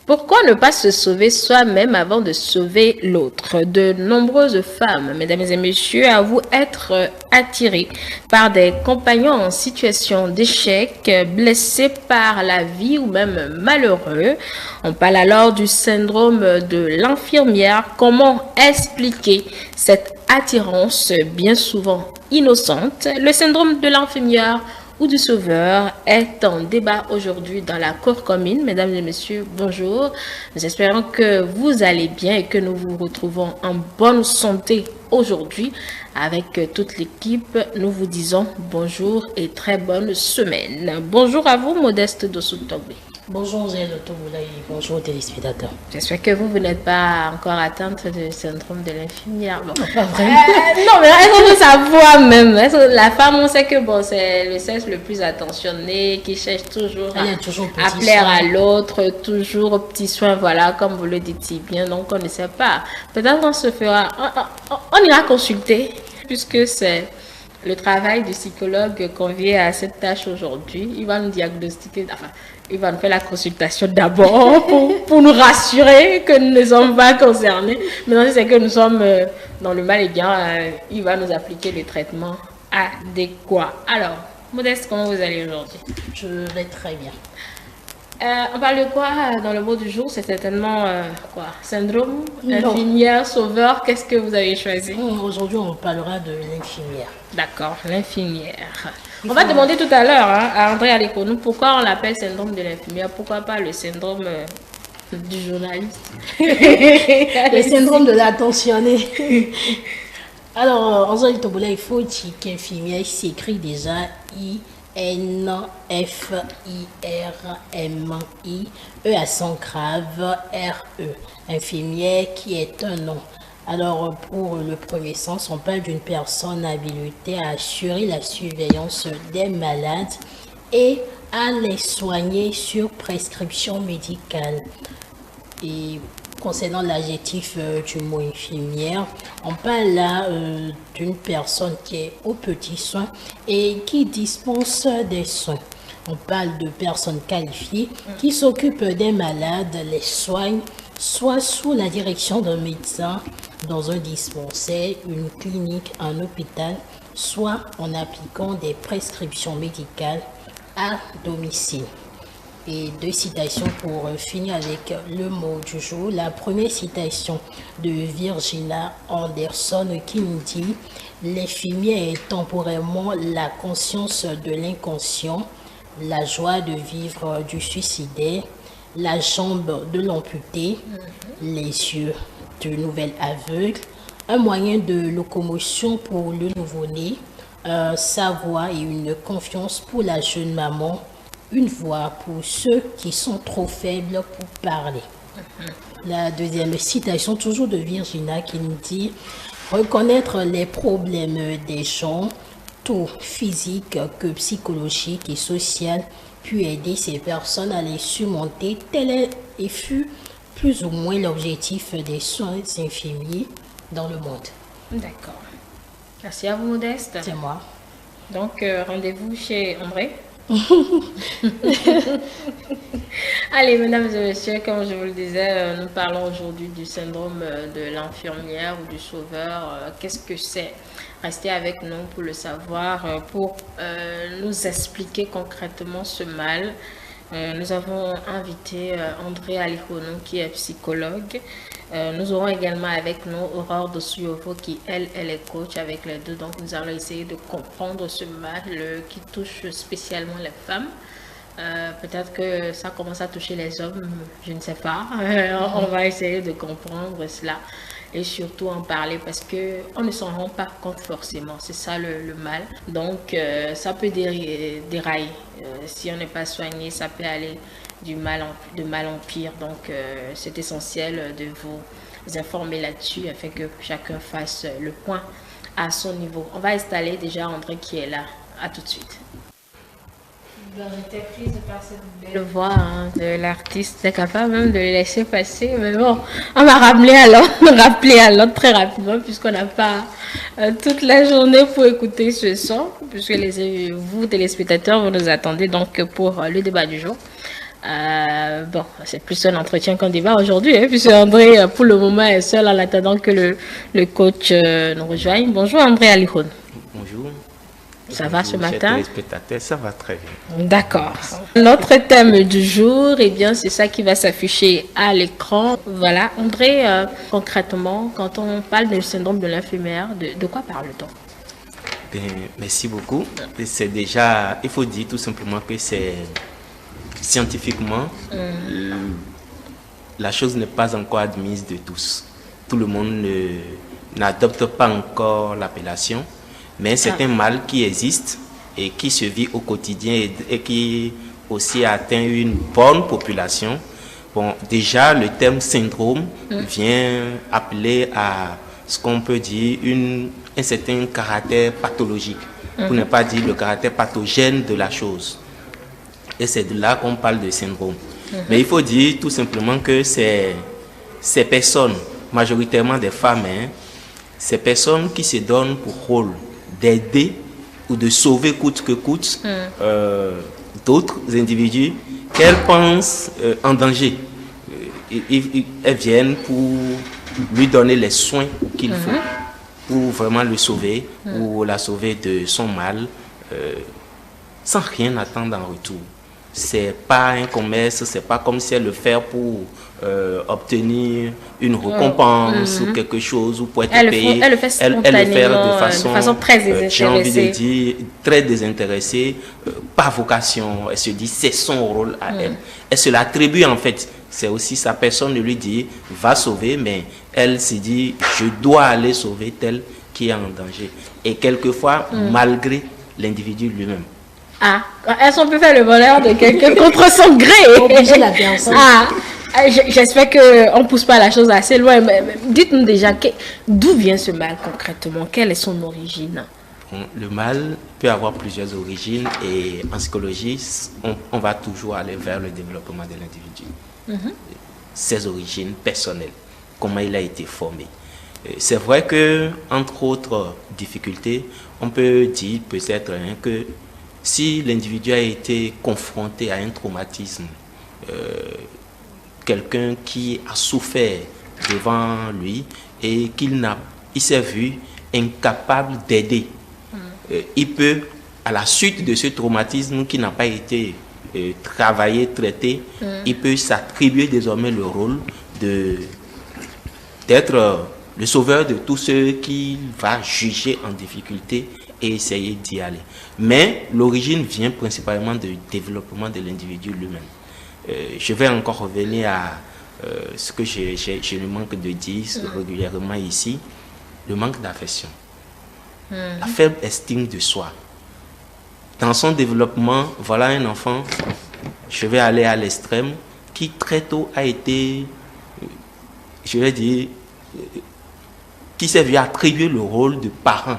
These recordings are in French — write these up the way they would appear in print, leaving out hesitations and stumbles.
Pourquoi ne pas se sauver soi-même avant de sauver l'autre? De nombreuses femmes, mesdames et messieurs, avouent être attirées par des compagnons en situation d'échec, blessés par la vie ou même malheureux. On parle alors du syndrome de l'infirmière. Comment expliquer cette attirance bien souvent innocente? Le syndrome de l'infirmière ou du sauveur est en débat aujourd'hui dans la cour commune. Mesdames et messieurs, bonjour. Nous espérons que vous allez bien et que nous vous retrouvons en bonne santé aujourd'hui. Avec toute l'équipe, nous vous disons bonjour et très bonne semaine. Bonjour à vous, Modeste Dossou-Togbe. Bonjour Zé Tomoula et bonjour téléspectateurs. J'espère que vous n'êtes pas encore atteinte du syndrome de l'infirmière. Bon. Non, pas vraiment. Non, mais est-ce que ça voit même? La femme, on sait que bon, c'est le sexe le plus attentionné, qui cherche toujours à plaire à l'autre, toujours aux petits soins, voilà, comme vous le dites si bien. Donc, on ne sait pas. Peut-être qu'on se fera, on ira consulter, puisque c'est le travail du psychologue convié à cette tâche aujourd'hui. Il va nous diagnostiquer, enfin, il va nous faire la consultation d'abord pour nous rassurer que nous ne sommes pas concernés. Maintenant, si c'est que nous sommes dans le mal et bien, il va nous appliquer les traitements adéquats. Alors, Modeste, comment vous allez aujourd'hui? Je vais très bien. On parle de quoi dans le mot du jour? C'est certainement quoi? Syndrome, infirmière, sauveur. Qu'est-ce que vous avez choisi? Aujourd'hui, on parlera de l'infirmière. D'accord, l'infirmière. On va demander tout à l'heure à André Alekonou pourquoi on l'appelle syndrome de l'infirmière, pourquoi pas le syndrome du journaliste. Le syndrome de l'attentionné. Alors, André Tobola, il faut dire qu'infirmière s'écrit déjà I-N-F-I-R-M-I, E accent grave, R-E. Infirmière qui est un nom. Alors, pour le premier sens, on parle d'une personne habilitée à assurer la surveillance des malades et à les soigner sur prescription médicale. Et concernant l'adjectif du mot infirmière, on parle là d'une personne qui est aux petits soins et qui dispense des soins. On parle de personnes qualifiées qui s'occupent des malades, les soignent, soit sous la direction d'un médecin dans un dispensaire, une clinique, un hôpital, soit en appliquant des prescriptions médicales à domicile. Et deux citations pour finir avec le mot du jour. La première citation de Virginia Anderson qui nous dit « L'infirmière est temporairement la conscience de l'inconscient, la joie de vivre du suicidaire, la jambe de l'amputé, les yeux du nouvel aveugle, un moyen de locomotion pour le nouveau-né, sa voix et une confiance pour la jeune maman, une voix pour ceux qui sont trop faibles pour parler. » La deuxième citation, toujours de Virginia, qui nous dit « Reconnaître les problèmes des gens, tout physique que psychologique et social, puis aider ces personnes à les surmonter, tel est et fut plus ou moins l'objectif des soins infirmiers dans le monde. » D'accord. Merci à vous, Modeste. C'est moi. Donc, rendez-vous chez André. Allez, mesdames et messieurs, comme je vous le disais, nous parlons aujourd'hui du syndrome de l'infirmière ou du sauveur. Qu'est-ce que c'est? Restez avec nous pour le savoir, pour nous expliquer concrètement ce mal. Nous avons invité André Alekonou qui est psychologue. Nous aurons également avec nous Aurore Dossou-Yovo qui, elle est coach avec les deux. Donc, nous allons essayer de comprendre ce mal qui touche spécialement les femmes. Peut-être que ça commence à toucher les hommes, je ne sais pas. On va essayer de comprendre cela et surtout en parler parce qu'on ne s'en rend pas compte forcément. C'est ça le mal. Donc, ça peut dérailler. Si on n'est pas soigné, ça peut aller de mal en pire. Donc, c'est essentiel de vous informer là-dessus afin que chacun fasse le point à son niveau. On va installer déjà André qui est là. À tout de suite. J'étais prise par cette belle voix de l'artiste. C'est capable même de le laisser passer. Mais bon, on m'a rappelé à l'autre très rapidement puisqu'on n'a pas toute la journée pour écouter ce son. Puisque vous, téléspectateurs, vous nous attendez donc pour le débat du jour. Bon, c'est plus un entretien qu'un débat aujourd'hui, hein, puisque André, pour le moment, est seul en attendant que le coach nous rejoigne. Bonjour André Alihon. Bonjour. Ça va ce matin? Téléspectateurs, ça va très bien. D'accord. Notre thème du jour, eh bien, c'est ça qui va s'afficher à l'écran. Voilà. André, concrètement, quand on parle du syndrome de l'infirmière, de quoi parle-t-on? Bien, merci beaucoup. C'est déjà, il faut dire tout simplement que c'est scientifiquement, la chose n'est pas encore admise de tous. Tout le monde n'adopte pas encore l'appellation, mais c'est un mal qui existe et qui se vit au quotidien et qui aussi atteint une bonne population. Bon, déjà, le terme syndrome vient appeler à ce qu'on peut dire un certain caractère pathologique, pour ne pas dire le caractère pathogène de la chose. Et c'est de là qu'on parle de syndrome. Mais il faut dire tout simplement que ces personnes, majoritairement des femmes, ces personnes qui se donnent pour rôle d'aider ou de sauver coûte que coûte d'autres individus qu'elles pensent en danger. Elles viennent pour lui donner les soins qu'il faut pour vraiment le sauver ou la sauver de son mal sans rien attendre en retour. C'est pas un commerce, c'est pas comme si elle le fait pour obtenir une récompense ou quelque chose ou pour être payée. Elle le fait spontanément, de façon très désintéressée. J'ai envie de dire très désintéressée, par vocation. Elle se dit c'est son rôle à elle. Elle se l'attribue en fait. C'est aussi sa personne ne lui dit va sauver, mais elle se dit je dois aller sauver tel qui est en danger. Et quelquefois malgré l'individu lui-même. Ah, est-ce qu'on peut faire le bonheur de quelqu'un contre son gré? Obliger la personne. Ah, j'espère qu'on ne pousse pas la chose assez loin. Mais dites-nous déjà, d'où vient ce mal concrètement? Quelle est son origine? Bon, le mal peut avoir plusieurs origines et en psychologie, on va toujours aller vers le développement de l'individu. Ses origines personnelles, comment il a été formé. C'est vrai que, entre autres difficultés, on peut dire peut-être que si l'individu a été confronté à un traumatisme, quelqu'un qui a souffert devant lui et qu'il s'est vu incapable d'aider, il peut, à la suite de ce traumatisme qui n'a pas été travaillé, traité, il peut s'attribuer désormais le rôle d'être le sauveur de tous ceux qu'il va juger en difficulté et essayer d'y aller. Mais l'origine vient principalement du développement de l'individu lui-même. Je vais encore revenir à ce que je ne manque de dire régulièrement ici, le manque d'affection, la faible estime de soi. Dans son développement, voilà un enfant, je vais aller à l'extrême, qui très tôt a été, je vais dire, qui s'est vu attribuer le rôle de parent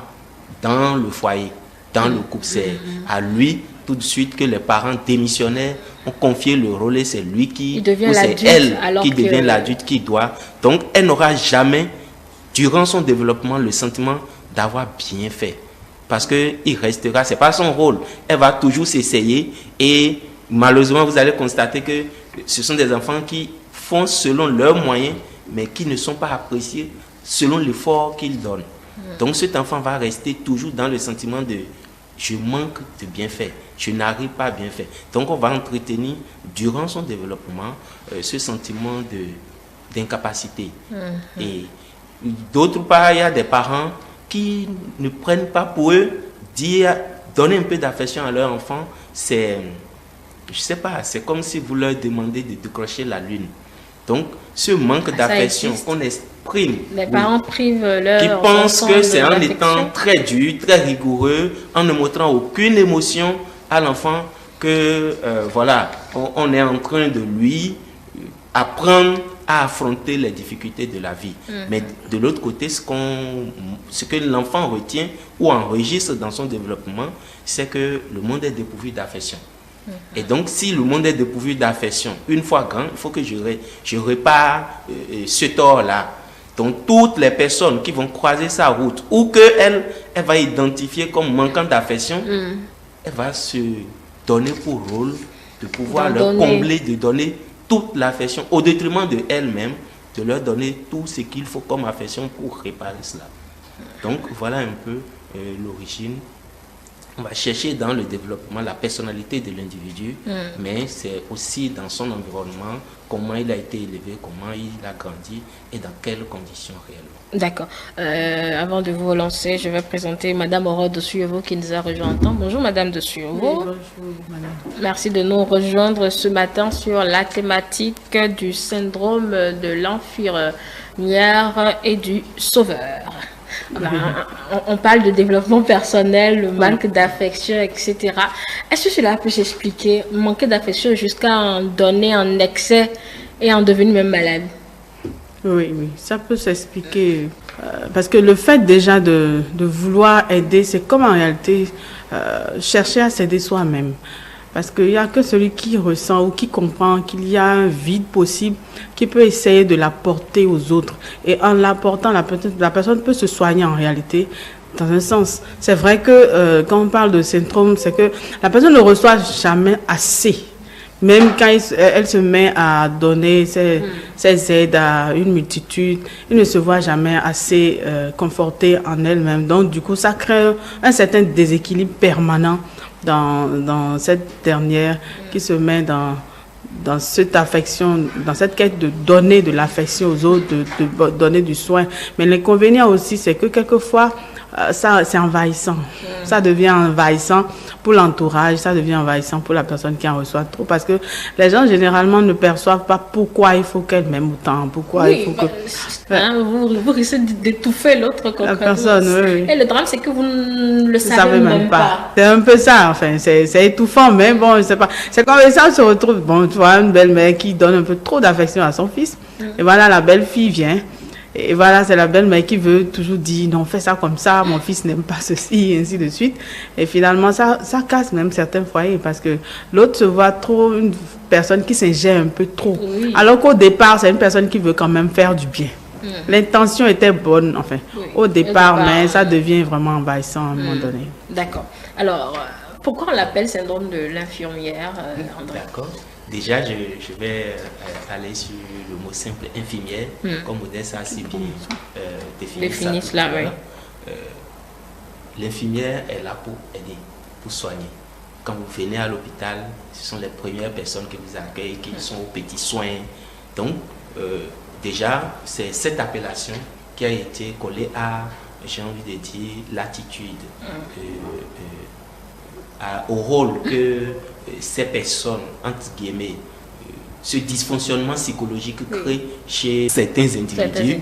dans le foyer, dans le couple. C'est à lui tout de suite que les parents démissionnaires ont confié le rôle et c'est lui qui, ou c'est elle qui devient l'adulte qui doit. Donc elle n'aura jamais, durant son développement, le sentiment d'avoir bien fait. Parce qu'il restera, c'est pas son rôle. Elle va toujours s'essayer et malheureusement vous allez constater que ce sont des enfants qui font selon leurs moyens mais qui ne sont pas appréciés selon l'effort qu'ils donnent. Donc cet enfant va rester toujours dans le sentiment de je manque de bien faire, je n'arrive pas à bien faire. Donc on va entretenir durant son développement ce sentiment d'incapacité. Et d'autre part, il y a des parents qui ne prennent pas pour eux donner un peu d'affection à leur enfant, c'est, je sais pas, c'est comme si vous leur demandez de décrocher la lune. Donc, ce manque d'affection qu'on exprime, les parents privent leur qui pensent que c'est en d'affection. étant très dur, très rigoureux, en ne montrant aucune émotion à l'enfant que voilà, on est en train de lui apprendre à affronter les difficultés de la vie. Mais de l'autre côté, ce que l'enfant retient ou enregistre dans son développement, c'est que le monde est dépourvu d'affection. Et donc, si le monde est dépourvu d'affection, une fois grand, il faut que je répare ce tort-là. Donc, toutes les personnes qui vont croiser sa route ou qu'elle va identifier comme manquant d'affection, elle va se donner pour rôle de pouvoir D'en leur donner. combler, de donner toute l'affection, au détriment de elles-mêmes, de leur donner tout ce qu'il faut comme affection pour réparer cela. Donc voilà un peu l'origine. On va chercher dans le développement la personnalité de l'individu, mais c'est aussi dans son environnement, comment il a été élevé, comment il a grandi et dans quelles conditions réellement. D'accord. Avant de vous relancer, je vais présenter Madame Aurore de Suyevo qui nous a rejoint en temps. Bonjour Madame de Suyevo. Bonjour, madame. Merci de nous rejoindre ce matin sur la thématique du syndrome de l'infirmière et du sauveur. On parle de développement personnel, le manque d'affection, etc. Est-ce que cela peut s'expliquer, manquer d'affection jusqu'à en donner en excès et en devenir même malade? Oui, ça peut s'expliquer. Parce que le fait déjà de vouloir aider, c'est comme en réalité chercher à s'aider soi-même. Parce qu'il n'y a que celui qui ressent ou qui comprend qu'il y a un vide possible qui peut essayer de l'apporter aux autres. Et en l'apportant, la personne peut se soigner en réalité. Dans un sens, c'est vrai que quand on parle de syndrome, c'est que la personne ne reçoit jamais assez. Même quand elle se met à donner ses aides à une multitude, elle ne se voit jamais assez confortée en elle-même. Donc, du coup, ça crée un certain déséquilibre permanent dans cette dernière qui se met dans cette affection, dans cette quête de donner de l'affection aux autres, de donner du soin. Mais l'inconvénient aussi, c'est que quelquefois, ça, c'est envahissant. Ça devient envahissant pour l'entourage, ça devient envahissant pour la personne qui en reçoit trop. Parce que les gens, généralement, ne perçoivent pas pourquoi il faut qu'elle m'aime autant, pourquoi il faut que... Vous risquez d'étouffer l'autre La personne, oui. Et le drame, c'est que vous ne le Je savez même pas. C'est un peu ça, enfin, c'est étouffant, mais bon, je sais pas. C'est comme ça, on se retrouve, bon, tu vois, une belle-mère qui donne un peu trop d'affection à son fils. Et voilà, la belle-fille vient. Et voilà, c'est la belle-mère qui veut toujours dire, non, fais ça comme ça, mon fils n'aime pas ceci, et ainsi de suite. Et finalement, ça casse même certains foyers parce que l'autre se voit trop une personne qui s'ingère un peu trop. Oui. Alors qu'au départ, c'est une personne qui veut quand même faire du bien. L'intention était bonne, enfin, Oui. au départ, mais ça devient vraiment envahissant à un moment donné. D'accord. Alors, pourquoi on l'appelle syndrome de l'infirmière, André? D'accord. Déjà, je vais aller sur le mot simple infirmière, comme Modeste a si bien défini ça. Là, oui. L'infirmière est là pour aider, pour soigner. Quand vous venez à l'hôpital, ce sont les premières personnes qui vous accueillent, qui sont aux petits soins. Donc, déjà, c'est cette appellation qui a été collée à, j'ai envie de dire, l'attitude, au rôle que ces personnes, entre guillemets, ce dysfonctionnement psychologique crée chez certains individus.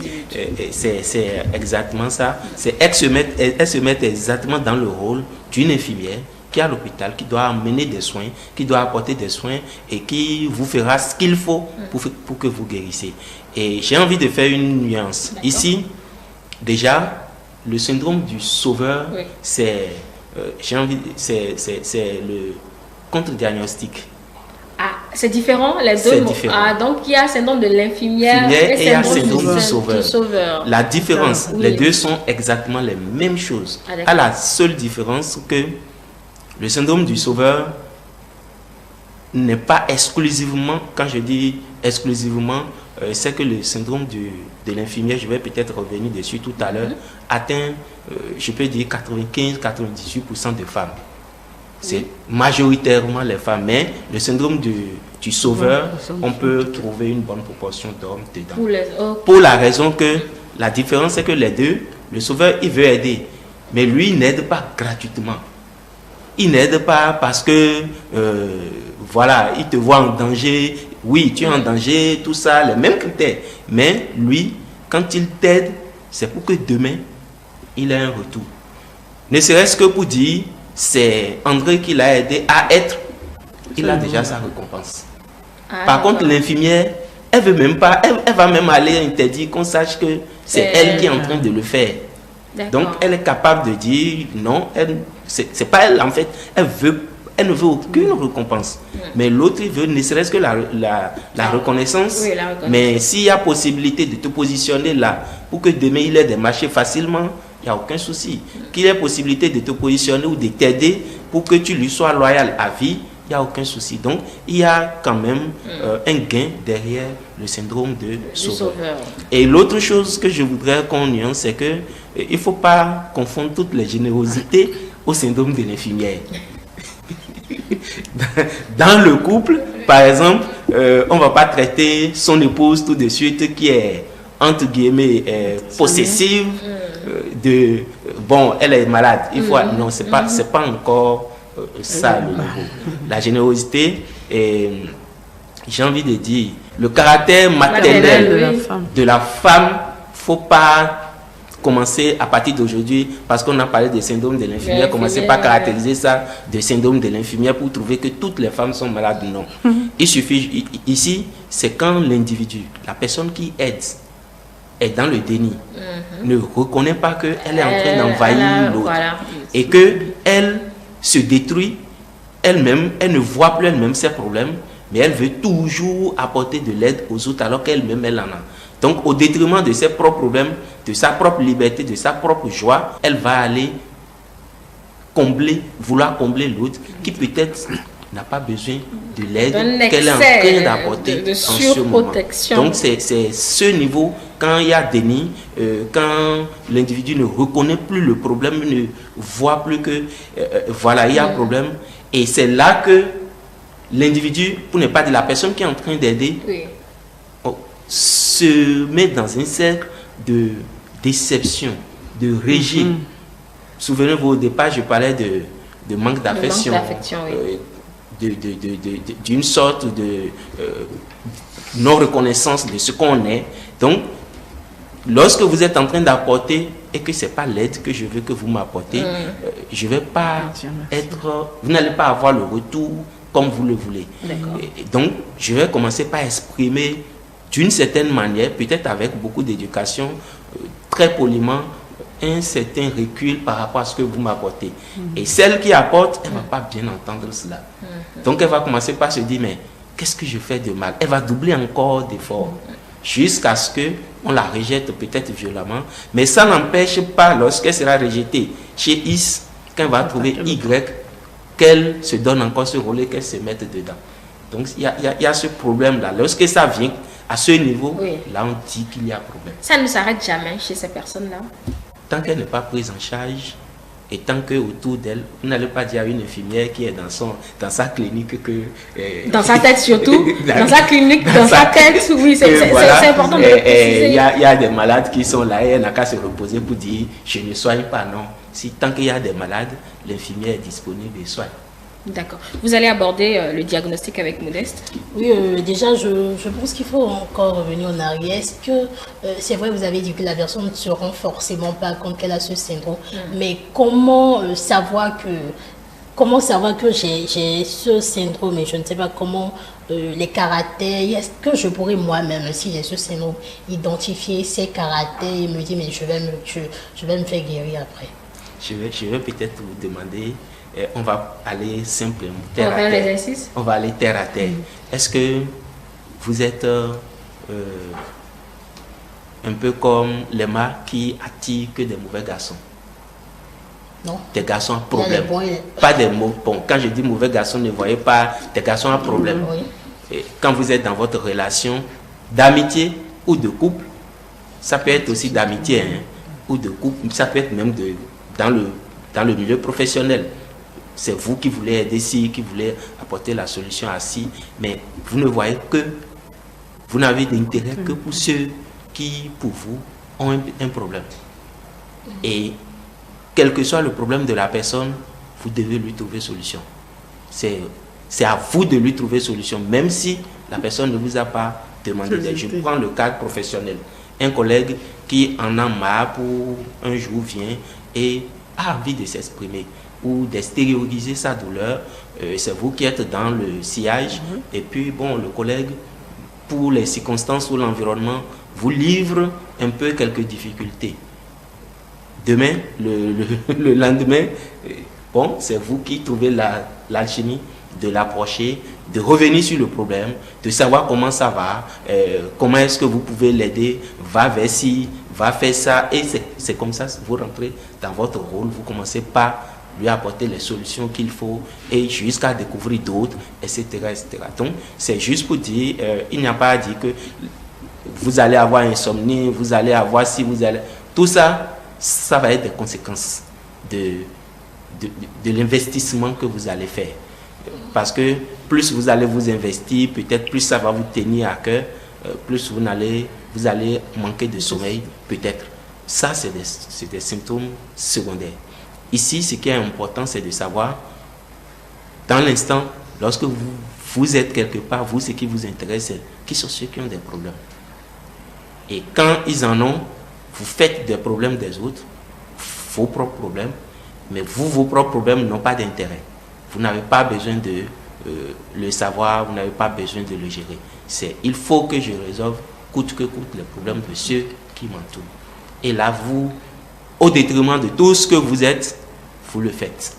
C'est exactement ça. Elles se mettent exactement dans le rôle d'une infirmière qui est à l'hôpital, qui doit amener des soins, qui doit apporter des soins et qui vous fera ce qu'il faut pour que vous guérissez. Et j'ai envie de faire une nuance. Ici, déjà, le syndrome du sauveur, c'est le contre-diagnostic. Ah, c'est différent, les deux. C'est différent. Ah, donc il y a syndrome de l'infirmière et il y a syndrome du sauveur. La différence, les deux sont exactement les mêmes choses. À la seule différence que le syndrome du sauveur n'est pas exclusivement, quand je dis exclusivement, c'est que le syndrome de l'infirmière, je vais peut-être revenir dessus tout à l'heure, atteint, je peux dire 95-98% de femmes. C'est majoritairement les femmes, mais le syndrome du sauveur, on peut trouver une bonne proportion d'hommes dedans. Pour la raison que la différence, c'est que les deux, le sauveur, il veut aider, mais lui, il n'aide pas gratuitement. Il n'aide pas parce que, voilà, il te voit en danger. Oui, tu es en danger, tout ça, les mêmes critères. Mais lui, quand il t'aide, c'est pour que demain, il ait un retour. Ne serait-ce que pour dire, c'est André qui l'a aidé à être, il a déjà sa récompense. Par contre, l'infirmière, elle veut même pas, elle va même aller interdire qu'on sache que c'est elle qui est en train de le faire. Donc, elle est capable de dire non, c'est pas elle en fait, elle ne veut aucune récompense. Mais l'autre, il veut ne serait-ce que la reconnaissance. Oui, la reconnaissance. Mais s'il y a possibilité de te positionner là pour que demain il ait des marchés facilement, il n'y a aucun souci. Qu'il ait possibilité de te positionner ou de t'aider pour que tu lui sois loyal à vie, il n'y a aucun souci. Donc, il y a quand même un gain derrière le syndrome de sauveur. Et l'autre chose que je voudrais qu'on nuance, c'est que il ne faut pas confondre toutes les générosités au syndrome de l'infirmière. Dans le couple, par exemple, on ne va pas traiter son épouse tout de suite qui est, entre guillemets, possessive, bon, elle est malade. Il faut, non, c'est pas encore ça le niveau. La générosité, j'ai envie de dire, le caractère maternel de la femme, faut pas commencer à partir d'aujourd'hui, parce qu'on a parlé de syndrome de l'infirmière, commencer par caractériser ça de syndrome de l'infirmière pour trouver que toutes les femmes sont malades. Non. Il suffit, ici, c'est quand l'individu, la personne qui aide, est dans le déni, ne reconnaît pas qu'elle est en train d'envahir l'autre, et qu'elle se détruit elle-même, elle ne voit plus elle-même ses problèmes, mais elle veut toujours apporter de l'aide aux autres alors qu'elle-même elle en a. Donc au détriment de ses propres problèmes, de sa propre liberté, de sa propre joie, elle va aller vouloir combler l'autre qui peut-être n'a pas besoin de l'aide qu'elle est en train d'apporter en ce moment. Donc c'est ce niveau, quand il y a déni, quand l'individu ne reconnaît plus le problème, ne voit plus que voilà, il y a un problème, et c'est là que l'individu, pour ne pas dire la personne qui est en train d'aider, se met dans un cercle de déception, de rejet. Souvenez-vous, au départ, je parlais de manque d'affection, d'une sorte de non-reconnaissance de ce qu'on est. Donc, lorsque vous êtes en train d'apporter et que ce n'est pas l'aide que je veux que vous m'apportez, je vais pas vous n'allez pas avoir le retour comme vous le voulez. Et donc, je vais commencer par exprimer d'une certaine manière, peut-être avec beaucoup d'éducation, très poliment, un certain recul par rapport à ce que vous m'apportez. Et celle qui apporte, elle ne va pas bien entendre cela. Donc elle va commencer par se dire, mais qu'est-ce que je fais de mal? Elle va doubler encore d'efforts jusqu'à ce qu'on la rejette peut-être violemment. Mais ça n'empêche pas, lorsqu'elle sera rejetée chez X, qu'elle va trouver Y, qu'elle se donne encore ce rôle et qu'elle se mette dedans. Donc il y a ce problème-là. Lorsque ça vient à ce niveau, là on dit qu'il y a problème. Ça ne s'arrête jamais chez ces personnes-là? Tant qu'elle n'est pas prise en charge, et tant que autour d'elle, vous n'allez pas dire à une infirmière qui est dans sa clinique que... dans sa tête surtout, dans sa clinique, dans sa tête, oui, c'est important de le préciser. Il y a des malades qui sont là et elle n'a qu'à se reposer pour dire « je ne soigne pas ». Non, si tant qu'il y a des malades, l'infirmière est disponible et soigne. D'accord. Vous allez aborder le diagnostic avec Modeste? Oui, déjà, je pense qu'il faut encore revenir en arrière. Est-ce que, c'est vrai, vous avez dit que la personne ne se rend forcément pas compte qu'elle a ce syndrome, mais comment savoir que j'ai ce syndrome et je ne sais pas comment les caractères, est-ce que je pourrais moi-même, si j'ai ce syndrome, identifier ces caractères et me dire, mais je vais me faire guérir après? Je vais peut-être vous demander... on va aller simplement terre à terre. On va aller terre à terre. Est-ce que vous êtes un peu comme les mâts qui attirent que des mauvais garçons? Non. Des garçons à problème. Pas des mots. Bon, quand je dis mauvais garçons, ne voyez pas des garçons à problème. Et quand vous êtes dans votre relation d'amitié ou de couple, ça peut être aussi d'amitié ou de couple, ça peut être même dans le milieu professionnel. C'est vous qui voulez aider ci, qui voulez apporter la solution à ci, mais vous ne voyez que, vous n'avez d'intérêt que pour ceux qui, pour vous, ont un problème. Et quel que soit le problème de la personne, vous devez lui trouver solution. C'est à vous de lui trouver solution, même si la personne ne vous a pas demandé d'aide. Je prends le cadre professionnel. Un collègue qui en a marre pour un jour vient et a envie de s'exprimer ou d'extérioriser sa douleur, c'est vous qui êtes dans le sillage et puis bon, le collègue, pour les circonstances ou l'environnement, vous livre un peu quelques difficultés. Demain, le lendemain, bon, c'est vous qui trouvez l'alchimie de l'approcher, de revenir sur le problème, de savoir comment ça va, comment est-ce que vous pouvez l'aider, va vers ci, va faire ça, et c'est comme ça, vous rentrez dans votre rôle, vous commencez par lui apporter les solutions qu'il faut et jusqu'à découvrir d'autres, etc., etc. Donc, c'est juste pour dire, il n'y a pas à dire que vous allez avoir insomnie, vous allez avoir si vous allez... Tout ça, ça va être des conséquences de l'investissement que vous allez faire. Parce que plus vous allez vous investir, peut-être plus ça va vous tenir à cœur, plus vous allez manquer de sommeil, peut-être. Ça, c'est des symptômes secondaires. Ici, ce qui est important, c'est de savoir, dans l'instant, lorsque vous êtes quelque part, vous, ce qui vous intéresse, c'est qui sont ceux qui ont des problèmes. Et quand ils en ont, vous faites des problèmes des autres, vos propres problèmes, mais vos propres problèmes n'ont pas d'intérêt. Vous n'avez pas besoin de le savoir, vous n'avez pas besoin de le gérer. Il faut que je résolve, coûte que coûte, les problèmes de ceux qui m'entourent. Et là, vous, au détriment de tout ce que vous êtes, vous le faites.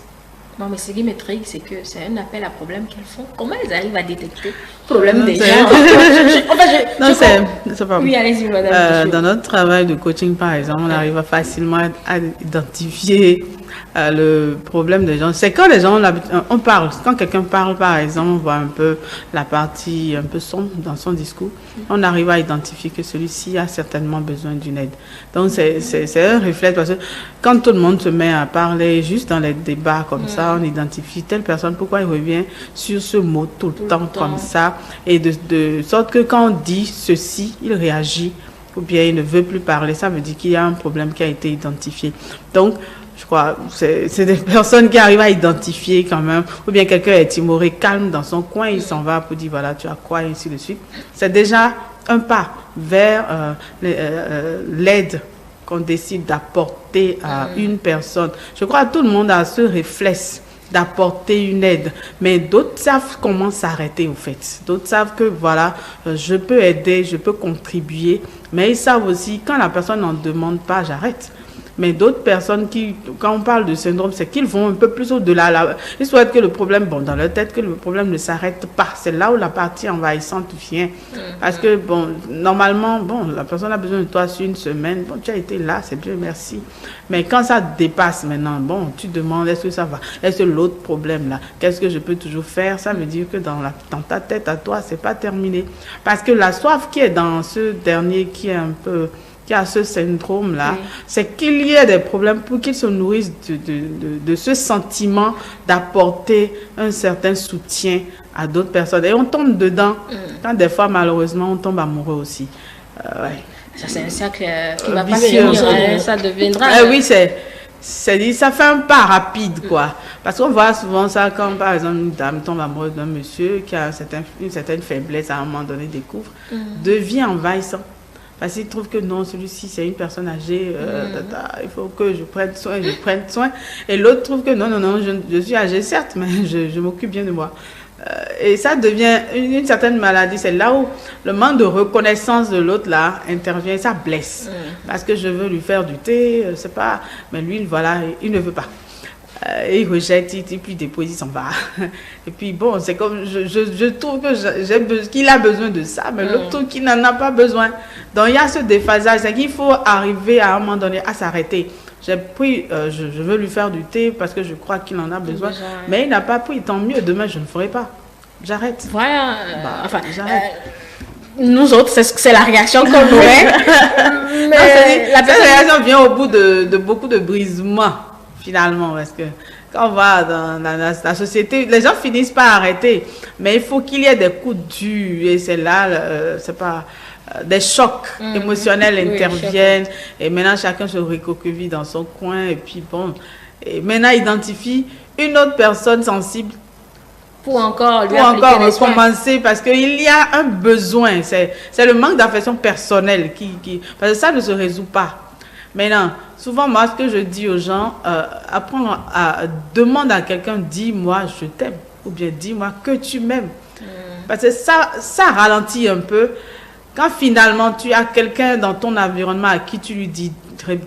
Non, mais ce qui m'intrigue, c'est que c'est un appel à problème qu'elles font. Comment elles arrivent à détecter le problème des gens? Non, c'est pas Oui, allez-y, madame. Dans notre travail de coaching, par exemple, on arrive facilement à identifier le problème des gens. C'est quand les gens, on parle, quand quelqu'un parle, par exemple, on voit un peu la partie un peu sombre dans son discours, on arrive à identifier que celui-ci a certainement besoin d'une aide. Donc, c'est un réflexe, parce que quand tout le monde se met à parler, juste dans les débats comme ça, on identifie telle personne, pourquoi il revient sur ce mot tout le temps comme ça, et de sorte que quand on dit ceci, il réagit, ou bien il ne veut plus parler, ça veut dire qu'il y a un problème qui a été identifié. Donc, je crois, c'est des personnes qui arrivent à identifier quand même, ou bien quelqu'un est timoré, calme dans son coin, il s'en va pour dire voilà, tu as quoi, et ainsi de suite. C'est déjà un pas vers l'aide qu'on décide d'apporter à une personne. Je crois que tout le monde a ce réflexe d'apporter une aide, mais d'autres savent comment s'arrêter au fait. D'autres savent que voilà, je peux aider, je peux contribuer, mais ils savent aussi quand la personne n'en demande pas, j'arrête. Mais d'autres personnes qui, quand on parle de syndrome, c'est qu'ils vont un peu plus au-delà. Ils souhaitent que le problème, bon, dans leur tête, que le problème ne s'arrête pas. C'est là où la partie envahissante vient. Parce que, bon, normalement, bon, la personne a besoin de toi sur une semaine. Bon, tu as été là, c'est bien, merci. Mais quand ça dépasse maintenant, bon, tu demandes, est-ce que ça va? Est-ce que l'autre problème là, qu'est-ce que je peux toujours faire? Ça veut dire que dans ta tête à toi, c'est pas terminé. Parce que la soif qui est dans ce dernier qui est un peu... qui a ce syndrome-là, c'est qu'il y ait des problèmes pour qu'ils se nourrissent de ce sentiment d'apporter un certain soutien à d'autres personnes. Et on tombe dedans, quand des fois, malheureusement, on tombe amoureux aussi. Ouais. Ça, c'est un cercle qui va pas finir, ça deviendra... oui, ça fait un pas rapide, quoi. Parce qu'on voit souvent ça quand, par exemple, une dame tombe amoureuse d'un monsieur qui a une certaine faiblesse, à un moment donné, découvre, devient envahissant. Parce qu'il trouve que non, celui-ci, c'est une personne âgée, il faut que je prenne soin, Et l'autre trouve que non, je suis âgée, certes, mais je m'occupe bien de moi. Et ça devient une certaine maladie. C'est là où le manque de reconnaissance de l'autre, là, intervient. Ça blesse. Parce que je veux lui faire du thé, c'est pas... Mais lui, voilà, il ne veut pas. Il rejette, puis dépose, il s'en va. Et puis bon, c'est comme, je trouve que qu'il a besoin de ça, mais l'autre trouve qu'il n'en a pas besoin. Donc il y a ce déphasage, c'est qu'il faut arriver à un moment donné à s'arrêter. J'ai pris, je veux lui faire du thé parce que je crois qu'il en a besoin, mais il n'a pas pris, tant mieux, demain je ne ferai pas. J'arrête. Voilà, j'arrête. Nous autres, c'est la réaction qu'on aurait. Mais la réaction vient au bout de beaucoup de brisements. Finalement, parce que quand on va dans la société, les gens finissent par arrêter, mais il faut qu'il y ait des coups durs, et c'est là, c'est pas, des chocs émotionnels interviennent, et maintenant chacun se recroqueville dans son coin, et puis bon, et maintenant identifie une autre personne sensible pour encore recommencer, parce qu'il y a un besoin, c'est le manque d'affection personnelle parce que ça ne se résout pas. Maintenant, souvent, moi, ce que je dis aux gens, apprendre à demander à quelqu'un, dis-moi je t'aime, ou bien dis-moi que tu m'aimes. Parce que ça ralentit un peu. Quand finalement tu as quelqu'un dans ton environnement à qui tu lui dis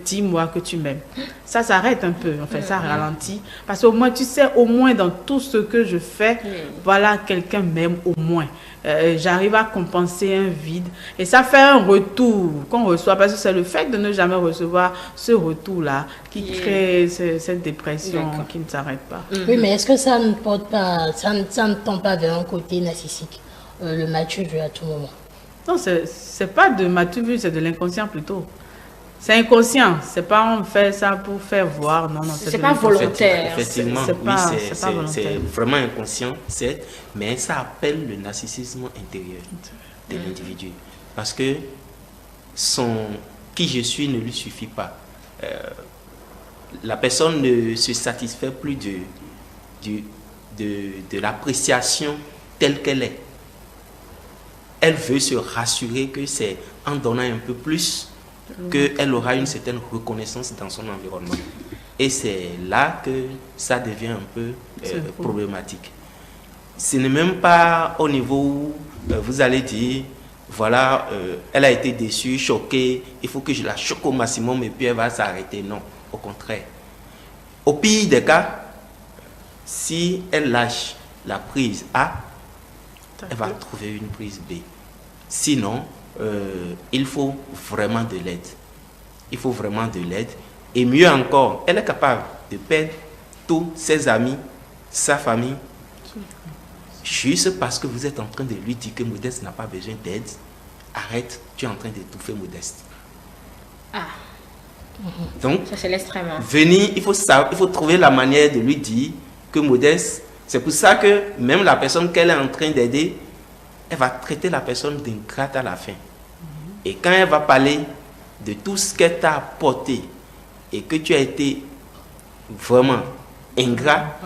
dis-moi que tu m'aimes. Ça s'arrête un peu, enfin ça ralentit. Parce qu'au moins, tu sais, au moins dans tout ce que je fais, voilà, quelqu'un m'aime au moins. J'arrive à compenser un vide. Et ça fait un retour qu'on reçoit, parce que c'est le fait de ne jamais recevoir ce retour-là qui crée cette dépression qui ne s'arrête pas. Oui, mais est-ce que ça ne porte pas, ça ne tend pas vers un côté narcissique, le match vu à tout moment? Non, c'est pas de matu vu, c'est de l'inconscient plutôt. C'est inconscient, c'est pas on fait ça pour faire voir, non, c'est pas volontaire. Effectivement, oui, c'est vraiment inconscient, certes, mais ça appelle le narcissisme intérieur de l'individu. Parce que qui je suis ne lui suffit pas. La personne ne se satisfait plus de l'appréciation telle qu'elle est. Elle veut se rassurer que c'est en donnant un peu plus qu'elle aura une certaine reconnaissance dans son environnement. Et c'est là que ça devient un peu problématique. Ce n'est même pas au niveau où vous allez dire, voilà, elle a été déçue, choquée, il faut que je la choque au maximum et puis elle va s'arrêter. Non, au contraire. Au pire des cas, si elle lâche la prise A, elle va trouver une prise B. Sinon, il faut vraiment de l'aide. Il faut vraiment de l'aide. Et mieux encore, elle est capable de perdre tous ses amis, sa famille, juste parce que vous êtes en train de lui dire que Modeste n'a pas besoin d'aide. Arrête, tu es en train d'étouffer Modeste. Donc, ça c'est l'extrême. Venir, il faut trouver la manière de lui dire que Modeste, c'est pour ça que même la personne qu'elle est en train d'aider, elle va traiter la personne d'ingrate à la fin. Et quand elle va parler de tout ce qu'elle t'a apporté et que tu as été vraiment ingrat,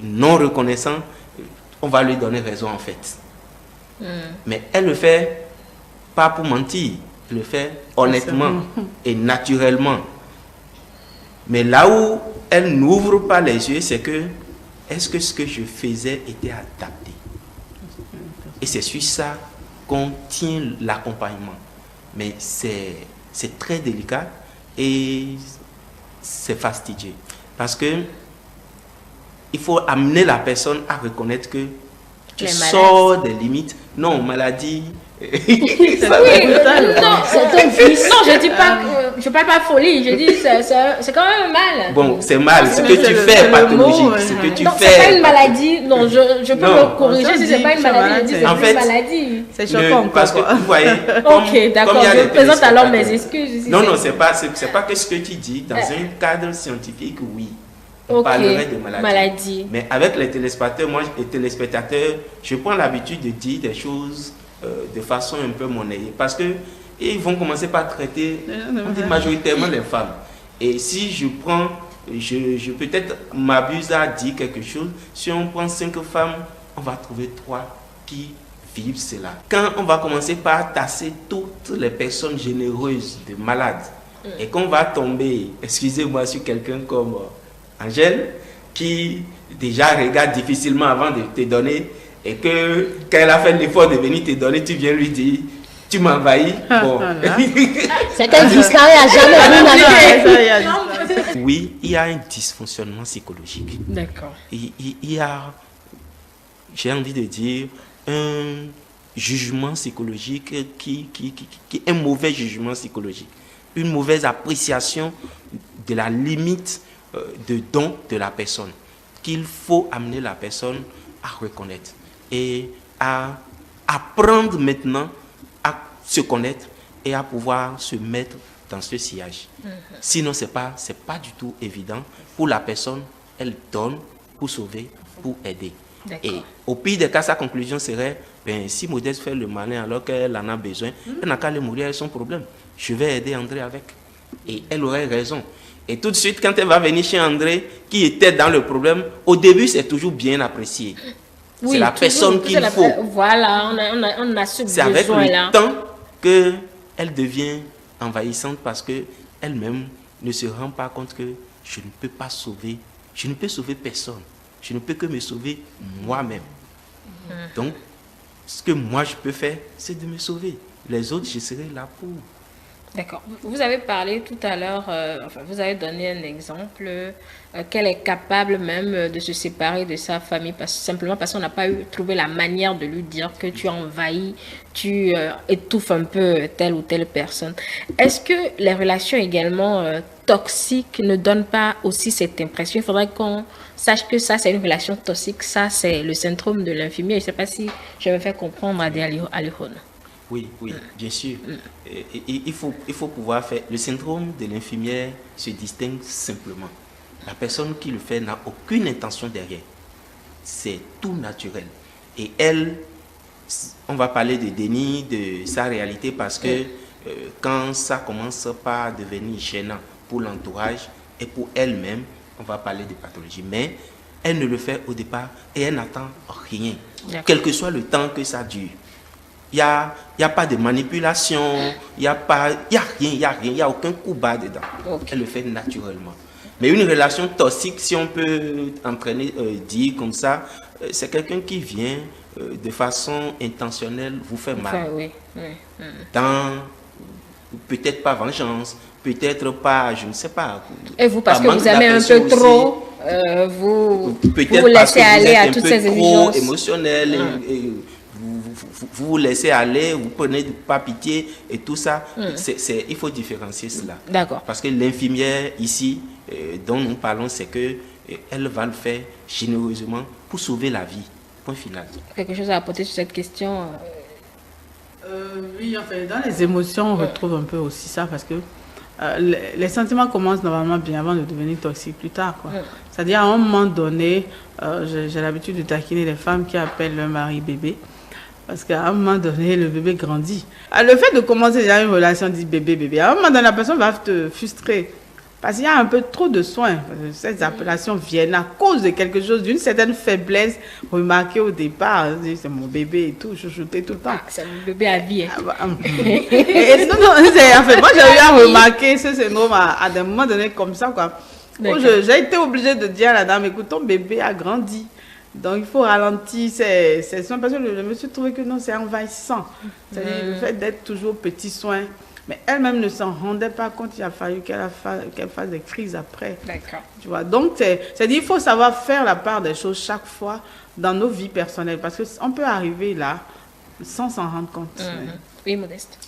non reconnaissant, on va lui donner raison en fait. Mais elle le fait pas pour mentir, elle le fait honnêtement et naturellement. Mais là où elle n'ouvre pas les yeux, c'est que est-ce que ce que je faisais était adapté? Et c'est sur ça qu'on tient l'accompagnement. Mais c'est très délicat et c'est fastidieux. Parce que il faut amener la personne à reconnaître que tu sors des limites. Non, maladie. Non, c'est un vice. Non, je dis pas, je parle pas de folie. Je dis c'est quand même mal. Bon, c'est mal. Ce que tu fais est pathologique. Ce que tu non, fais. C'est pas une maladie. Non, je peux me corriger si c'est pas une maladie. Je dis c'est une maladie. C'est choquant. Parce que vous voyez. Ok, d'accord. Je présente alors mes excuses. Non, c'est pas que ce que tu dis dans un cadre scientifique, oui. On parlerait de maladie. Mais avec les téléspectateurs, je prends l'habitude de dire des choses de façon un peu monnayée. Parce que ils vont commencer par traiter majoritairement les femmes. Et si je prends, je peut-être m'abuse à dire quelque chose. Si on prend 5 femmes, on va trouver 3 qui vivent cela. Quand on va commencer par tasser toutes les personnes généreuses de malades et qu'on va tomber, excusez-moi, sur quelqu'un comme Angèle, qui déjà regarde difficilement avant de te donner, et que quand elle a fait l'effort de venir te donner, tu viens lui dire, tu m'envahis. Bon. C'est un distrait à jamais. Oui, il y a un dysfonctionnement psychologique. D'accord. Il y a, j'ai envie de dire, un jugement psychologique qui est un mauvais jugement psychologique. Une mauvaise appréciation de la limite de don de la personne, qu'il faut amener la personne à reconnaître et à apprendre maintenant à se connaître et à pouvoir se mettre dans ce sillage. Sinon, c'est pas du tout évident. Pour la personne, elle donne pour sauver, pour aider. Et au pire des cas, sa conclusion serait, si Modeste fait le malin alors qu'elle en a besoin, elle n'a qu'à aller mourir avec son problème. Je vais aider André avec. Et elle aurait raison. Et tout de suite, quand elle va venir chez André, qui était dans le problème, au début, c'est toujours bien apprécié. Oui, c'est la personne qu'il faut. Voilà, on a ce besoin-là. C'est avec le temps qu'elle devient envahissante parce qu'elle-même ne se rend pas compte que je ne peux pas sauver, je ne peux sauver personne. Je ne peux que me sauver moi-même. Donc, ce que moi je peux faire, c'est de me sauver. Les autres, je serai là pour. D'accord. Vous avez parlé tout à l'heure, enfin, vous avez donné un exemple qu'elle est capable même de se séparer de sa famille simplement parce qu'on n'a pas trouvé la manière de lui dire que tu envahis, tu étouffes un peu telle ou telle personne. Est-ce que les relations également toxiques ne donnent pas aussi cette impression? Il faudrait qu'on sache que ça, c'est une relation toxique, ça, c'est le syndrome de l'infirmier. Je ne sais pas si je me fais comprendre à Alihon. Oui, oui, bien sûr. Il faut pouvoir faire. Le syndrome de l'infirmière se distingue simplement. La personne qui le fait n'a aucune intention derrière. C'est tout naturel. Et elle, on va parler de déni de sa réalité parce que quand ça commence par devenir gênant pour l'entourage et pour elle-même, on va parler de pathologie. Mais elle ne le fait au départ et elle n'attend rien, quel que soit le temps que ça dure. Il n'y a pas de manipulation, il n'y a rien, il n'y a aucun coup bas dedans. Okay. Elle le fait naturellement. Mais une relation toxique, si on peut dire comme ça, c'est quelqu'un qui vient de façon intentionnelle vous faire mal. Oui. Dans peut-être pas vengeance, peut-être pas, je ne sais pas. Et vous, parce que vous aimez un peu trop, vous laissez aller à toutes ces exigences. Émotionnel, vous vous laissez aller, vous prenez pas pitié et tout ça. Il faut différencier cela. D'accord. Parce que l'infirmière ici, dont nous parlons, c'est que elle va le faire généreusement pour sauver la vie. Point final. Quelque chose à apporter sur cette question? Oui, en fait, dans les émotions, on retrouve un peu aussi ça parce que les sentiments commencent normalement bien avant de devenir toxiques plus tard. C'est-à-dire, à un moment donné, j'ai l'habitude de taquiner les femmes qui appellent leur mari bébé. Parce qu'à un moment donné, le bébé grandit. Le fait de commencer déjà une relation dit bébé, à un moment donné, la personne va te frustrer. Parce qu'il y a un peu trop de soins. Ces appellations viennent à cause de quelque chose, d'une certaine faiblesse remarquée au départ. C'est mon bébé et tout, chouchouté tout le temps. C'est mon bébé à vie. En fait, moi, j'ai eu à remarquer ce syndrome à des moments donnés comme ça, quoi. J'ai été obligée de dire à la dame, écoute, ton bébé a grandi. Donc, il faut ralentir ces soins parce que le monsieur trouvait que non, c'est envahissant. C'est-à-dire le fait d'être toujours petit soin. Mais elle-même ne s'en rendait pas compte. Il a fallu qu'elle fasse des crises après. D'accord. Tu vois. Donc, c'est-à-dire il faut savoir faire la part des choses chaque fois dans nos vies personnelles. Parce qu'on peut arriver là sans s'en rendre compte. Oui, Modeste.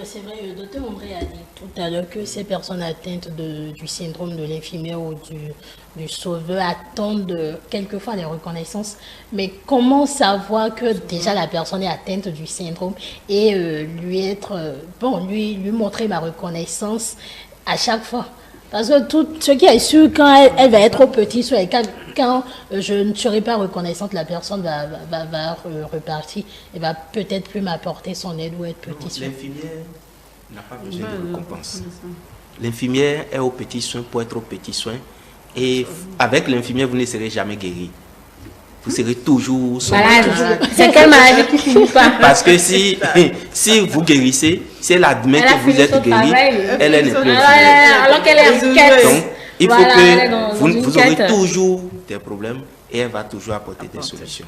C'est vrai, le docteur André a dit tout à l'heure que ces personnes atteintes du syndrome de l'infirmière ou du sauveur attendent quelquefois des reconnaissances. Mais comment savoir que déjà la personne est atteinte du syndrome et lui montrer ma reconnaissance à chaque fois? Parce que tout ce qui est sûr, quand elle va être au petit soin, quand je ne serai pas reconnaissante, la personne va repartir et va peut-être plus m'apporter son aide ou être petit soin. L'infirmière n'a pas besoin de récompense. L'infirmière est au petit soin pour être au petit soin. Et avec l'infirmière, vous ne serez jamais guéri. Vous serez toujours malade. C'est quelle maladie qui finit pas? Parce que si vous guérissez, si elle admet que vous êtes guéri, elle n'est plus infirmière. Alors qu'elle est en quête. Donc, il faut que vous aurez toujours des problèmes et elle va toujours apporter des solutions.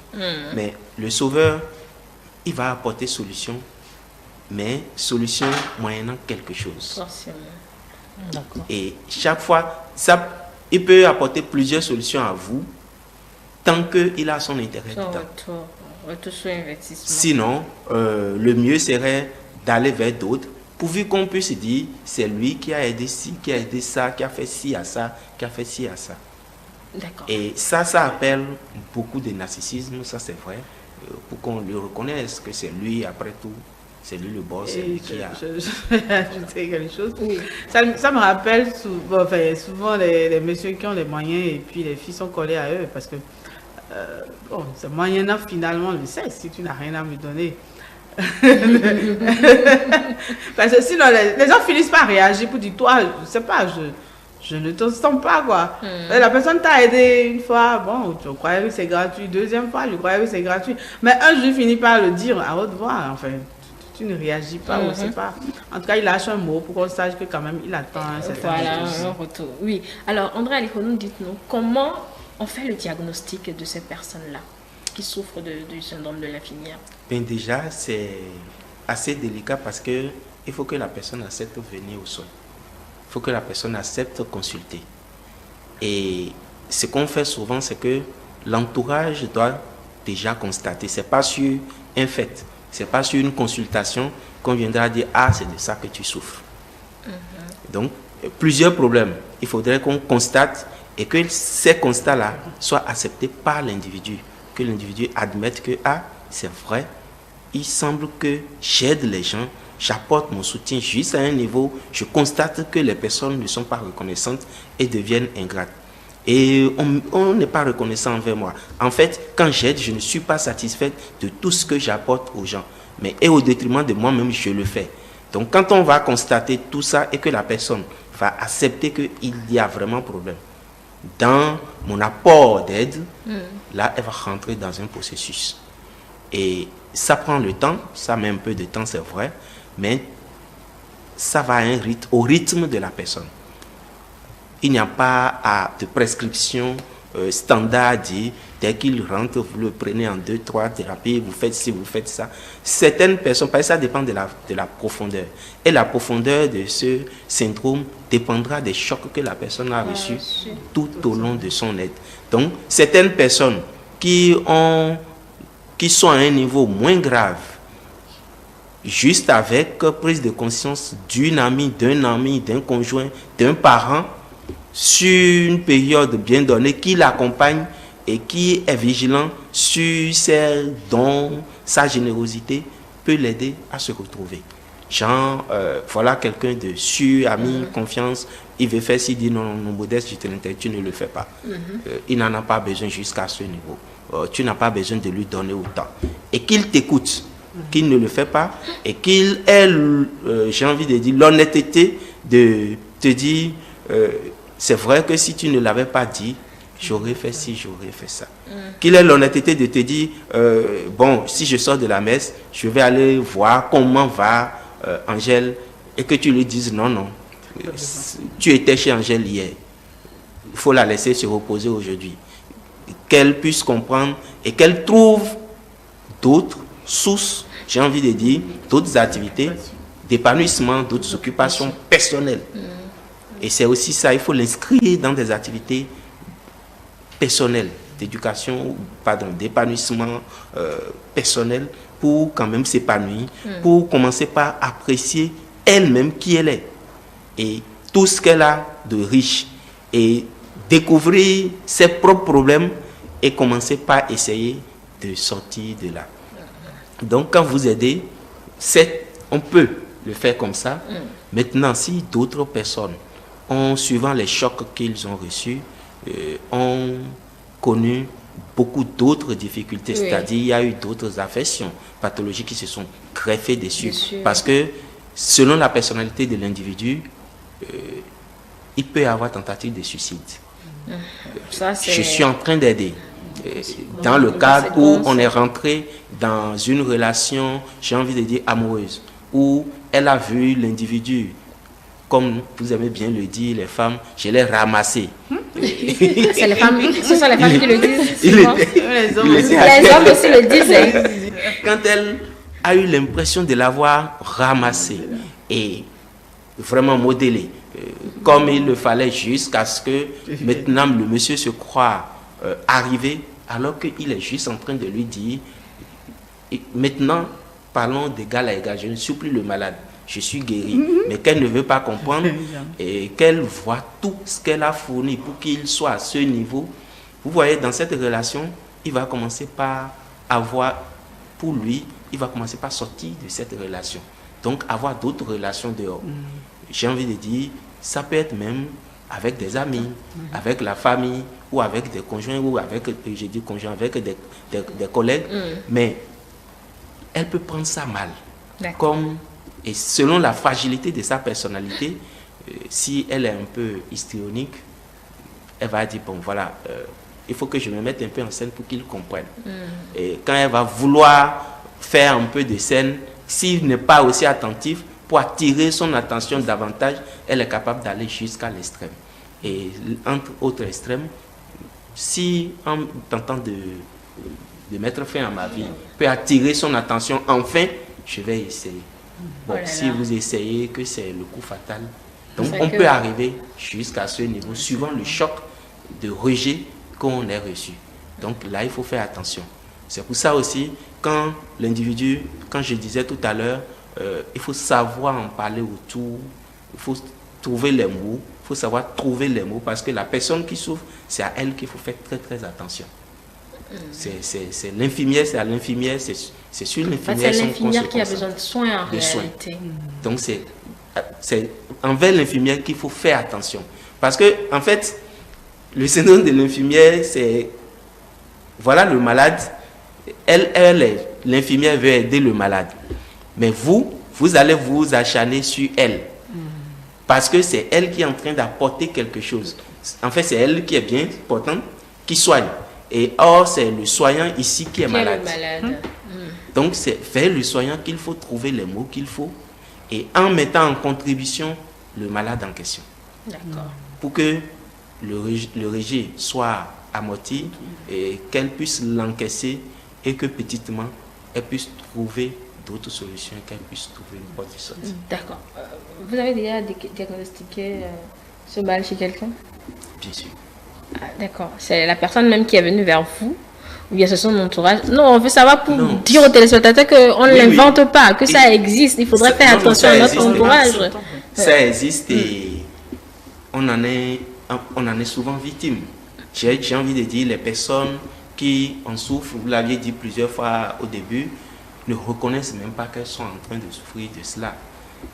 Mais le sauveur, il va apporter solution, mais solution moyennant quelque chose. Et chaque fois, il peut apporter plusieurs solutions à vous, tant qu'il a son intérêt dedans. Sinon, le mieux serait d'aller vers d'autres, pourvu qu'on puisse dire, c'est lui qui a aidé ci, qui a aidé ça, qui a fait ci à ça, qui a fait ci à ça. Et ça appelle beaucoup de narcissisme, ça c'est vrai, pour qu'on le reconnaisse que c'est lui, après tout, c'est lui le boss, c'est lui qui a... Je vais ajouter quelque chose. Oui. Ça me rappelle souvent les messieurs qui ont les moyens et puis les filles sont collées à eux parce que c'est moyennant finalement le sexe si tu n'as rien à me donner. Parce que sinon les gens finissent par réagir pour dire toi, je sais pas, je ne te sens pas quoi. La personne t'a aidé une fois, bon, tu croyais que c'est gratuit, deuxième fois, je croyais que c'est gratuit. Mais un jour, il finit par le dire à haute voix, enfin. Tu ne réagis pas, on ne sait pas. En tout cas, il lâche un mot pour qu'on sache que quand même, il attend un certain retour. Oui. Alors, André Alihon, dites-nous, comment on fait le diagnostic de ces personnes-là qui souffrent du syndrome de l'infirmière? Déjà, c'est assez délicat parce que il faut que la personne accepte de venir au soin. Il faut que la personne accepte de consulter. Et ce qu'on fait souvent, c'est que l'entourage doit déjà constater. Ce n'est pas sur un fait, ce n'est pas sur une consultation qu'on viendra dire « Ah, c'est de ça que tu souffres. Donc, plusieurs problèmes. Il faudrait qu'on constate et que ces constats-là soient acceptés par l'individu. Que l'individu admette que « Ah, c'est vrai, il semble que j'aide les gens, j'apporte mon soutien juste à un niveau, je constate que les personnes ne sont pas reconnaissantes et deviennent ingrates. Et on n'est pas reconnaissant envers moi. En fait, quand j'aide, je ne suis pas satisfaite de tout ce que j'apporte aux gens. Mais et au détriment de moi-même, je le fais. Donc quand on va constater tout ça et que la personne va accepter qu'il y a vraiment problème dans mon apport d'aide, là, elle va rentrer dans un processus. Et ça prend le temps, ça met un peu de temps, c'est vrai, mais ça va à un rythme, au rythme de la personne. Il n'y a pas de prescription standard dit, dès qu'il rentre, vous le prenez en 2-3 thérapies, vous faites ci, vous faites ça. Certaines personnes, parce que ça dépend de la profondeur. Et la profondeur de ce syndrome dépendra des chocs que la personne a reçus tout au long de son aide. Donc, certaines personnes qui sont à un niveau moins grave, juste avec prise de conscience d'une amie, d'un conjoint, d'un parent, sur une période bien donnée, qui l'accompagne et qui est vigilant sur ses dons, sa générosité, peut l'aider à se retrouver. Genre, voilà quelqu'un de sûr, ami, confiance, il veut faire ci, dit non, non, modeste, je te l'interdis, tu ne le fais pas. Il n'en a pas besoin jusqu'à ce niveau. Tu n'as pas besoin de lui donner autant. Et qu'il t'écoute, qu'il ne le fait pas, et qu'il ait, j'ai envie de dire, l'honnêteté de te dire, c'est vrai que si tu ne l'avais pas dit, j'aurais fait ci, j'aurais fait ça. Qu'il ait l'honnêteté de te dire, bon, si je sors de la messe, je vais aller voir comment va Angèle, et que tu lui dises, non, non, tu étais chez Angèle hier, il faut la laisser se reposer aujourd'hui. Qu'elle puisse comprendre et qu'elle trouve d'autres sources, j'ai envie de dire, d'autres activités d'épanouissement, d'autres occupations personnelles. Et c'est aussi ça, il faut l'inscrire dans des activités personnelles, d'éducation, pardon, d'épanouissement personnel pour quand même s'épanouir, pour commencer par apprécier elle-même qui elle est et tout ce qu'elle a de riche et découvrir ses propres problèmes et commencer par essayer de sortir de là. Donc quand vous aidez, on peut le faire comme ça. Maintenant, si d'autres personnes suivant les chocs qu'ils ont reçus, ont connu beaucoup d'autres difficultés, c'est-à-dire il y a eu d'autres affections, pathologies qui se sont greffées dessus. Parce que selon la personnalité de l'individu, il peut y avoir tentative de suicide. Je suis en train d'aider. Dans le cadre où on est rentré dans une relation, j'ai envie de dire amoureuse, où elle a vu l'individu, comme vous aimez bien le dire, les femmes, je l'ai ramassé. C'est les femmes, ce sont les femmes qui le disent. Les hommes aussi le disent. Quand elle a eu l'impression de l'avoir ramassé et vraiment modélé, comme il le fallait, jusqu'à ce que maintenant le monsieur se croit arrivé, alors qu'il est juste en train de lui dire, maintenant parlons d'égal à égal, je ne suis plus le malade. Je suis guéri, mais qu'elle ne veut pas comprendre et qu'elle voit tout ce qu'elle a fourni pour qu'il soit à ce niveau. Vous voyez, dans cette relation, il va commencer par avoir, pour lui, il va commencer par sortir de cette relation. Donc, avoir d'autres relations dehors. J'ai envie de dire, ça peut être même avec des amis, avec la famille, ou avec des conjoints, ou avec, je dis conjoints, avec des collègues, mais elle peut prendre ça mal. Comme... Et selon la fragilité de sa personnalité, si elle est un peu histrionique, elle va dire, bon voilà, il faut que je me mette un peu en scène pour qu'il comprenne. Et quand elle va vouloir faire un peu de scène, s'il n'est pas aussi attentif, pour attirer son attention davantage, elle est capable d'aller jusqu'à l'extrême. Et entre autres extrêmes, si en tentant de mettre fin à ma vie, peut attirer son attention, enfin, je vais essayer. Bon, Oh là si là. vous essayez que c'est le coup fatal, donc C'est on que- peut arriver jusqu'à ce niveau, suivant le choc de rejet qu'on ait reçu. Donc là, il faut faire attention. C'est pour ça aussi, quand l'individu, quand je disais tout à l'heure, il faut savoir en parler autour, il faut trouver les mots, il faut savoir trouver les mots, parce que la personne qui souffre, c'est à elle qu'il faut faire très très attention. C'est l'infirmière, c'est à l'infirmière, c'est sur En fait, l'infirmière c'est son l'infirmière qui a conséquence. besoin de soins en De soins. réalité. Donc c'est envers l'infirmière qu'il faut faire attention. Parce que en fait, le syndrome de l'infirmière, c'est voilà le malade, l'infirmière veut aider le malade. Mais vous allez vous acharner sur elle. Parce que c'est elle qui est en train d'apporter quelque chose. En fait, c'est elle qui est bien portante, qui soigne. Et or, c'est le soignant ici qui est Qui est malade. le malade. Donc, c'est vers le soignant qu'il faut trouver les mots qu'il faut et en mettant en contribution le malade en question. D'accord. Pour que le rejet soit amorti et qu'elle puisse l'encaisser et que petitement, elle puisse trouver d'autres solutions, qu'elle puisse trouver une porte de sortie. D'accord. Vous avez déjà diagnostiqué ce mal chez quelqu'un? Bien sûr. Ah, d'accord. C'est la personne même qui est venue vers vous ou bien c'est son entourage? Non, on veut savoir pour Non. dire aux téléspectateurs qu'on ne Oui, l'invente pas, que ça Et- existe. Il faudrait Ça- faire non, non, attention ça à notre existe. entourage. Ça existe et on en est souvent victime. J'ai envie de dire, les personnes qui en souffrent, vous l'aviez dit plusieurs fois au début, ne reconnaissent même pas qu'elles sont en train de souffrir de cela.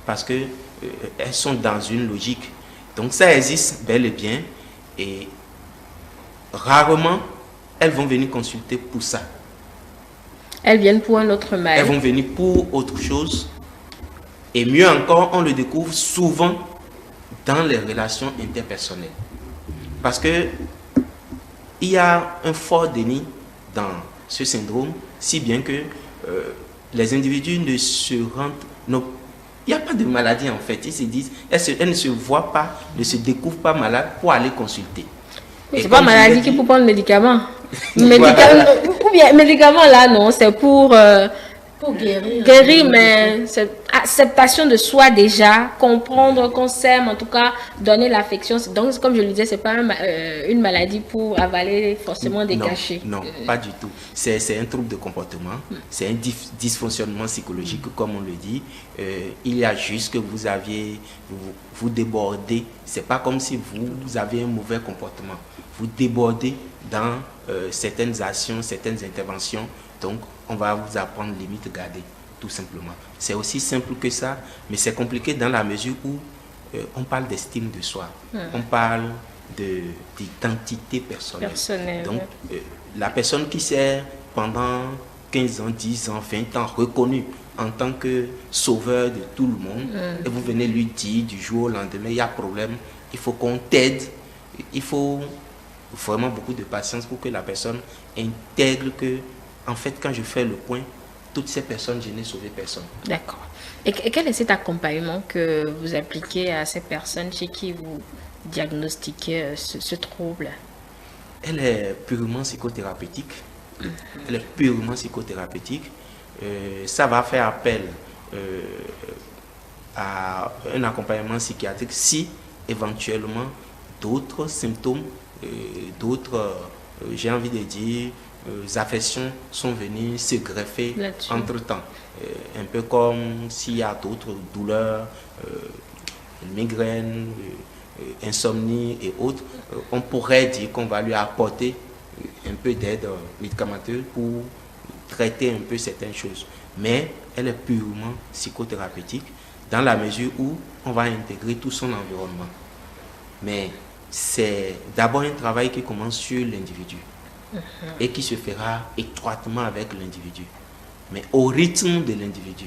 Parce qu'elles sont dans une logique. Donc ça existe bel et bien. Et rarement, elles vont venir consulter pour ça. Elles viennent pour un autre mal. Elles vont venir pour autre chose. Et mieux encore, on le découvre souvent dans les relations interpersonnelles. Parce que il y a un fort déni dans ce syndrome, si bien que les individus ne se rendent... il n'y a pas de maladie en fait. Ils se disent, elles ne se voient pas, ne se découvrent pas malades pour aller consulter. Et C'est pas comme je maladie l'ai qui dit- pour prendre médicaments. Voilà. Ou bien médicaments là, non, c'est pour guérir. guérir, mais c'est acceptation de soi déjà, comprendre qu'on s'aime, en tout cas donner l'affection. Donc, comme je le disais, c'est pas une maladie pour avaler forcément des Non, cachets. non, pas du tout. C'est un trouble de comportement, c'est un dysfonctionnement psychologique, comme on le dit. Il y a juste que vous débordez. C'est pas comme si vous avez un mauvais comportement. Vous débordez dans certaines actions, certaines interventions. Donc, on va vous apprendre limite garder, tout simplement. C'est aussi simple que ça, mais c'est compliqué dans la mesure où on parle d'estime de soi. On parle d'identité personnelle. Personnelle. Donc, la personne qui s'est pendant 15 ans, 10 ans, 20 ans reconnue en tant que sauveur de tout le monde, et vous venez lui dire du jour au lendemain, il y a problème, il faut qu'on t'aide, il faut vraiment beaucoup de patience pour que la personne intègre que, en fait, quand je fais le point, toutes ces personnes, je n'ai sauvé personne. D'accord. Et quel est cet accompagnement que vous appliquez à ces personnes chez qui vous diagnostiquez ce trouble? Elle est purement psychothérapeutique. Elle est purement psychothérapeutique. Ça va faire appel à un accompagnement psychiatrique si éventuellement d'autres symptômes, j'ai envie de dire, affections sont venues se greffer Là-dessus. entre-temps. Un peu comme s'il y a d'autres douleurs, migraines, insomnie et autres, on pourrait dire qu'on va lui apporter un peu d'aide médicamenteuse pour traiter un peu certaines choses. Mais elle est purement psychothérapeutique dans la mesure où on va intégrer tout son environnement. Mais c'est d'abord un travail qui commence sur l'individu et qui se fera étroitement avec l'individu, mais au rythme de l'individu.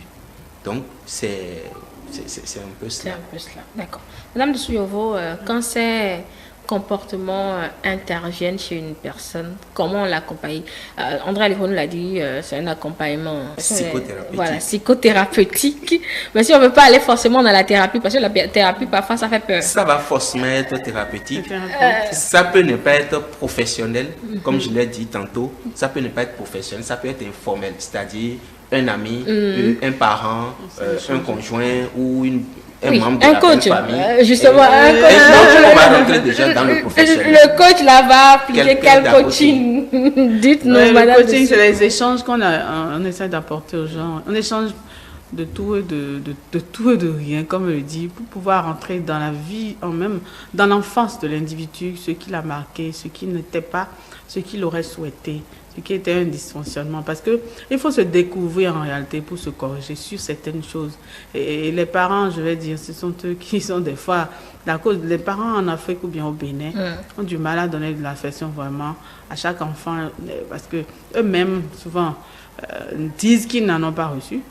Donc, c'est un peu C'est cela. un peu cela. D'accord. Madame de Souyovo, quand c'est comportements interviennent chez une personne, comment on l'accompagne? André Alivon l'a dit, c'est un accompagnement psychothérapeutique. Voilà, psychothérapeutique. Mais si on ne veut pas aller forcément dans la thérapie, parce que la thérapie, parfois, ça fait peur. Ça va forcément être thérapeutique. Ça peut ne pas être professionnel, comme je l'ai dit tantôt. Ça peut ne pas être professionnel, ça peut être informel, c'est-à-dire un ami, un parent, un conjoint ou un membre de la coach, famille. Justement, un coach. Donc, on va rentrer déjà dans le professionnel. Le coach là va appliquer quel coaching? Dites-nous, madame. Le coaching, c'est les échanges on essaie d'apporter aux gens. On échange de tout et de tout et de rien, comme je le dis, pour pouvoir rentrer dans la vie, même dans l'enfance de l'individu, ce qui l'a marqué, ce qui n'était pas, ce qu'il aurait souhaité, ce qui était un dysfonctionnement. Parce que il faut se découvrir en réalité pour se corriger sur certaines choses. Et les parents, je vais dire, ce sont eux qui sont des fois, les parents en Afrique ou bien au Bénin ont du mal à donner de l'affection vraiment à chaque enfant, parce que eux-mêmes, souvent, disent qu'ils n'en ont pas reçu.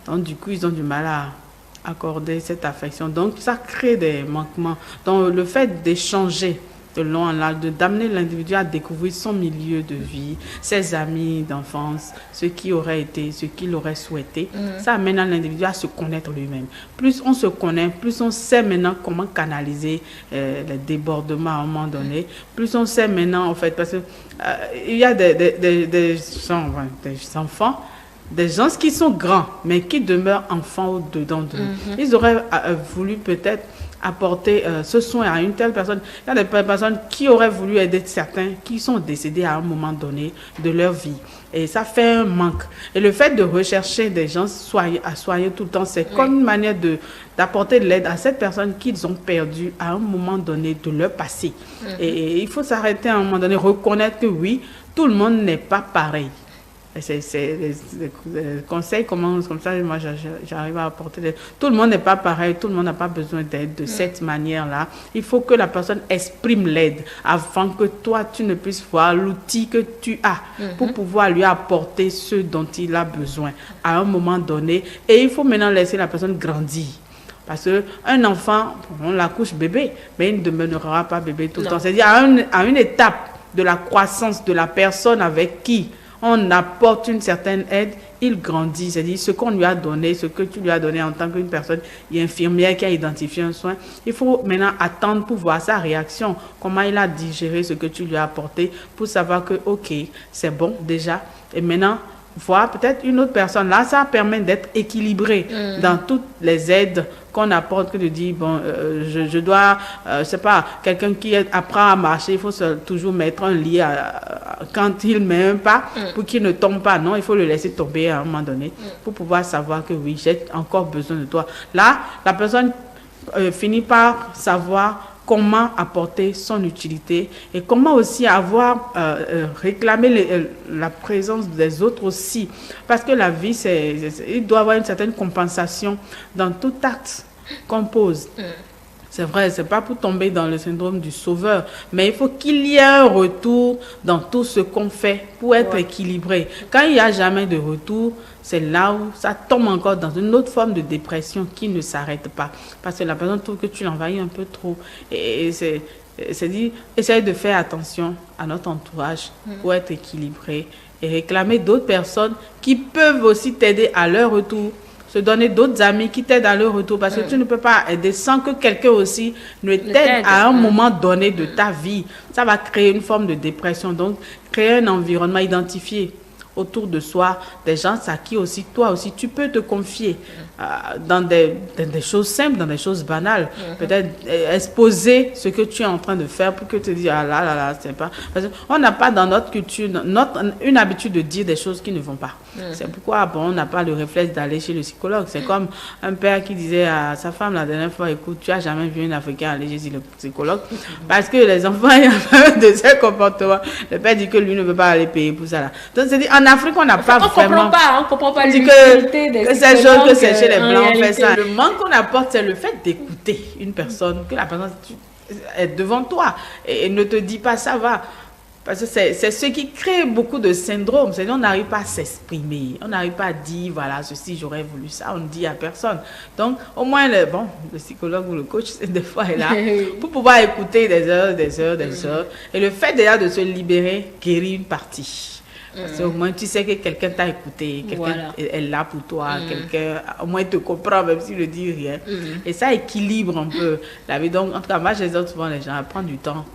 Donc, du coup, ils ont du mal à accorder cette affection. Donc, ça crée des manquements. Donc, le fait d'échanger de long en large, d'amener l'individu à découvrir son milieu de vie, ses amis d'enfance, ce qui aurait été, ce qu'il aurait souhaité, ça amène l'individu à se connaître lui-même. Plus on se connaît, plus on sait maintenant comment canaliser les débordements à un moment donné, plus on sait maintenant, en fait, parce que il y a des enfants, des gens qui sont grands, mais qui demeurent enfants au-dedans d'eux. Ils auraient voulu peut-être apporter ce soin à une telle personne. Il y a des personnes qui auraient voulu aider certains qui sont décédés à un moment donné de leur vie. Et ça fait un manque. Et le fait de rechercher des gens à soigner tout le temps, c'est comme une manière d'apporter de l'aide à cette personne qu'ils ont perdue à un moment donné de leur passé. Et il faut s'arrêter à un moment donné, reconnaître que oui, tout le monde n'est pas pareil. C'est des conseils, comme ça, moi j'arrive à apporter. Tout le monde n'est pas pareil, tout le monde n'a pas besoin d'aide de cette manière-là. Il faut que la personne exprime l'aide avant que toi tu ne puisses voir l'outil que tu as pour pouvoir lui apporter ce dont il a besoin à un moment donné. Et il faut maintenant laisser la personne grandir. Parce qu'un enfant, on l'accouche bébé, mais il ne demeurera pas bébé tout le temps. C'est-à-dire à une étape de la croissance de la personne avec qui on apporte une certaine aide, il grandit. C'est-à-dire ce qu'on lui a donné, ce que tu lui as donné en tant qu'une personne infirmière qui a identifié un soin, il faut maintenant attendre pour voir sa réaction, comment il a digéré ce que tu lui as apporté, pour savoir que, ok, c'est bon déjà. Et maintenant, voir peut-être une autre personne. Là, ça permet d'être équilibré dans toutes les aides qu'on apporte, que de dire, bon, je dois, je sais pas, quelqu'un qui apprend à marcher, il faut toujours mettre un lit quand il ne met un pas pour qu'il ne tombe pas. Non, il faut le laisser tomber à un moment donné pour pouvoir savoir que oui, j'ai encore besoin de toi. Là, la personne finit par savoir comment apporter son utilité et comment aussi avoir réclamer la présence des autres aussi. Parce que la vie, il doit y avoir une certaine compensation dans tout acte qu'on pose. C'est vrai, c'est pas pour tomber dans le syndrome du sauveur, mais il faut qu'il y ait un retour dans tout ce qu'on fait pour être équilibré. Quand il n'y a jamais de retour, c'est là où ça tombe encore dans une autre forme de dépression qui ne s'arrête pas. Parce que la personne trouve que tu l'envahis un peu trop. Et c'est dit, essaye de faire attention à notre entourage pour être équilibré et réclamer d'autres personnes qui peuvent aussi t'aider à leur retour. Se donner d'autres amis qui t'aident à leur retour, parce que tu ne peux pas aider sans que quelqu'un aussi ne t'aide à un moment donné de ta vie. Ça va créer une forme de dépression. Donc, créer un environnement identifié autour de soi, des gens à qui aussi, toi aussi, tu peux te confier dans des choses simples, dans des choses banales. Peut-être exposer ce que tu es en train de faire pour que tu te dises, ah là, c'est pas... Parce qu'on n'a pas dans notre culture une habitude de dire des choses qui ne vont pas. C'est pourquoi on n'a pas le réflexe d'aller chez le psychologue. C'est comme un père qui disait à sa femme la dernière fois, écoute, tu n'as jamais vu un Africain aller chez le psychologue, parce que les enfants, il y a de ces comportements. Le père dit que lui ne veut pas aller payer pour ça. Là. Donc, c'est dit, en Afrique, on n'a pas vraiment... On ne comprend pas l'utilité des psychologues. Que c'est chez les Blancs, on fait ça. Le manque qu'on apporte, c'est le fait d'écouter une personne, que la personne est devant toi et ne te dit pas ça va. Parce que c'est ce qui crée beaucoup de syndromes. C'est-à-dire on n'arrive pas à s'exprimer. On n'arrive pas à dire, voilà, ceci, j'aurais voulu ça. On ne dit à personne. Donc, au moins, le psychologue ou le coach, des fois, est là pour pouvoir écouter des heures, des heures, des heures. Et le fait déjà de se libérer guérit une partie. Parce qu'au moins, tu sais que quelqu'un t'a écouté, quelqu'un est là pour toi, quelqu'un, au moins, te comprend, même s'il ne dit rien. Et ça équilibre un peu la vie. Donc, en tout cas, moi, j'exhorte souvent les gens à prendre du temps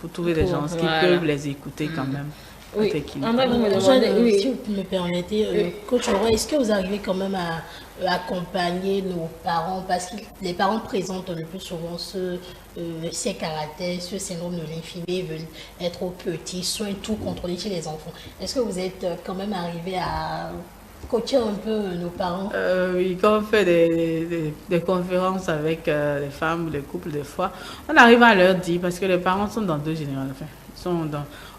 pour trouver des gens qui peuvent les écouter quand même. Oui, André, vous me demandez, si vous me permettez, coach Aurore, est-ce que vous arrivez quand même à accompagner nos parents, parce que les parents présentent le plus souvent ces caractères, ce syndrome de l'infirmier, veulent être aux petits soins, tout contrôler chez les enfants. Est-ce que vous êtes quand même arrivé à coacher un peu nos parents? Oui, quand on fait des conférences avec les femmes, les couples, des fois, on arrive à leur dire, parce que les parents sont dans deux générations. Ils sont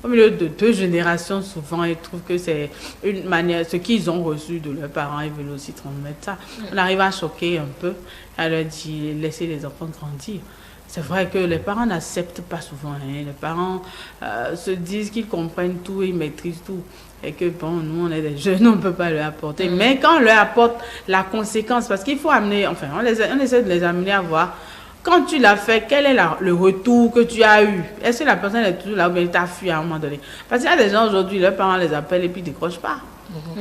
au milieu de deux générations, souvent, ils trouvent que c'est une manière, ce qu'ils ont reçu de leurs parents, ils veulent aussi transmettre ça. On arrive à choquer un peu, à leur dire, laissez les enfants grandir. C'est vrai que les parents n'acceptent pas souvent. Hein. Les parents se disent qu'ils comprennent tout, ils maîtrisent tout. Et que, bon, nous, on est des jeunes, on ne peut pas leur apporter. Mais quand on leur apporte la conséquence, parce qu'il faut amener, enfin, on essaie de les amener à voir, quand tu l'as fait, quel est le retour que tu as eu? Est-ce que la personne est toujours là ou bien t'a fui à un moment donné? Parce qu'il y a des gens aujourd'hui, leurs parents les appellent et puis ils ne décrochent pas.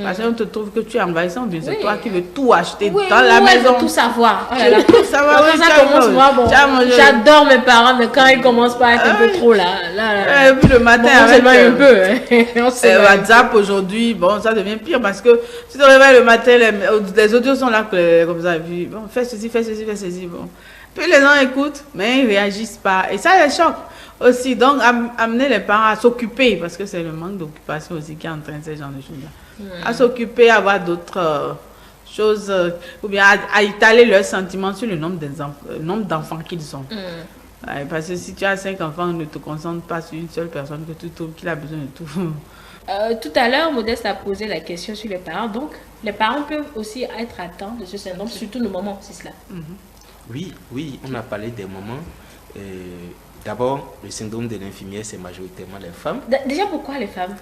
Parce qu'on te trouve que tu es envahissant, bien c'est toi qui veux tout acheter dans la maison. Tout savoir. Tout savoir, oui, ça commence moi, bon, j'adore mes parents, mais quand ils commencent pas à être un peu trop là. Et puis le matin, on s'éloigne un peu. WhatsApp aujourd'hui, bon, ça devient pire parce que tu te réveilles le matin, les audios sont là comme ça, et puis bon, fais ceci, bon. Puis les gens écoutent, mais ils ne réagissent pas. Et ça les choque aussi. Donc, amener les parents à s'occuper, parce que c'est le manque d'occupation aussi qui entraîne ces genres de choses-là. À s'occuper, à avoir d'autres choses, ou bien à étaler leurs sentiments sur le nombre d'enfants qu'ils ont. Ouais, parce que si tu as 5 enfants, ne te concentre pas sur une seule personne que tu trouves qu'il a besoin de tout. Tout à l'heure, Modeste a posé la question sur les parents. Donc, les parents peuvent aussi être atteints de ce syndrome, surtout nos moments, c'est cela. Oui, on a parlé des moments. D'abord, le syndrome de l'infirmière, c'est majoritairement les femmes. Déjà, pourquoi les femmes?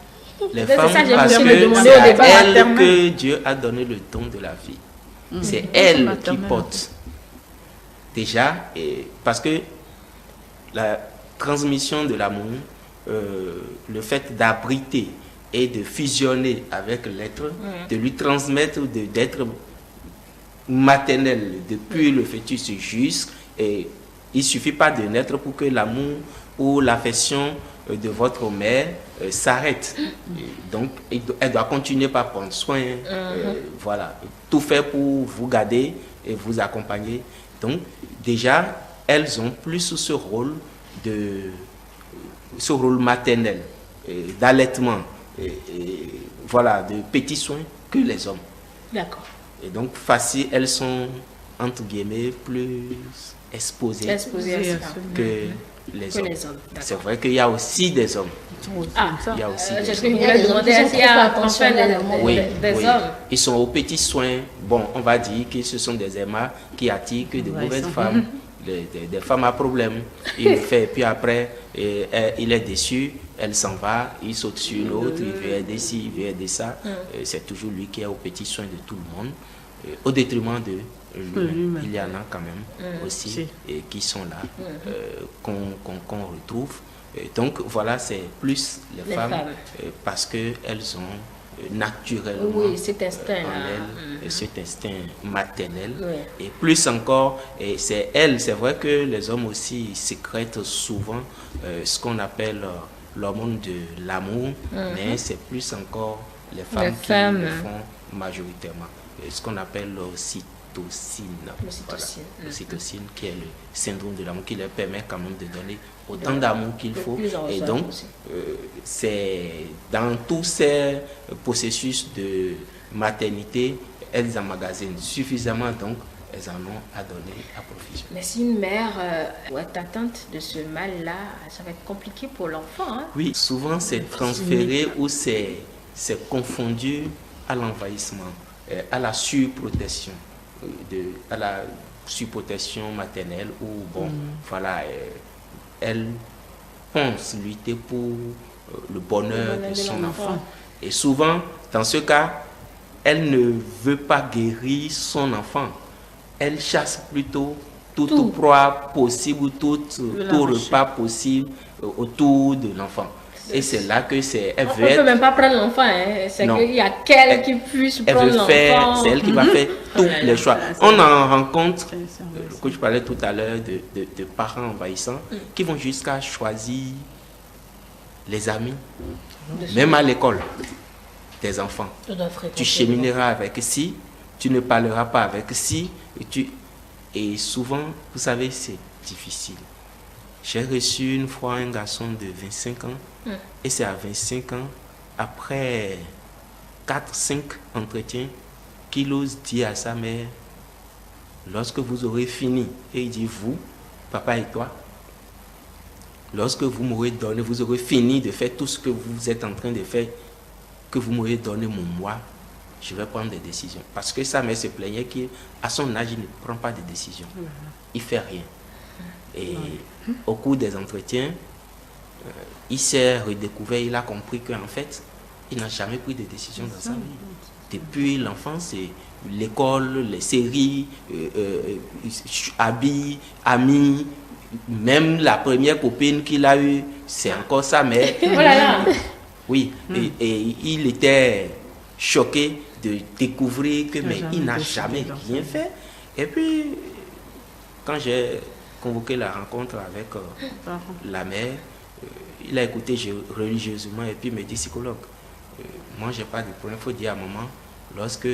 Les femmes, parce que c'est à elles que Dieu a donné le don de la vie. C'est elles qui portent. Déjà, parce que la transmission de l'amour, le fait d'abriter et de fusionner avec l'être, de lui transmettre, d'être maternelle depuis le fœtus jusqu'à, et il suffit pas de naître pour que l'amour ou l'affection de votre mère s'arrête. Donc elle doit continuer par prendre soin, voilà, tout faire pour vous garder et vous accompagner. Donc déjà elles ont plus ce rôle maternel, d'allaitement, voilà, de petits soins que les hommes. D'accord. Et donc, elles sont, entre guillemets, plus exposées que les hommes. C'est vrai qu'il y a aussi des hommes. Il y a aussi des hommes. Il y a enfin des hommes. Ils sont aux petits soins. Bon, on va dire que ce sont des aimants qui attirent que de mauvaises femmes, des femmes à problème. Il le fait, et puis après, il est déçu. Elle s'en va, il saute sur une autre, il veut aider ci, il veut aider ça. C'est toujours lui qui est aux petits soins de tout le monde, au détriment de lui-même. Il y en a quand même aussi qui sont là, qu'on retrouve. Donc voilà, c'est plus les femmes. Parce qu'elles ont naturellement cet instinct, cet instinct maternel. Et plus encore, c'est elles, c'est vrai que les hommes aussi sécrètent souvent ce qu'on appelle l'hormone de l'amour, mais c'est plus encore les femmes qui le font majoritairement. Ce qu'on appelle l'ocytocine. L'ocytocine, qui est le syndrome de l'amour, qui leur permet quand même de donner autant d'amour qu'il faut. Et donc, c'est dans tous ces processus de maternité, elles emmagasinent suffisamment, donc elles en ont à donner à profusion. Mais si une mère est atteinte de ce mal-là, ça va être compliqué pour l'enfant. Hein? Oui, souvent c'est transféré ou c'est confondu à l'envahissement, à la surprotection, à la surprotection maternelle où, bon, voilà, elle pense lutter pour le bonheur bonheur de de son l'enfant. enfant. Et souvent, dans ce cas, elle ne veut pas guérir son enfant. Elle chasse plutôt toute Tout. proie possible, tout l'arracher. repas possible autour de l'enfant. Et c'est là que elle On veut ne peut être, même pas prendre l'enfant, hein. C'est Non. qu'il y a qu'elle qui puisse elle prendre veut faire, l'enfant. c'est elle qui va faire tous là là, les choix. là, c'est On vrai. en rencontre, C'est vrai, le coach parlait tout à l'heure de parents envahissants qui vont jusqu'à choisir les amis, même à l'école, des enfants. Tu dois fréquenter. Tu chemineras avec ci, tu ne parleras pas avec ci, et souvent, vous savez, c'est difficile. J'ai reçu une fois un garçon de 25 ans, et c'est à 25 ans, après 4-5 entretiens, qu'il ose dire à sa mère, lorsque vous aurez fini, et il dit, vous, papa et toi, lorsque vous m'aurez donné, vous aurez fini de faire tout ce que vous êtes en train de faire, que vous m'aurez donné mon moi, je vais prendre des décisions. Parce que sa mère se plaignait qu'à son âge, il ne prend pas de décisions. Il ne fait rien. Et au cours des entretiens, il s'est redécouvert, il a compris qu'en fait, il n'a jamais pris de décision dans sa vie. Depuis l'enfance, c'est l'école, les séries, habits, amis, même la première copine qu'il a eue, c'est encore sa mère. Oh là là. Oui, et il était choqué de découvrir que mais il n'a jamais rien fait. Et puis, quand j'ai convoqué la rencontre avec la mère, il a écouté religieusement et puis il me dit, psychologue, moi j'ai pas de problème, il faut dire à maman, lorsque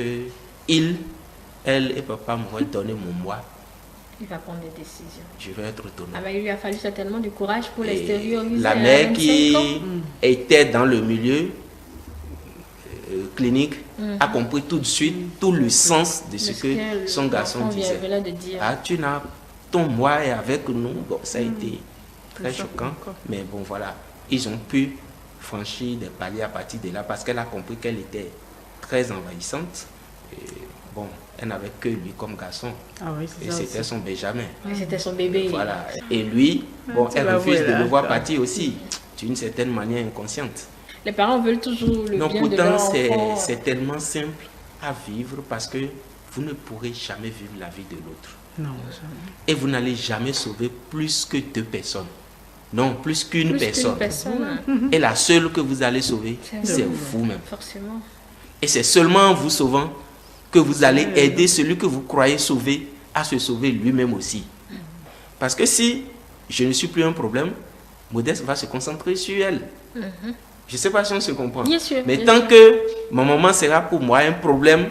elle et papa m'auront donné mon moi, Il va prendre des décisions. je vais être autonome. Ah bah, il lui a fallu certainement du courage pour Et l'extérioriser. la à mère 25 qui ans. était dans le milieu clinique a compris tout de suite tout le sens de ce que son garçon l'enfant disait. venait de dire. Ah, tu n'as ton moi est avec nous. Bon, ça a été très choquant. Mais bon, voilà. Ils ont pu franchir des paliers à partir de là parce qu'elle a compris qu'elle était très envahissante. Et bon, elle n'avait que lui comme garçon. Ah oui, c'est Et ça c'était aussi. son Benjamin. Et c'était son bébé. Voilà. Et lui, bon, tu elle vas refuse voir, de là, le voir ça. partir aussi, d'une certaine manière inconsciente. Les parents veulent toujours le Non, bien de pourtant, leur enfant. c'est tellement simple à vivre parce que vous ne pourrez jamais vivre la vie de l'autre. Non, jamais. Et vous n'allez jamais sauver plus que 2 personnes. Non, plus qu'une Plus qu'une personne. personne. Et la seule que vous allez sauver, C'est c'est vous. vous-même. Forcément. Et c'est seulement en vous sauvant que vous allez aider celui que vous croyez sauver à se sauver lui-même aussi. Parce que si je ne suis plus un problème, Modeste va se concentrer sur elle. Je ne sais pas si on se comprend. Bien sûr, Mais bien tant sûr. que mon maman sera pour moi un problème,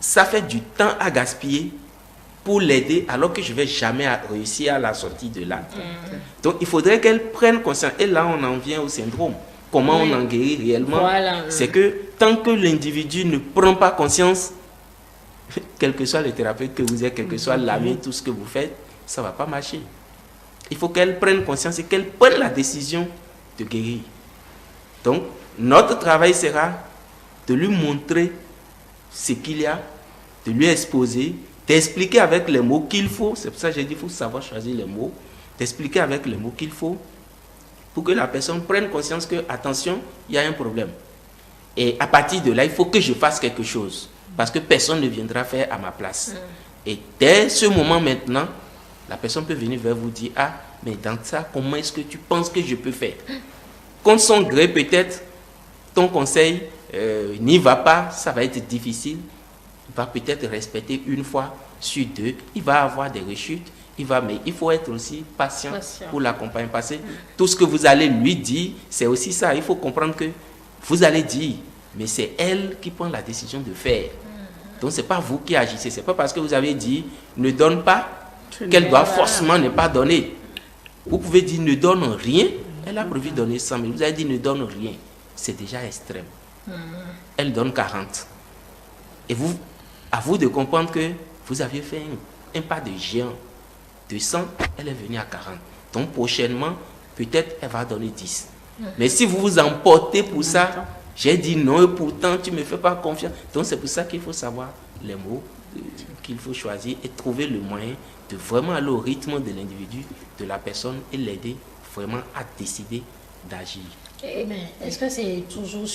ça fait du temps à gaspiller pour l'aider alors que je ne vais jamais réussir à la sortir de là. Donc il faudrait qu'elle prenne conscience. Et là, on en vient au syndrome. Comment Oui. on en guérit réellement? Voilà. C'est que tant que l'individu ne prend pas conscience, quel que soit le thérapeute que vous êtes, quel que soit l'ami, tout ce que vous faites, ça ne va pas marcher. Il faut qu'elle prenne conscience et qu'elle prenne la décision de guérir. Donc, notre travail sera de lui montrer ce qu'il y a, de lui exposer, d'expliquer avec les mots qu'il faut. C'est pour ça que j'ai dit qu'il faut savoir choisir les mots, d'expliquer avec les mots qu'il faut pour que la personne prenne conscience que, attention, il y a un problème. Et à partir de là, il faut que je fasse quelque chose. Parce que personne ne viendra faire à ma place. Et dès ce moment maintenant, la personne peut venir vers vous dire, ah, mais dans ça, comment est-ce que tu penses que je peux faire? Contre son gré, peut-être, ton conseil n'y va pas, ça va être difficile. Il va peut-être respecter une fois sur 2, il va avoir des rechutes, mais il faut être aussi patient pour l'accompagner. Parce que tout ce que vous allez lui dire, c'est aussi ça. Il faut comprendre que vous allez dire, mais c'est elle qui prend la décision de faire. Donc, ce n'est pas vous qui agissez. Ce n'est pas parce que vous avez dit ne donne pas qu'elle doit forcément ne pas donner. Vous pouvez dire ne donne rien. Elle a prévu de donner 100 000. Vous avez dit ne donne rien. C'est déjà extrême. Elle donne 40. Et vous, à vous de comprendre que vous aviez fait un pas de géant. De 100, elle est venue à 40. Donc, prochainement, peut-être elle va donner 10. Mais si vous vous emportez pour ça, j'ai dit non et pourtant tu ne me fais pas confiance. Donc c'est pour ça qu'il faut savoir les mots qu'il faut choisir et trouver le moyen de vraiment aller au rythme de l'individu, de la personne et l'aider vraiment à décider d'agir. Mais est-ce que c'est toujours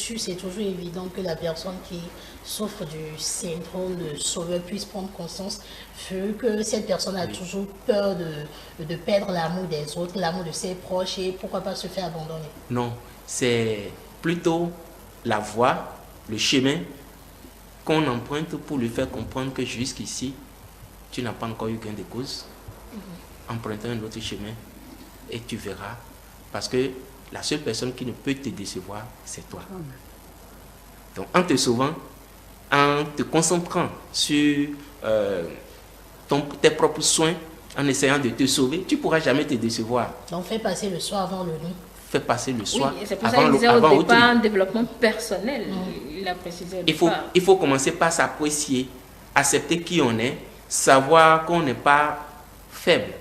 évident que la personne qui souffre du syndrome de sauveur puisse prendre conscience, vu que cette personne a toujours peur de perdre l'amour des autres, l'amour de ses proches et pourquoi pas se faire abandonner? Non, c'est plutôt la voie, le chemin qu'on emprunte pour lui faire comprendre que jusqu'ici, tu n'as pas encore eu gain de cause. Emprunte un autre chemin et tu verras. Parce que la seule personne qui ne peut te décevoir, c'est toi. Donc, en te sauvant, en te concentrant sur tes propres soins, en essayant de te sauver, tu ne pourras jamais te décevoir. Donc, fais passer le soir avant le nous. Fais passer le soir Oui, c'est pour ça qu'il disait au départ un développement personnel. Il a précisé au départ. Il faut commencer par s'apprécier, accepter qui on est, savoir qu'on n'est pas faible.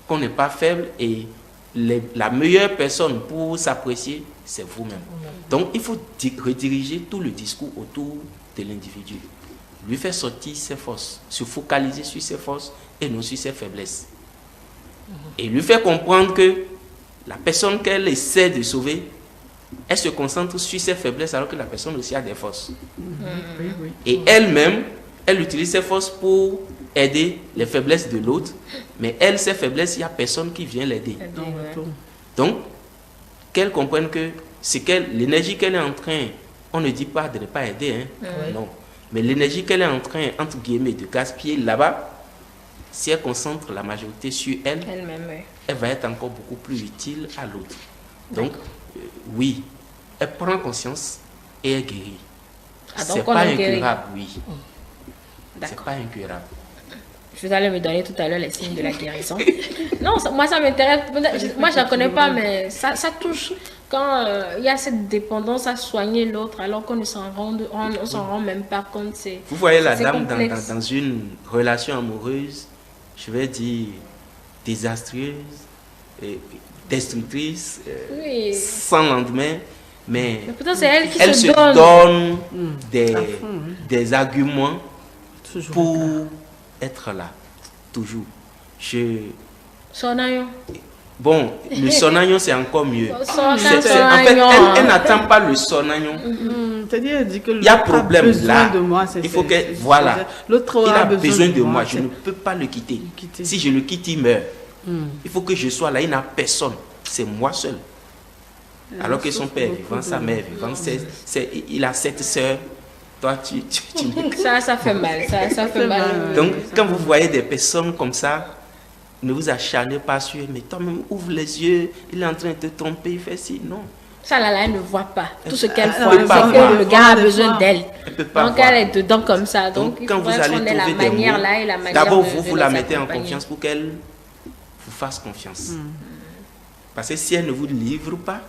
Qu'on n'est pas faible et la meilleure personne pour s'apprécier, c'est vous-même. Donc, il faut rediriger tout le discours autour de l'individu. Lui faire sortir ses forces, se focaliser sur ses forces et non sur ses faiblesses. Et lui faire comprendre que la personne qu'elle essaie de sauver, elle se concentre sur ses faiblesses alors que la personne aussi a des forces. Et elle-même, elle utilise ses forces pour aider les faiblesses de l'autre, mais elle, ses faiblesses, il n'y a personne qui vient l'aider. Donc, qu'elle comprenne que l'énergie qu'elle est en train, on ne dit pas de ne pas aider, non. Mais l'énergie qu'elle est en train, entre guillemets, de gaspiller là-bas, si elle concentre la majorité sur elle, elle va être encore beaucoup plus utile à l'autre. Donc, oui, elle prend conscience et elle guérit. C'est pas incurable, oui. C'est pas incurable. Vous allez me donner tout à l'heure les signes de la guérison. Non, moi ça m'intéresse. Moi je ne la connais pas, mais ça touche quand il y a cette dépendance à soigner l'autre alors qu'on ne s'en rend même pas compte. Vous voyez la dame dans une relation amoureuse, je vais dire désastreuse, destructrice, sans lendemain, mais c'est elle qui elle se donne des arguments pour être là, toujours. Sonayon. Bon, le sonayon, c'est encore mieux. En fait, elle n'attend pas le sonayon. C'est-à-dire, elle dit que il y a problème là. De moi, il faut que, voilà, l'autre il a besoin de moi. Je ne peux pas le quitter. Si je le quitte, il meurt. Il faut que je sois là. Il n'a personne. C'est moi seul. Alors que son père est vivant, sa mère est vivante, il a 7 sœurs. Toi, ça fait mal. Ça fait mal. Donc, quand vous voyez des personnes comme ça, ne vous acharnez pas sur, mais toi-même ouvre les yeux, il est en train de te tromper, il fait ci, non. Ça, là, elle ne voit pas tout ce qu'elle fait, que le gars a besoin d'elle. Donc, elle est dedans comme ça. Donc quand vous allez trouver la manière là et la manière d'abord, vous la mettez en confiance pour qu'elle vous fasse confiance. Parce que si elle ne vous livre pas,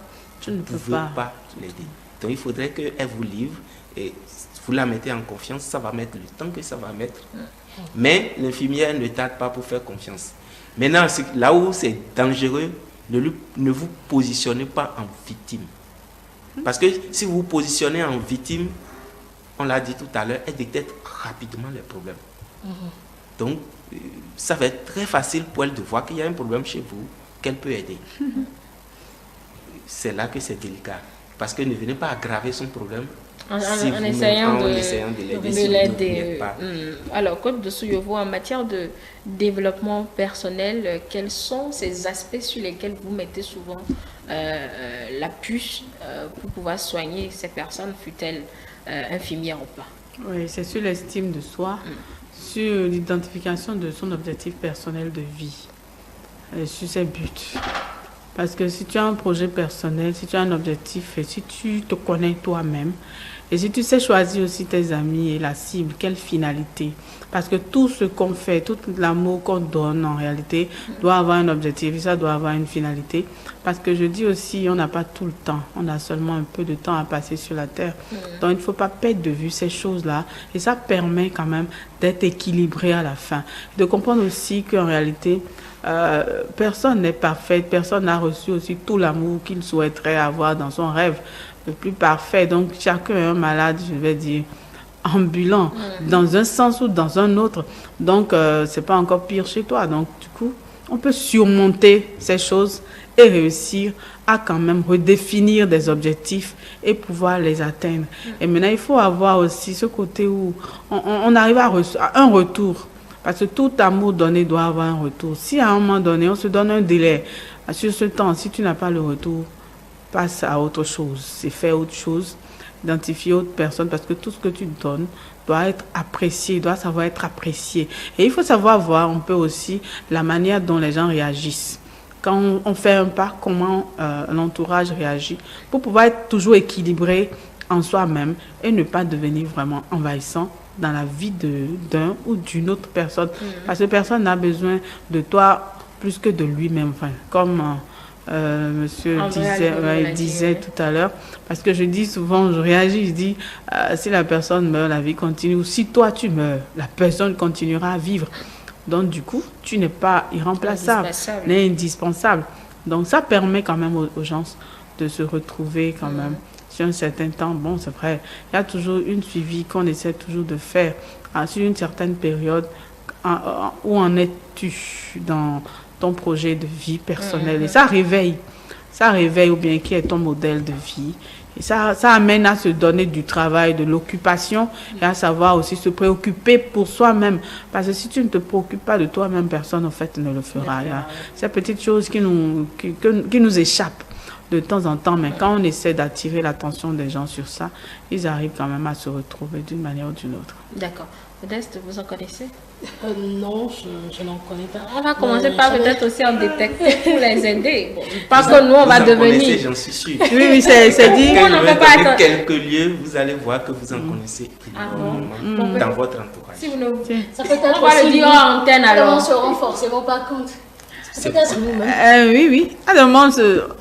vous ne pouvez pas l'aider. Donc, il faudrait qu'elle vous livre et vous la mettez en confiance, ça va mettre le temps que ça va mettre. Mais l'infirmière ne tarde pas pour faire confiance. Maintenant, là où c'est dangereux, ne vous positionnez pas en victime. Parce que si vous vous positionnez en victime, on l'a dit tout à l'heure, elle détecte rapidement les problèmes. Donc, ça va être très facile pour elle de voir qu'il y a un problème chez vous, qu'elle peut aider. C'est là que c'est délicat. Parce que ne venez pas aggraver son problème en essayant de l'aider. Alors, Côte de Souyovo, en matière de développement personnel, quels sont ces aspects sur lesquels vous mettez souvent la puce pour pouvoir soigner ces personnes, fût-elles infirmières ou pas? Oui, c'est sur l'estime de soi, sur l'identification de son objectif personnel de vie, sur ses buts. Parce que si tu as un projet personnel, si tu as un objectif, et si tu te connais toi-même, et si tu sais choisir aussi tes amis et la cible, quelle finalité. Parce que tout ce qu'on fait, tout l'amour qu'on donne en réalité doit avoir un objectif et ça doit avoir une finalité. Parce que je dis aussi, on n'a pas tout le temps, on a seulement un peu de temps à passer sur la terre. Donc il ne faut pas perdre de vue ces choses-là et ça permet quand même d'être équilibré à la fin. De comprendre aussi qu'en réalité, personne n'est parfait, personne n'a reçu aussi tout l'amour qu'il souhaiterait avoir dans son rêve le plus parfait. Donc chacun est un malade, je vais dire, ambulant, dans un sens ou dans un autre. Donc c'est pas encore pire chez toi. Donc du coup, on peut surmonter ces choses et réussir à quand même redéfinir des objectifs et pouvoir les atteindre. Et maintenant, il faut avoir aussi ce côté où on arrive à un retour. Parce que tout amour donné doit avoir un retour. Si à un moment donné, on se donne un délai, sur ce temps, si tu n'as pas le retour, passe à autre chose. C'est faire autre chose, identifier autre personne, parce que tout ce que tu donnes doit être apprécié, doit savoir être apprécié. Et il faut savoir voir un peu aussi la manière dont les gens réagissent. Quand on fait un pas, comment l'entourage réagit, pour pouvoir être toujours équilibré en soi-même et ne pas devenir vraiment envahissant dans la vie d'un ou d'une autre personne. Parce que personne n'a besoin de toi plus que de lui-même. Enfin, comme monsieur disait tout à l'heure. Parce que je dis souvent, je réagis, je dis, si la personne meurt, la vie continue. Ou si toi tu meurs, la personne continuera à vivre. Donc, du coup, tu n'es pas irremplaçable, mais indispensable. Donc, ça permet quand même aux gens de se retrouver quand même sur un certain temps. Bon, c'est vrai, il y a toujours une suivi qu'on essaie toujours de faire sur une certaine période. Où en es-tu dans ton projet de vie personnelle? Et ça réveille ou bien qui est ton modèle de vie. Et ça amène à se donner du travail, de l'occupation et à savoir aussi se préoccuper pour soi-même. Parce que si tu ne te préoccupes pas de toi-même, personne en fait ne le fera. Il y a ces petites choses qui nous échappent de temps en temps, mais quand on essaie d'attirer l'attention des gens sur ça, ils arrivent quand même à se retrouver d'une manière ou d'une autre. D'accord. Modeste, vous en connaissez? Non, je n'en connais pas. On va commencer par peut-être aussi en détecter pour les aider. Bon, parce que nous, on va devenir... J'en suis sûr. Oui, c'est dit. On n'en peut pas attendre. Quelques lieux, vous allez voir que vous en connaissez dans votre entourage. Si vous ne... Ça peut être on va le dire en antenne alors. On ne se rend forcément pas compte. C'est peut-être nous-mêmes. Oui. À un moment, on ne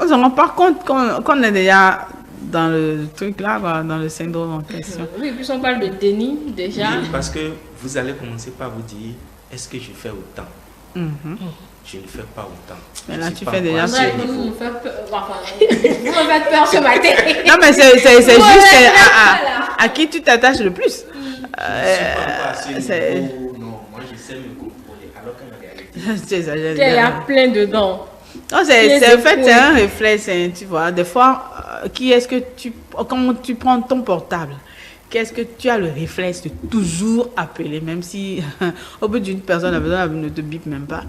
se rend pas compte qu'on est déjà dans le truc là, quoi, dans le syndrome en question. Oui, puis on parle de déni déjà. Oui, parce que vous allez commencer par vous dire, est-ce que je fais autant? Je ne fais pas autant. Mais là, tu fais déjà... Vous me faites peur ce matin. Non, mais c'est juste à qui tu t'attaches le plus. Je ne suis pas assez nouveau. Non, moi je sais me contrôler. Alors qu'en réalité... Il y a plein dedans. Non, c'est en fait, c'est un réflexe, hein, tu vois. Des fois, comment tu prends ton portable, qu'est-ce que tu as le réflexe de toujours appeler, même si au bout d'une personne, la personne ne te bip même pas.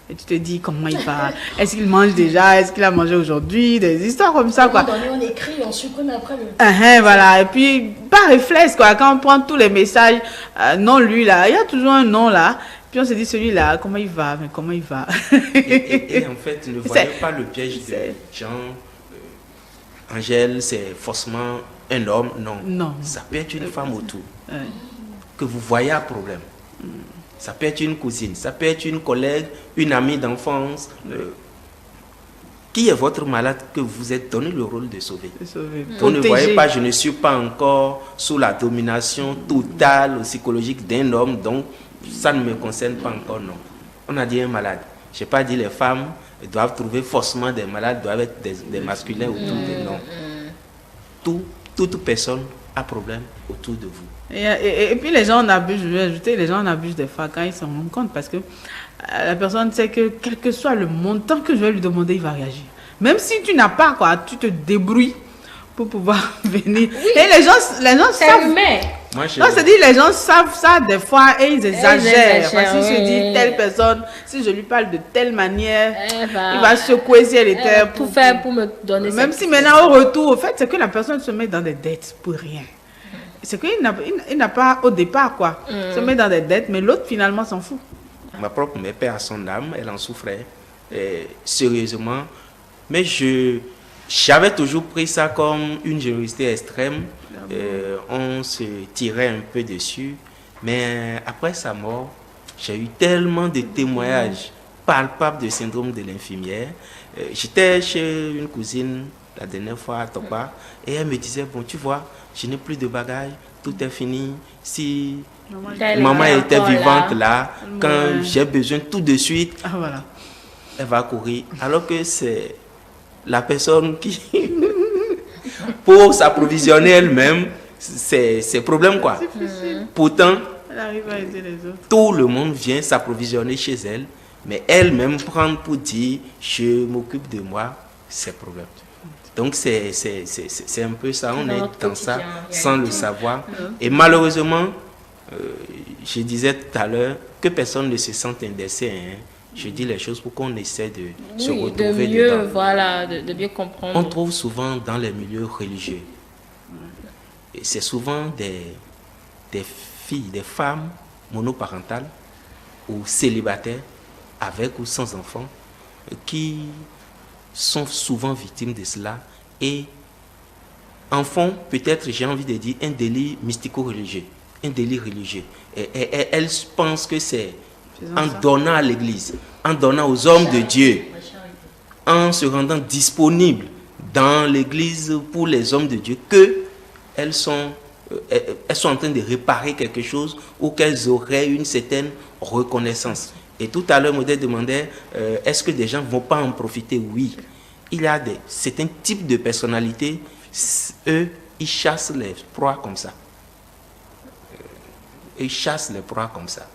Et tu te dis comment il va, est-ce qu'il mange déjà, est-ce qu'il a mangé aujourd'hui, des histoires comme ça, quoi. On écrit, on supprime après le... Voilà, et puis par réflexe, quoi, quand on prend tous les messages, non, lui là, il y a toujours un nom là. Puis on se dit, celui-là, comment il va? Mais comment il va? et en fait, ne voyez pas le piège de gens. Angèle, c'est forcément un homme. Non. Ça peut être une femme autour. Que vous voyez un problème. Ça peut être une cousine, ça peut être une collègue, une amie d'enfance. Qui est votre malade que vous êtes donné le rôle de sauver? Vous ne voyez pas, je ne suis pas encore sous la domination totale psychologique d'un homme, donc ça ne me concerne pas encore, non. On a dit un malade. Je n'ai pas dit les femmes doivent trouver forcément des malades, doivent être des masculins autour de non. Toute personne a problème autour de vous. Et puis les gens en abusent, je vais ajouter, les gens en abusent des fois quand ils s'en rendent compte parce que la personne sait que quel que soit le montant que je vais lui demander, il va réagir. Même si tu n'as pas, quoi, tu te débrouilles pour pouvoir venir. Oui. Et les gens savent. Les gens savent ça des fois et ils exagèrent. Parce qu'ils se disent, telle personne, si je lui parle de telle manière, il va secouer si elle était pour faire pour me donner. Même si maintenant, au retour, au fait, c'est que la personne se met dans des dettes pour rien. C'est qu'il n'a pas au départ, quoi. Se met dans des dettes, mais l'autre finalement s'en fout. Ma propre mère, paix à son âme, elle en souffrait sérieusement. Mais j'avais toujours pris ça comme une générosité extrême. On se tirait un peu dessus. Mais après sa mort, j'ai eu tellement de témoignages palpables de syndrome de l'infirmière. J'étais chez une cousine la dernière fois à Topa et elle me disait, bon, tu vois, je n'ai plus de bagages, tout est fini. Si maman était vivante là, quand j'ai besoin tout de suite, elle va courir. Alors que c'est la personne qui, pour s'approvisionner elle-même, c'est problème, quoi. Pourtant, elle arrive à aider les autres. Tout le monde vient s'approvisionner chez elle, mais elle-même prend pour dire, je m'occupe de moi, ces problèmes. Donc c'est un peu ça, on est dans ça sans le savoir. Et malheureusement, je disais tout à l'heure que personne ne se sente indécent. Hein. Je dis les choses pour qu'on essaie de se retrouver de mieux, dedans. voilà, de mieux comprendre. On trouve souvent dans les milieux religieux, et c'est souvent des filles, des femmes monoparentales ou célibataires, avec ou sans enfants, qui sont souvent victimes de cela et en font peut-être, j'ai envie de dire, un délit mystico-religieux, un délit religieux. Et elles pensent que c'est en donnant à l'Église, en donnant aux hommes de Dieu, en se rendant disponibles dans l'Église pour les hommes de Dieu, qu'elles sont en train de réparer quelque chose ou qu'elles auraient une certaine reconnaissance. Et tout à l'heure, Modèle demandait, est-ce que des gens ne vont pas en profiter? Oui. Il y a certains types de personnalités, eux, ils chassent les proies comme ça. Ils chassent les proies comme ça.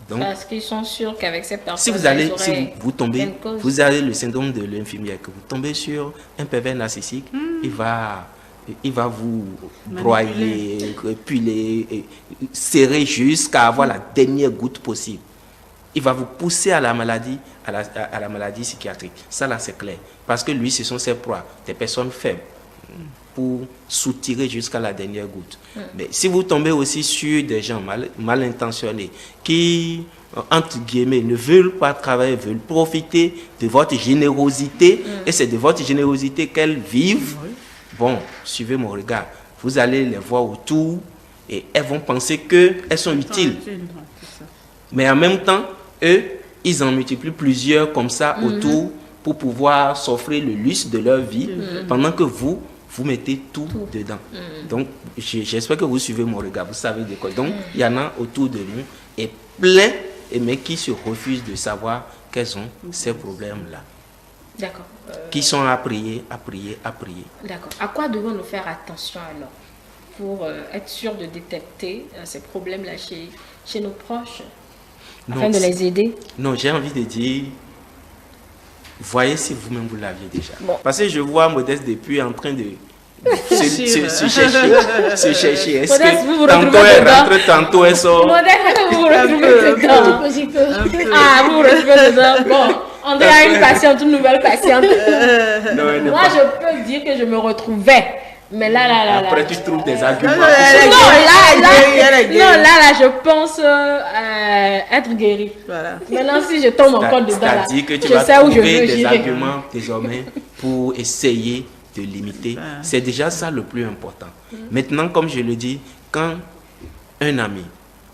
Donc, parce qu'ils sont sûrs qu'avec ces personnes, si vous tombez, vous avez le syndrome de l'infirmière, que vous tombez sur un pervers narcissique, il va vous broyer, repuler, serrer jusqu'à avoir la dernière goutte possible. Il va vous pousser à la maladie, à la maladie psychiatrique. Ça là, c'est clair. Parce que lui, ce sont ses proies, des personnes faibles, pour soutirer jusqu'à la dernière goutte. Mais si vous tombez aussi sur des gens mal intentionnés, qui, entre guillemets, ne veulent pas travailler, veulent profiter de votre générosité, et c'est de votre générosité qu'elles vivent, bon, suivez mon regard, vous allez les voir autour, et elles vont penser qu'elles sont utiles. Mais en même temps, eux, ils en multiplient plusieurs comme ça autour pour pouvoir s'offrir le luxe de leur vie, pendant que vous mettez tout dedans. Donc, j'espère que vous suivez mon regard, vous savez de quoi. Donc, il y en a autour de nous, et plein, mais qui se refusent de savoir quels sont ces problèmes-là. D'accord. Qui sont à prier, à prier, à prier. D'accord. À quoi devons-nous faire attention alors pour être sûr de détecter ces problèmes-là chez nos proches, afin de les aider? Non, j'ai envie de dire, voyez si vous-même vous l'aviez déjà. Bon. Parce que je vois Modeste depuis en train de se chercher. Est-ce que tantôt elle rentre, tantôt elle sort? Modeste, vous vous retrouvez dedans. Ah, vous vous retrouvez dedans. Bon, André a une patiente, une nouvelle patiente. Moi, je peux dire que je me retrouvais. Mais là. Après, tu trouves des arguments. Non, je pense être guéri. Voilà. Maintenant, si je tombe encore dedans, c'est-à-dire que tu vas trouver des arguments désormais pour essayer de limiter. C'est déjà ça le plus important. Maintenant, comme je le dis, quand un ami,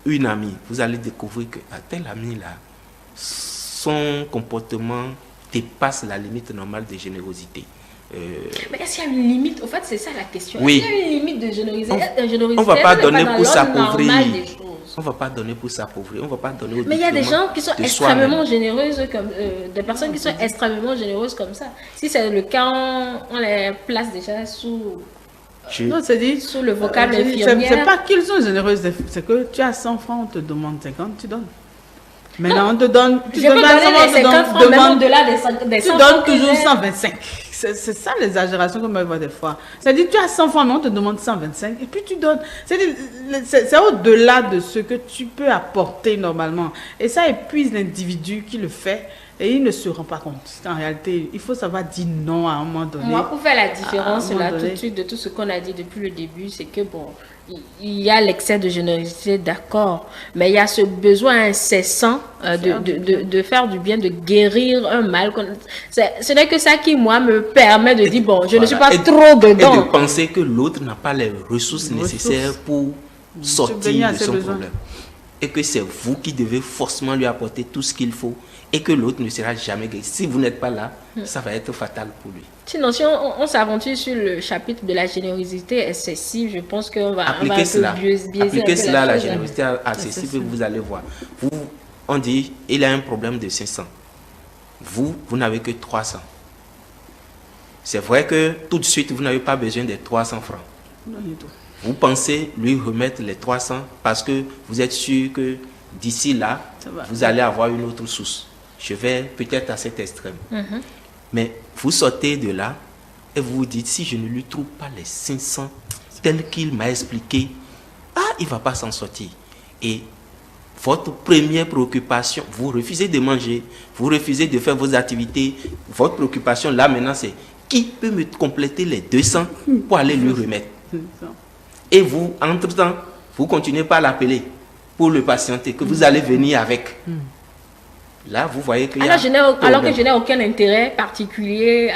une amie, vous allez découvrir que tel ami-là, son comportement dépasse la limite normale de générosité. Mais est-ce qu'il y a une limite? En fait, c'est ça la question. Oui. Est-ce qu'il y a une limite de générosité? On ne va pas donner pour s'appauvrir. On ne va pas donner pour s'appauvrir. On va pas donner. Mais il y a des gens qui sont extrêmement généreuses, comme des personnes qui sont extrêmement généreuses comme ça. Si c'est le cas, on les place déjà sous. Non, c'est dit, sous le vocable infirmière. C'est pas qu'ils sont généreuses, c'est que tu as 100 francs, on te demande 50, tu donnes. Maintenant, on te donne. Tu donnes 50 francs, même au-delà des 100 francs. Tu donnes toujours 125. C'est ça l'exagération qu'on me voit des fois. C'est-à-dire, tu as 100 francs, mais on te demande 125 et puis tu donnes. C'est au-delà de ce que tu peux apporter normalement. Et ça épuise l'individu qui le fait et il ne se rend pas compte. En réalité, il faut savoir dire non à un moment donné. Moi, pour faire la différence là, tout de suite de tout ce qu'on a dit depuis le début, c'est que bon, il y a l'excès de générosité, d'accord, mais il y a ce besoin incessant de faire du bien, de guérir un mal. Ce n'est que ça qui, moi, me permet de dire, bon, je ne suis pas trop dedans. Et de penser que l'autre n'a pas les ressources nécessaires pour sortir de son problème. Et que c'est vous qui devez forcément lui apporter tout ce qu'il faut et que l'autre ne sera jamais guéri. Si vous n'êtes pas là, ça va être fatal pour lui. Sinon, si on s'aventure sur le chapitre de la générosité excessive, je pense qu'on va appliquer cela. Appliquer cela à la générosité excessive, vous allez voir. On dit, il a un problème de 500. Vous n'avez que 300. C'est vrai que tout de suite, vous n'avez pas besoin des 300 francs. Non du tout. Vous pensez lui remettre les 300 parce que vous êtes sûr que d'ici là, vous allez avoir une autre source. Je vais peut-être à cet extrême. Mais vous sortez de là et vous vous dites, si je ne lui trouve pas les 500 tels qu'il m'a expliqué, il ne va pas s'en sortir. Et votre première préoccupation, vous refusez de manger, vous refusez de faire vos activités. Votre préoccupation là maintenant, c'est qui peut me compléter les 200 pour aller lui remettre. Et vous, entre-temps, vous continuez par l'appeler pour le patienter, que vous allez venir avec. Là, vous voyez qu'il y a alors que je n'ai aucun intérêt particulier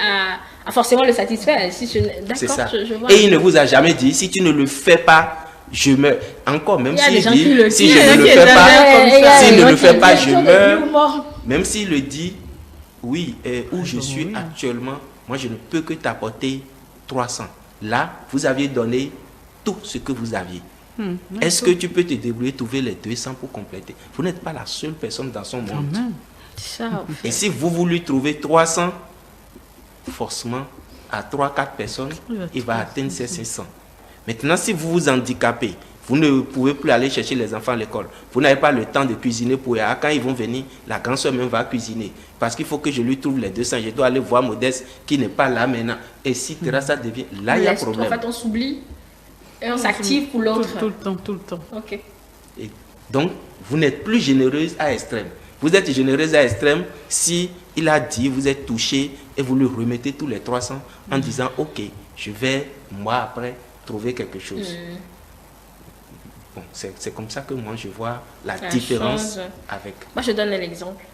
à forcément le satisfaire. Si c'est ça. Je vois. Et il ne vous a jamais dit, si tu ne le fais pas, je meurs. Encore, même s'il dit, si je ne le fais pas, s'il ne le fait pas, je meurs. Même s'il le dit, oui, où je suis actuellement, moi je ne peux que t'apporter 300. Là, vous aviez donné tout ce que vous aviez. Est-ce que tu peux te débrouiller, trouver les 200 pour compléter? Vous n'êtes pas la seule personne dans son monde. Et si vous lui trouvez 300, forcément, à 3-4 personnes, il va atteindre ces 500. Maintenant, si vous vous handicapez, vous ne pouvez plus aller chercher les enfants à l'école. Vous n'avez pas le temps de cuisiner pour eux. Quand ils vont venir, la grande soeur même va cuisiner. Parce qu'il faut que je lui trouve les 200. Je dois aller voir Modeste qui n'est pas là maintenant. Et si ça devient... Là, il y a problème. En fait, on s'oublie et on s'active pour l'autre. Tout le temps. Ok. Et donc, vous n'êtes plus généreuse à extrême. Vous êtes généreuse à extrême si il a dit, vous êtes touché et vous lui remettez tous les 300 en disant, ok, je vais, moi, après, trouver quelque chose. Bon, c'est comme ça que moi, je vois la différence avec... Moi, je donne un exemple.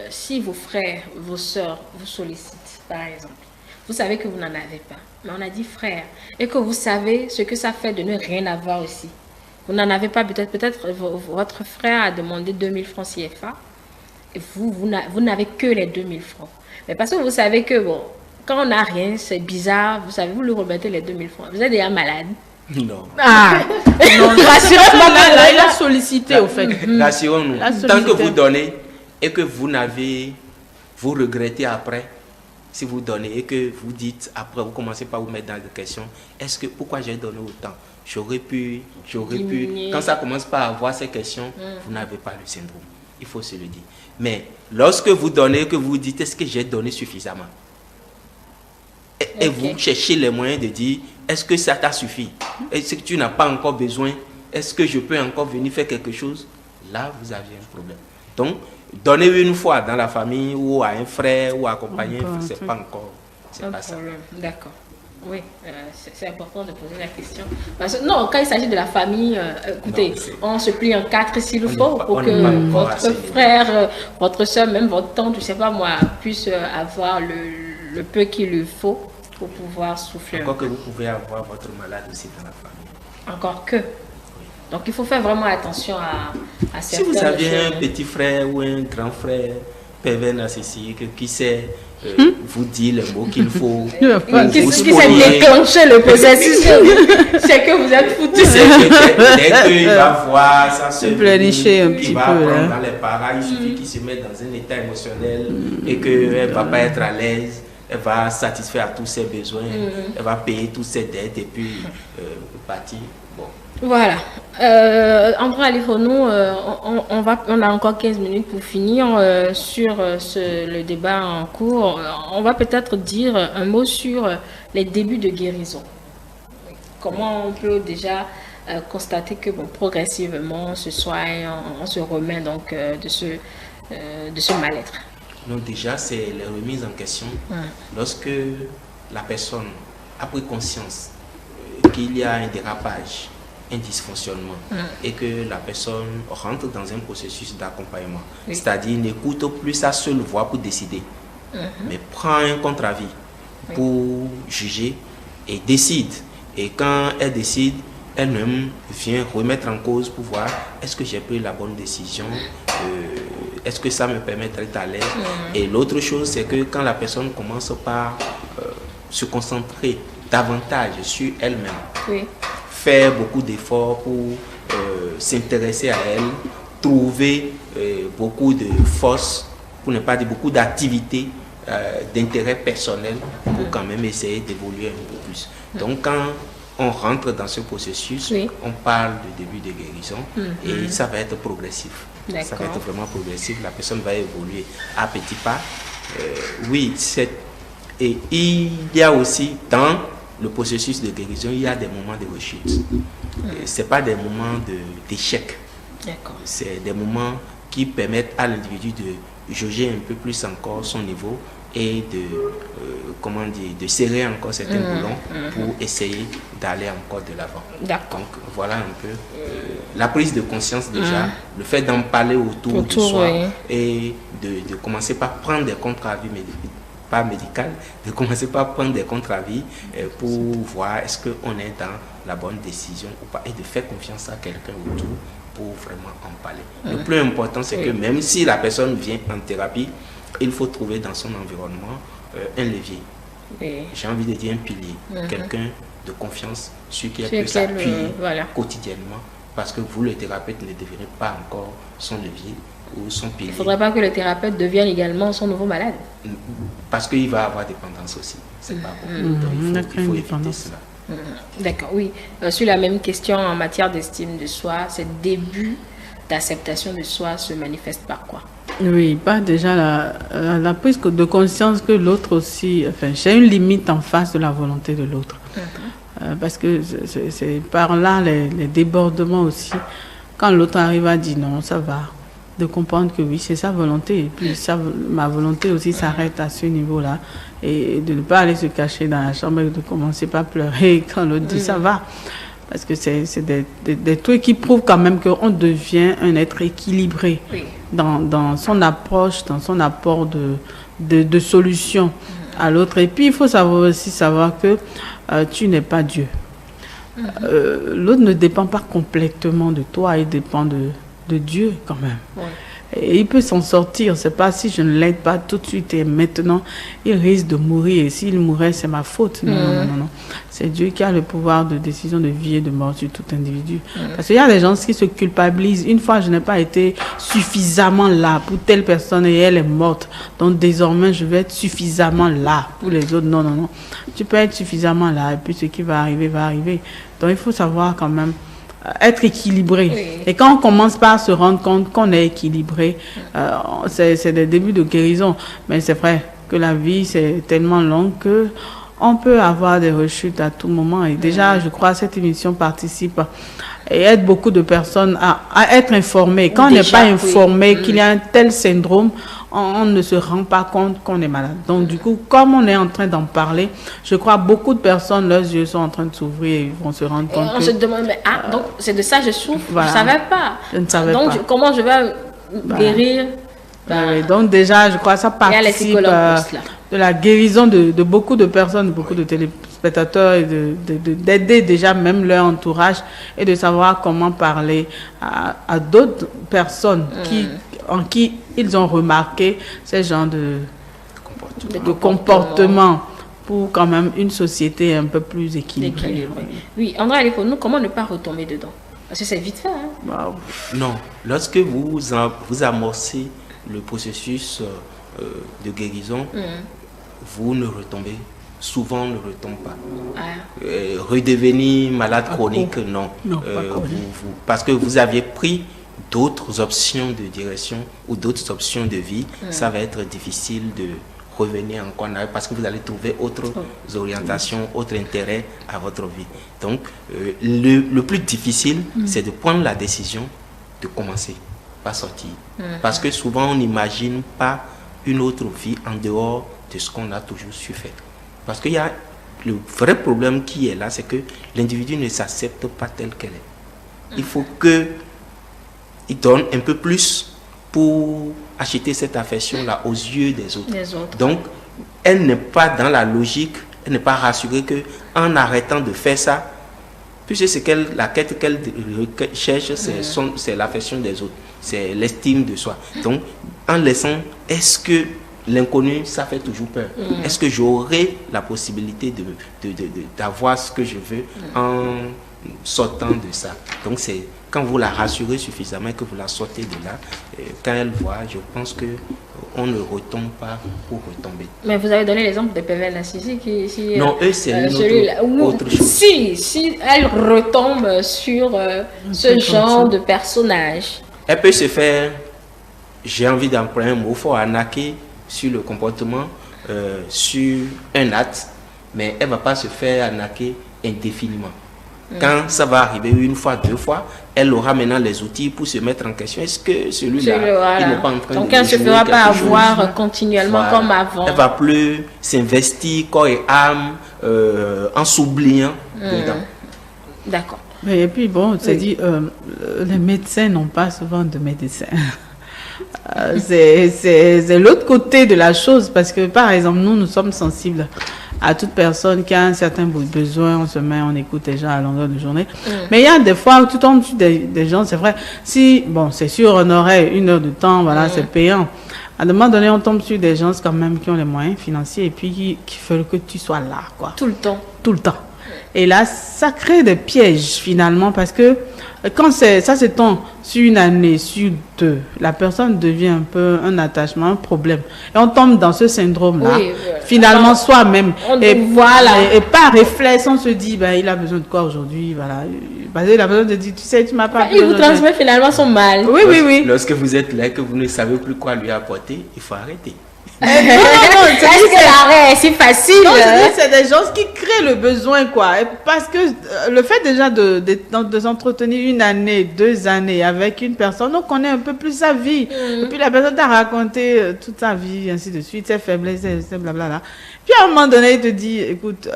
Si vos frères, vos soeurs vous sollicitent, par exemple, vous savez que vous n'en avez pas. Mais on a dit frère. Et que vous savez ce que ça fait de ne rien avoir aussi. Vous n'en avez pas, peut-être votre frère a demandé 2000 francs CFA. Et vous n'avez que les 2000 francs. Mais parce que vous savez que, bon, quand on n'a rien, c'est bizarre. Vous savez, vous lui remettez les 2000 francs. Vous êtes déjà malade. Non. Rassurez-moi. Il a sollicité, au fait. Rassurons-nous. Tant que vous donnez et que vous regrettez après, si vous donnez et que vous dites, après, vous commencez par vous mettre dans des questions, pourquoi j'ai donné autant? J'aurais pu. Quand ça commence par avoir ces questions, vous n'avez pas le syndrome. Il faut se le dire. Mais lorsque vous donnez, que vous dites, est-ce que j'ai donné suffisamment? Et vous cherchez les moyens de dire, est-ce que ça t'a suffi? Est-ce que tu n'as pas encore besoin? Est-ce que je peux encore venir faire quelque chose? Là, vous aviez un problème. Donc, donner une fois dans la famille ou à un frère ou accompagner, c'est pas encore. C'est pas ça. D'accord. Oui, c'est important de poser la question. Parce que, non, quand il s'agit de la famille, écoutez, on se plie en 4 s'il le faut pour que votre frère, votre soeur, même votre tante, je ne sais pas moi, puisse avoir le peu qu'il lui faut pour pouvoir souffler. Encore que vous pouvez avoir votre malade aussi dans la famille. Encore que. Donc il faut faire vraiment attention à certaines choses. Si vous avez un petit frère ou un grand frère pervers narcissique qui sait vous dire les mots qu'il faut, qui sait déclencher le processus, c'est que vous êtes foutu. Dès qu'il va voir ça se planifier un petit peu, dans les parents, il suffit qu'il se mette dans un état émotionnel et qu'elle ne va pas être à l'aise. Elle va satisfaire à tous ses besoins, elle va payer toutes ses dettes et puis partir. Bon. Voilà. André Alifonou, on a encore 15 minutes pour finir sur le débat en cours. On va peut-être dire un mot sur les débuts de guérison. Comment on peut déjà constater que progressivement on se soigne, on se remet donc de ce mal-être. Donc déjà, c'est les remises en question. Lorsque la personne a pris conscience qu'il y a un dérapage, un dysfonctionnement, et que la personne rentre dans un processus d'accompagnement, c'est-à-dire n'écoute plus sa seule voix pour décider, mais prend un contre-avis pour juger et décide. Et quand elle décide, elle-même vient remettre en cause pour voir est-ce que j'ai pris la bonne décision, est-ce que ça me permet d'être à l'aise. Et l'autre chose, c'est que quand la personne commence par se concentrer davantage sur elle-même, faire beaucoup d'efforts pour s'intéresser à elle, trouver beaucoup de force, pour ne pas dire beaucoup d'activités, d'intérêt personnel, pour quand même essayer d'évoluer un peu plus. Donc quand on rentre dans ce processus, on parle de début de guérison et ça va être progressif. Ça va être vraiment progressif. La personne va évoluer à petits pas. Oui, cette Et il y a aussi, dans le processus de guérison, il y a des moments de rechute. Ce n'est pas des moments d'échec. C'est des moments qui permettent à l'individu de jauger un peu plus encore son niveau et de serrer encore certains boulons pour essayer d'aller encore de l'avant. Donc voilà un peu la prise de conscience déjà, le fait d'en parler autour de soi et de commencer par prendre des contre-avis pas médical, de commencer par prendre des contre-avis pour voir est-ce qu'on est dans la bonne décision ou pas, et de faire confiance à quelqu'un autour pour vraiment en parler. Le plus important, c'est que même si la personne vient en thérapie, il faut trouver dans son environnement un levier. J'ai envie de dire un pilier, quelqu'un de confiance sur qui elle peut s'appuyer quotidiennement, parce que vous, le thérapeute, ne devenez pas encore son levier ou son pilier. Il ne faudrait pas que le thérapeute devienne également son nouveau malade. Parce qu'il va avoir dépendance aussi. C'est pas bon. Donc il faut éviter cela. D'accord, oui. Sur la même question en matière d'estime de soi, ce début d'acceptation de soi se manifeste par quoi? Oui, pas déjà la prise de conscience que l'autre aussi, enfin, j'ai une limite en face de la volonté de l'autre. Parce que c'est par là les débordements aussi. Quand l'autre arrive à dire non, ça va, de comprendre que oui, c'est sa volonté. Et puis ma volonté aussi s'arrête à ce niveau-là. Et de ne pas aller se cacher dans la chambre et de commencer par pleurer quand l'autre dit ça va. Parce que c'est des trucs qui prouvent quand même qu'on devient un être équilibré dans son approche, dans son apport de solution à l'autre. Et puis, il faut aussi savoir que tu n'es pas Dieu. L'autre ne dépend pas complètement de toi, il dépend de Dieu quand même. Et il peut s'en sortir. C'est pas si je ne l'aide pas tout de suite et maintenant, il risque de mourir. Et s'il mourait, c'est ma faute. Non. C'est Dieu qui a le pouvoir de décision de vie et de mort sur tout individu. Parce qu'il y a des gens qui se culpabilisent. Une fois, je n'ai pas été suffisamment là pour telle personne et elle est morte. Donc désormais, je vais être suffisamment là pour les autres. Non. Tu peux être suffisamment là et puis ce qui va arriver, va arriver. Donc il faut savoir quand même être équilibré. Et quand on commence par se rendre compte qu'on est équilibré, c'est des débuts de guérison. Mais c'est vrai que la vie, c'est tellement long que on peut avoir des rechutes à tout moment. Et déjà, je crois que cette émission participe et aide beaucoup de personnes à être informées. Quand on n'est pas informé qu'il y a un tel syndrome, on ne se rend pas compte qu'on est malade. Donc du coup, comme on est en train d'en parler, je crois que beaucoup de personnes, leurs yeux sont en train de s'ouvrir et vont se rendre compte. On se demande, mais donc c'est de ça que je souffre, voilà. Je ne savais pas. Je ne savais donc, pas. Comment je vais guérir? Donc déjà, je crois que ça participe de la guérison de beaucoup de personnes, de beaucoup de téléspectateurs et d'aider déjà même leur entourage et de savoir comment parler à d'autres personnes en qui ils ont remarqué ces genres de comportement pour quand même une société un peu plus équilibrée. Oui, André Alifo, nous, comment ne pas retomber dedans? Parce que c'est vite fait. Hein? Non, lorsque vous amorcez le processus de guérison, vous ne retombez, souvent ne retombe pas. Redevenir malade chronique, non. Parce que vous aviez pris d'autres options de direction ou d'autres options de vie, ça va être difficile de revenir encore en arrière parce que vous allez trouver autres orientations, autres intérêts à votre vie. Donc, le plus difficile, c'est de prendre la décision de commencer, pas sortir. Parce que souvent, on n'imagine pas une autre vie en dehors de ce qu'on a toujours su faire. Parce qu'il y a le vrai problème qui est là, c'est que l'individu ne s'accepte pas tel qu'elle est. Il faut qu'il donne un peu plus pour acheter cette affection-là aux yeux des autres. Donc, elle n'est pas dans la logique, elle n'est pas rassurée qu'en arrêtant de faire ça, puisque c'est la quête qu'elle cherche, c'est l'affection des autres, c'est l'estime de soi. Donc, en laissant, est-ce que l'inconnu, ça fait toujours peur. Est-ce que j'aurai la possibilité d'avoir ce que je veux en sortant de ça? Donc, c'est quand vous la rassurez suffisamment et que vous la sortez de là, quand elle voit, je pense qu'on ne retombe pas pour retomber. Mais vous avez donné l'exemple de PV narcissique. Non, eux, c'est autre chose. Si elle retombe sur ce genre de personnage. Elle peut se faire, j'ai envie d'employer un mot fort, arnaquer sur le comportement sur un acte, mais elle ne va pas se faire arnaquer indéfiniment. Quand ça va arriver une fois, deux fois, elle aura maintenant les outils pour se mettre en question. Est-ce que celui-là, Voilà. il n'est pas en train Donc de elle ne se jouer fera pas quelque chose? avoir continuellement Voilà. comme avant. Elle ne va plus s'investir corps et âme en s'oubliant dedans. D'accord. Mais et puis bon, c'est dit, les médecins n'ont pas souvent de médecins. C'est l'autre côté de la chose, parce que par exemple, nous sommes sensibles à toute personne qui a un certain besoin. On se met, on écoute les gens à longueur de journée. Mais il y a des fois où tu tombes sur des gens, c'est vrai, si, bon, c'est sûr, on aurait 1 heure de temps, voilà, c'est payant. À un moment donné, on tombe sur des gens quand même qui ont les moyens financiers et puis qui veulent que tu sois là, quoi. Tout le temps. Tout le temps. Et là, ça crée des pièges finalement, parce que quand ça se tend sur 1 année, sur 2, la personne devient un peu un attachement, un problème. Et on tombe dans ce syndrome-là, Oui, finalement alors, soi-même. voilà. Et par réflexe, on se dit, ben, il a besoin de quoi aujourd'hui, voilà. Parce que la personne te dit, tu sais, tu m'as pas Il vous transmet finalement son mal. Oui, oui, oui. Lorsque vous êtes là et que vous ne savez plus quoi lui apporter, il faut arrêter. Non, Est-ce que l'arrêt est si facile? non, c'est des gens qui créent le besoin, quoi. Et parce que le fait déjà de s'entretenir 1 année, 2 années avec une personne, on connaît un peu plus sa vie. Et puis la personne t'a raconté toute sa vie, ainsi de suite, ses faiblesses, ses blablabla. Puis à un moment donné, il te dit, écoute,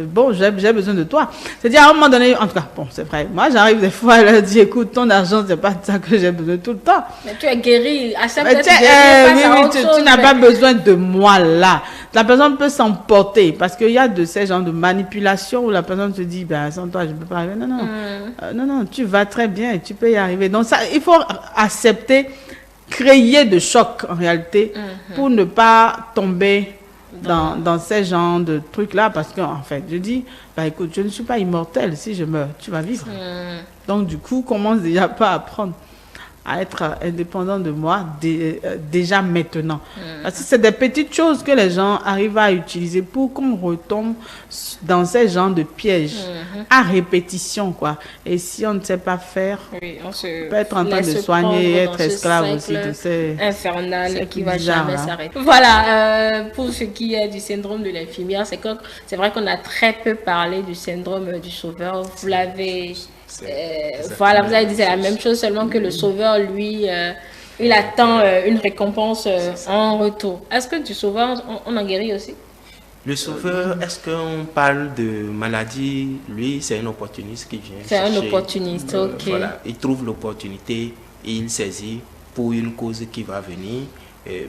bon, j'ai besoin de toi. C'est-à-dire, à un moment donné, en tout cas, bon, c'est vrai. Moi, j'arrive des fois, elle leur dit, écoute, ton argent, c'est pas de ça que j'ai besoin tout le temps. Mais tu es guéri. Accepte Mais d'être tu sais, guéri, passe à oui, autre chose, tu n'as mais- pas besoin de moi là. La personne peut s'emporter parce qu'il y a de ces genres de manipulation où la personne se dit, ben, sans toi, je ne peux pas arriver. Non, non. Non, non, tu vas très bien et tu peux y arriver. Donc, ça, il faut accepter, créer de choc en réalité pour ne pas tomber dans ces genres de trucs-là, parce qu'en fait, je dis, bah, écoute, je ne suis pas immortel. Si je meurs, tu vas vivre. Donc, du coup, commence déjà pas à apprendre à être indépendant de moi déjà maintenant. Parce que c'est des petites choses que les gens arrivent à utiliser pour qu'on retombe dans ces genres de pièges à répétition, quoi. Et si on ne sait pas faire, Oui, on se on peut être en train de laisse soigner et prendre être dans ce esclave aussi cercle de ces... infernal c'est qui va bizarre, jamais là. s'arrêter. Voilà, pour ce qui est du syndrome de l'infirmière, c'est vrai qu'on a très peu parlé du syndrome du sauveur. Vous l'avez... voilà, vous avez dit c'est la même chose, seulement que le sauveur, lui, il attend une récompense en retour. Est-ce que du sauveur, on en guérit aussi? Le sauveur, est-ce qu'on parle de maladie? Lui, c'est un opportuniste qui vient C'est un chercher, opportuniste, ok. Voilà, il trouve l'opportunité et il saisit pour une cause qui va venir.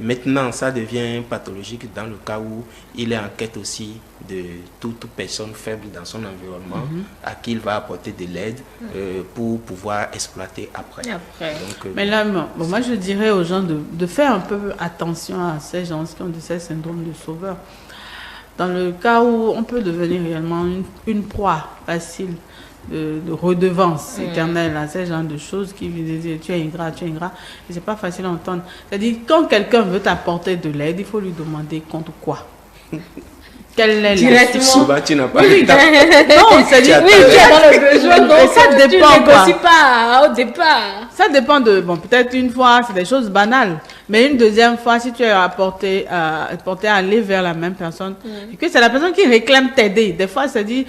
Maintenant, ça devient pathologique dans le cas où il est en quête aussi de toute personne faible dans son environnement à qui il va apporter de l'aide pour pouvoir exploiter après. Donc, Mais là, bon, moi, je dirais aux gens de faire un peu attention à ces gens qui ont de ces syndromes de sauveur. Dans le cas où on peut devenir réellement une proie facile de redevance éternelle à ces genres de choses qui disent tu es ingrat, et c'est pas facile à entendre. C'est-à-dire, quand quelqu'un veut t'apporter de l'aide, il faut lui demander contre quoi. Quelle est Directement. souvent, tu n'as pas Oui, le temps. non, c'est-à-dire, Oui, tu es dans le besoin, donc ça tu dépend, ne quoi. négocies pas au départ. Ça dépend de, bon, peut-être une fois, c'est des choses banales, mais une deuxième fois, si tu es porté à aller vers la même personne, et que c'est la personne qui réclame t'aider. Des fois, c'est dit,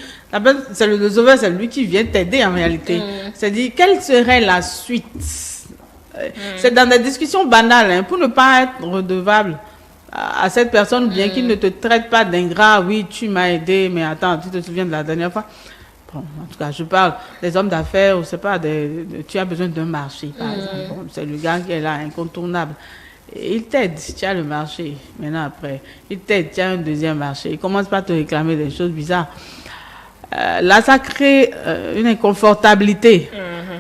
c'est le sauveur, c'est lui qui vient t'aider en réalité. C'est dit, quelle serait la suite? C'est dans des discussions banales, hein, pour ne pas être redevable à cette personne, ou bien qu'il ne te traite pas d'ingrat. Oui, tu m'as aidé, mais attends, tu te souviens de la dernière fois? Bon, en tout cas, je parle des hommes d'affaires, ou c'est pas tu as besoin d'un marché, par exemple. Bon, c'est le gars qui est là, incontournable. Et il t'aide, tu as le marché. Maintenant, après, il t'aide, tu as un deuxième marché. Il commence pas à te réclamer des choses bizarres. Là, ça crée une inconfortabilité.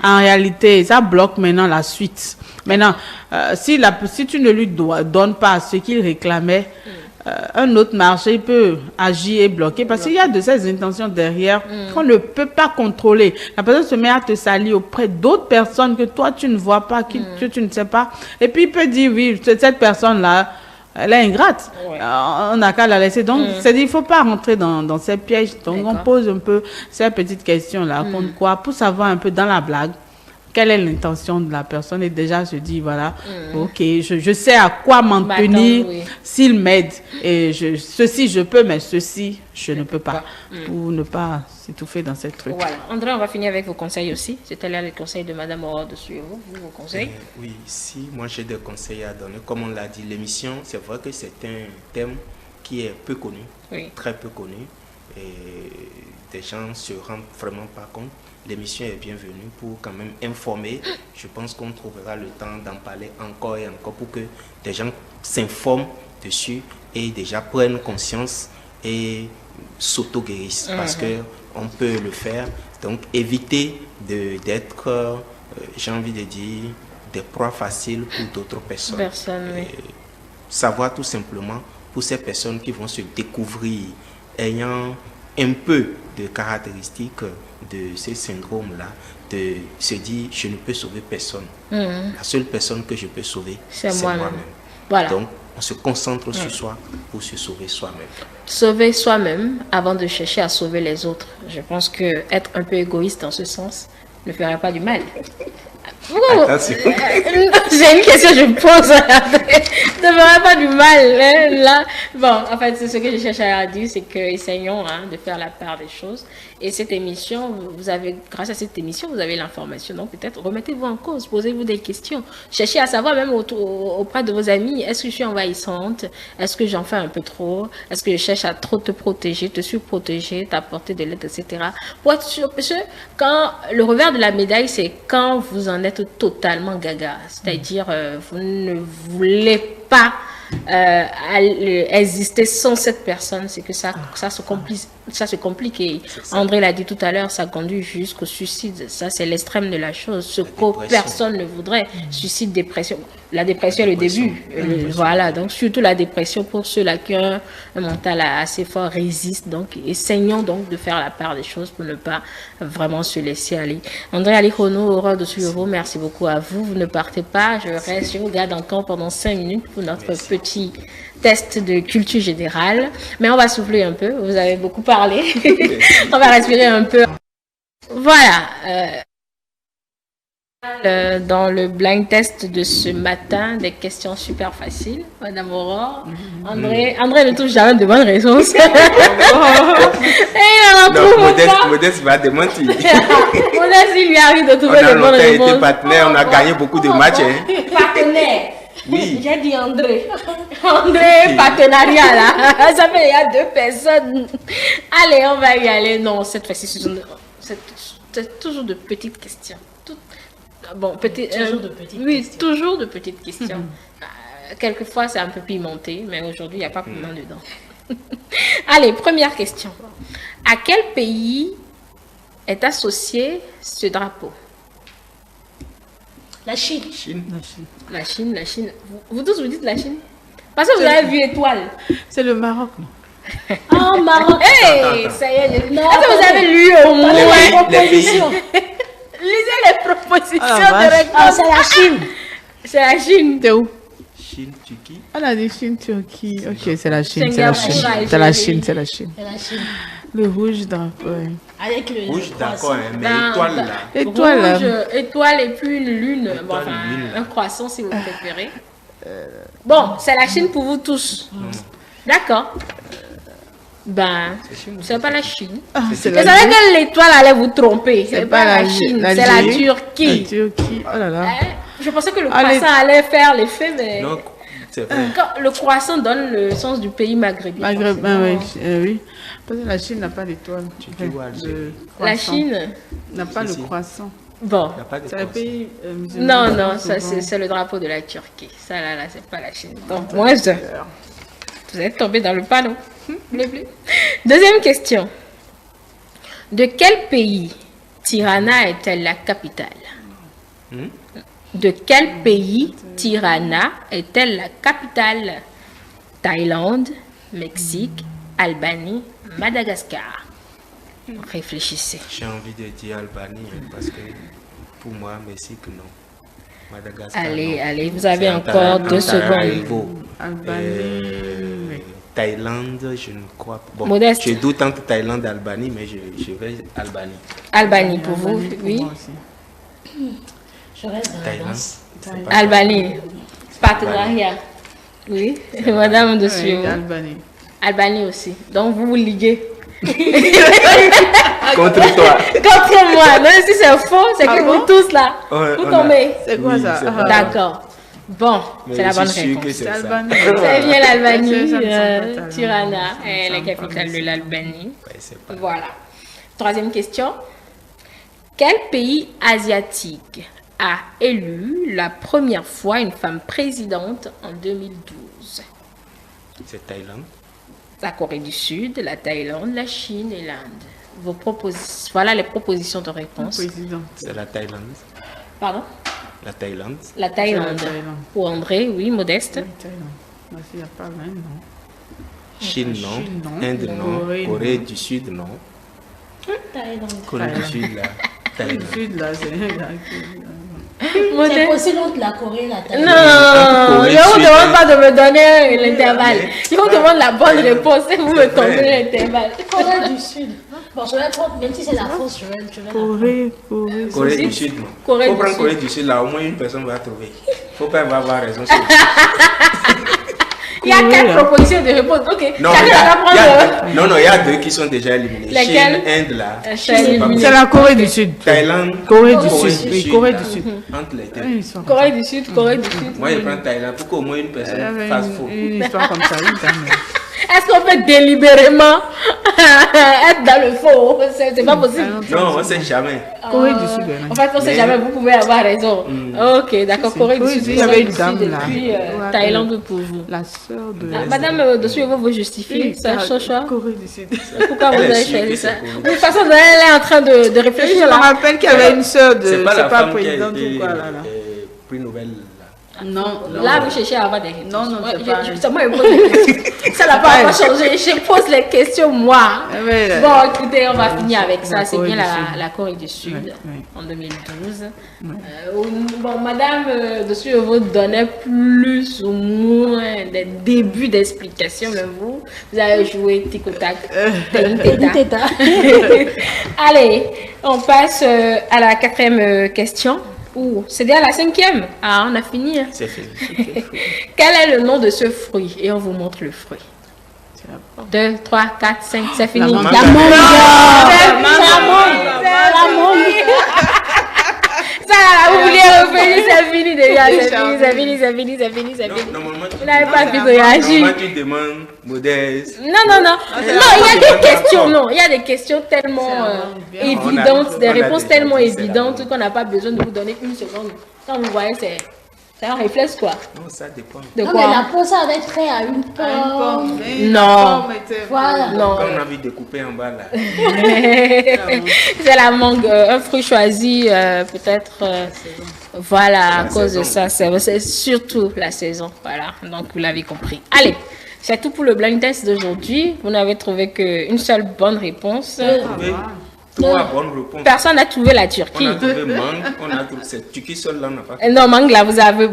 En réalité, ça bloque maintenant la suite. Maintenant, si tu ne lui donnes pas ce qu'il réclamait, un autre marché peut agir et bloquer, parce qu'il y a de ces intentions derrière qu'on ne peut pas contrôler. La personne se met à te salir auprès d'autres personnes que toi tu ne vois pas, que tu ne sais pas, et puis il peut dire oui, cette personne-là, elle est ingrate. Ouais. On n'a qu'à la laisser. Donc, c'est-à-dire, il ne faut pas rentrer dans ces pièges. Donc, on pose un peu ces petites questions-là, contre quoi, pour savoir un peu dans la blague, quelle est l'intention de la personne et déjà se dit, voilà, ok, je sais à quoi m'en tenir s'il m'aide. Et ceci, je peux, mais ceci, je ne peux pas. Pour ne pas s'étouffer dans cette truc. Voilà. André, on va finir avec vos conseils aussi. C'était là les conseils de Madame Aurore de Suyevo. Vos conseils? Oui, si moi j'ai des conseils à donner. Comme on l'a dit, l'émission, c'est vrai que c'est un thème qui est peu connu, très peu connu. Et des gens ne se rendent vraiment pas compte. L'émission est bienvenue pour quand même informer. Je pense qu'on trouvera le temps d'en parler encore et encore pour que des gens s'informent dessus et déjà prennent conscience et s'auto-guérissent parce qu'on peut le faire. Donc éviter d'être, j'ai envie de dire, des proies faciles pour d'autres personnes. Savoir tout simplement pour ces personnes qui vont se découvrir ayant un peu de caractéristiques de ces syndromes-là, de se dire je ne peux sauver personne. La seule personne que je peux sauver, c'est moi-même. Voilà. Donc, on se concentre sur soi pour se sauver soi-même. Sauver soi-même avant de chercher à sauver les autres. Je pense que être un peu égoïste dans ce sens ne ferait pas du mal. Attention. C'est une question que je me pose. Ça ne ferait pas du mal. Hein, là. Bon, en fait, c'est ce que je cherche à dire, c'est que essayons de faire la part des choses. Et cette émission, grâce à cette émission, vous avez l'information. Donc peut-être remettez-vous en cause, posez-vous des questions. Cherchez à savoir même auprès de vos amis, est-ce que je suis envahissante? Est-ce que j'en fais un peu trop? Est-ce que je cherche à trop te protéger, te surprotéger, t'apporter de l'aide, etc. Pour être sûr, parce que quand le revers de la médaille, c'est quand vous en êtes totalement gaga. C'est-à-dire, vous ne voulez pas exister sans cette personne, c'est que ça se complique et André l'a dit tout à l'heure, ça conduit jusqu'au suicide. Ça, c'est l'extrême de la chose. Ce que personne ne voudrait. Suicide, dépression. La dépression est le début. Voilà, donc surtout la dépression pour ceux-là qui ont un mental assez fort résiste. Donc, essayons donc de faire la part des choses pour ne pas vraiment se laisser aller. André Alihono, Aurore de Suyevo, merci beaucoup à vous. Vous ne partez pas, je vous garde encore pendant 5 minutes pour notre petit test de culture générale. Mais on va souffler un peu, vous avez beaucoup parlé. On va respirer un peu. Voilà. Dans le blind test de ce matin, des questions super faciles, Madame Aurore. André ne trouve jamais de bonnes réponses. Modeste va démentir. Modeste, il lui arrive de trouver de bonnes réponses. On a été partenaire, on a gagné beaucoup de matchs. Partenaire. Oui. J'ai dit André. André, partenariat là. Ça fait il y a 2 personnes. Allez, on va y aller. Non, cette fois-ci, c'est toujours de petites questions. Bon, toujours de petites questions. Oui, toujours de petites questions. Quelquefois, c'est un peu pimenté, mais aujourd'hui, il n'y a pas piment dedans. Allez, première question. À quel pays est associé ce drapeau? La Chine. La Chine. Vous tous, vous dites la Chine? Parce que vous avez vu étoile. C'est le Maroc, non? Oh, Maroc. Hey, ça y est. Est-ce que vous avez lu au moins les pays. Lisez les propositions de réponse. C'est la Chine. C'est la Chine. T'es où? Chine, Turquie. On a dit Chine, Turquie. Ok, c'est la Chine. Singapour, C'est la Chine. C'est la Chine. C'est la Chine. Le rouge drapeau. Avec le Rouge, d'accord, mais étoile là. Étoile. Étoile et puis une lune. Bon, enfin, un croissant si vous préférez. Bon, c'est la Chine pour vous tous. D'accord. Ben, c'est pas la Chine. Vous savez que l'étoile allait vous tromper. C'est pas la Chine, c'est la Turquie. La Turquie, oh là là. Je pensais que le croissant allait faire l'effet, mais Non, c'est vrai. quand le croissant donne le sens du pays maghrébin. Oui. Parce que la Chine n'a pas d'étoile. La Chine n'a pas le croissant. Bon. C'est un pays musulman. Non, ça c'est le drapeau de la Turquie. Ça là, c'est pas la Chine. Donc, moi, vous êtes tombé dans le panneau. Deuxième question. De quel pays Tirana est-elle la capitale? De quel pays Tirana est-elle la capitale? Thaïlande, Mexique, Albanie, Madagascar. Réfléchissez. J'ai envie de dire Albanie parce que pour moi, Mexique, non. Madagascar. Allez, vous avez encore 2 secondes. Albanie. Thaïlande, je ne crois pas. Bon, Modeste. je doute entre Thaïlande et Albanie, mais je vais Albanie. Albanie pour vous, oui. Je reste dans la Thaïlande. danse. C'est pas Albanie. Partenariat. Oui, madame de Oui, suivre. Albanie. Albanie aussi. Donc vous vous liguez. contre toi. Contre moi. Non, si c'est faux, c'est Ah que bon? vous tous là, Ouais, vous on a- tombez. C'est quoi Oui, ça? c'est vrai. D'accord. Bon, Mais c'est la je bonne suis sûr réponse. que c'est C'est ça. Albanie. C'est bien l'Albanie. Ça me semble pas Tirana Ça me est la semble pas, capitale mais de l'Albanie. Ouais, c'est pas- Voilà. Troisième question. Quel pays asiatique a élu la première fois une femme présidente en 2012? C'est Thaïlande. La Corée du Sud, la Thaïlande, la Chine et l'Inde. Voilà les propositions de réponse. Président. C'est la Thaïlande. Pardon? La Thaïlande. La Thaïlande. C'est la Thaïlande. Pour André, oui, modeste. Oui, Thaïlande. Parce qu'il n'y a pas même, non. Chine, non. Chine, non. Inde, non. Corée, Corée non. du Sud, non. Thaïlande. Corée du Sud, là. Le Thaïlande. sud, là, c'est... C'est Modeste. possible entre la Corée et la Non, Thaïlande. non, Corée je vous du Sud, demande hein. pas de me donner l'intervalle. Je vous demande la bonne Ouais. réponse et vous me C'est tombez vrai. l'intervalle. Corée du Sud. Bon, je vais prendre, même si c'est la fausse, je vais la Corée. Corée du Sud, non. Corée Faut du prendre Sud. Corée du Sud, là, au moins une personne va trouver. Faut pas avoir raison sur Il y a Corée, quatre hein. propositions de réponse. Ok, Non, chacun il y a- va il y a prendre. deux- non, non, il y a deux qui sont déjà éliminés. Lesquels? Chine, Inde, là. C'est C'est pas éliminé. C'est la Corée du Sud. Thaïlande. Corée du Sud. Oui, Corée là. du Sud. Entre les deux. Oui, ils sont comme Corée du Sud, Corée du Sud. Moi, je prends Thaïlande pour qu'au moins une ça. personne Il y avait fasse faux. une histoire comme ça, oui, quand même. Est-ce qu'on peut délibérément être dans le faux? C'est pas possible. Non, on sait jamais. Corée du Sud, oui. En fait, on sait Mais- jamais, vous pouvez avoir raison. Ok, d'accord, Si, Corée du Corée Sud. du Sud, il y avait Corée une du dame, Sud, et là. puis Ouais, Thaïlande pour vous. La sœur de... Ah, Madame dessus, vous vous justifiez. C'est un choix. Corée du Sud. Pourquoi vous Elle est avez sûre choisi que ça? c'est Corée. De toute façon, elle est en train de réfléchir Je me là. rappelle qu'il y avait une sœur de... C'est pas la femme qui a présidente été ou quoi, là. prix Nobel. Là. Non, Là, vous cherchez à avoir des réponses. Non, non, Moi, c'est pas- c'est moi qui pose les questions. Ça n'a pas encore changé. Je pose les questions, moi. Ouais, Bon, écoutez, on va finir avec ça. la C'est Corée bien du Sud. la Corée du Sud Ouais, ouais. en 2012. Bon, madame, dessus, je vous donnais plus ou moins des débuts d'explication, mais vous avez joué tic au tac. Teta. Allez, on passe à la quatrième question. Ouh, c'est déjà la cinquième. Ah, on a fini. Hein. C'est fini. Quel est le nom de ce fruit? Et on vous montre le fruit. 2, 3, 4, 5, c'est fini. mangue. La mangue. La mangue. Ça, là, vous vouliez revenir, c'est fini déjà. Normalement, Vous n'avez pas pu réagir. Normalement, tu demandes modeste. Non, il y a des questions, non, il y a des questions tellement évidentes, des on a réponses déjà tellement dit, c'est la évidentes langue. qu'on n'a pas besoin de vous donner une seconde. Quand vous voyez, c'est un réflexe, quoi. Non, ça dépend. De Non, mais la quoi? peau, ça va être prêt à une pomme. Non. Voilà. Non. Quand on a envie de couper en bas, là. C'est la mangue, un fruit choisi, peut-être, voilà, à La cause de saison. ça, c'est surtout la saison, voilà, donc vous l'avez compris. Allez, c'est tout pour le blind test d'aujourd'hui. Vous n'avez trouvé qu'une seule bonne réponse. Oui. Trois bonnes réponses. Personne n'a trouvé la On Turquie. a trouvé mangue, on a trouvé. C'est Turquie seul là, on n'a pas. Non, mangue, là, vous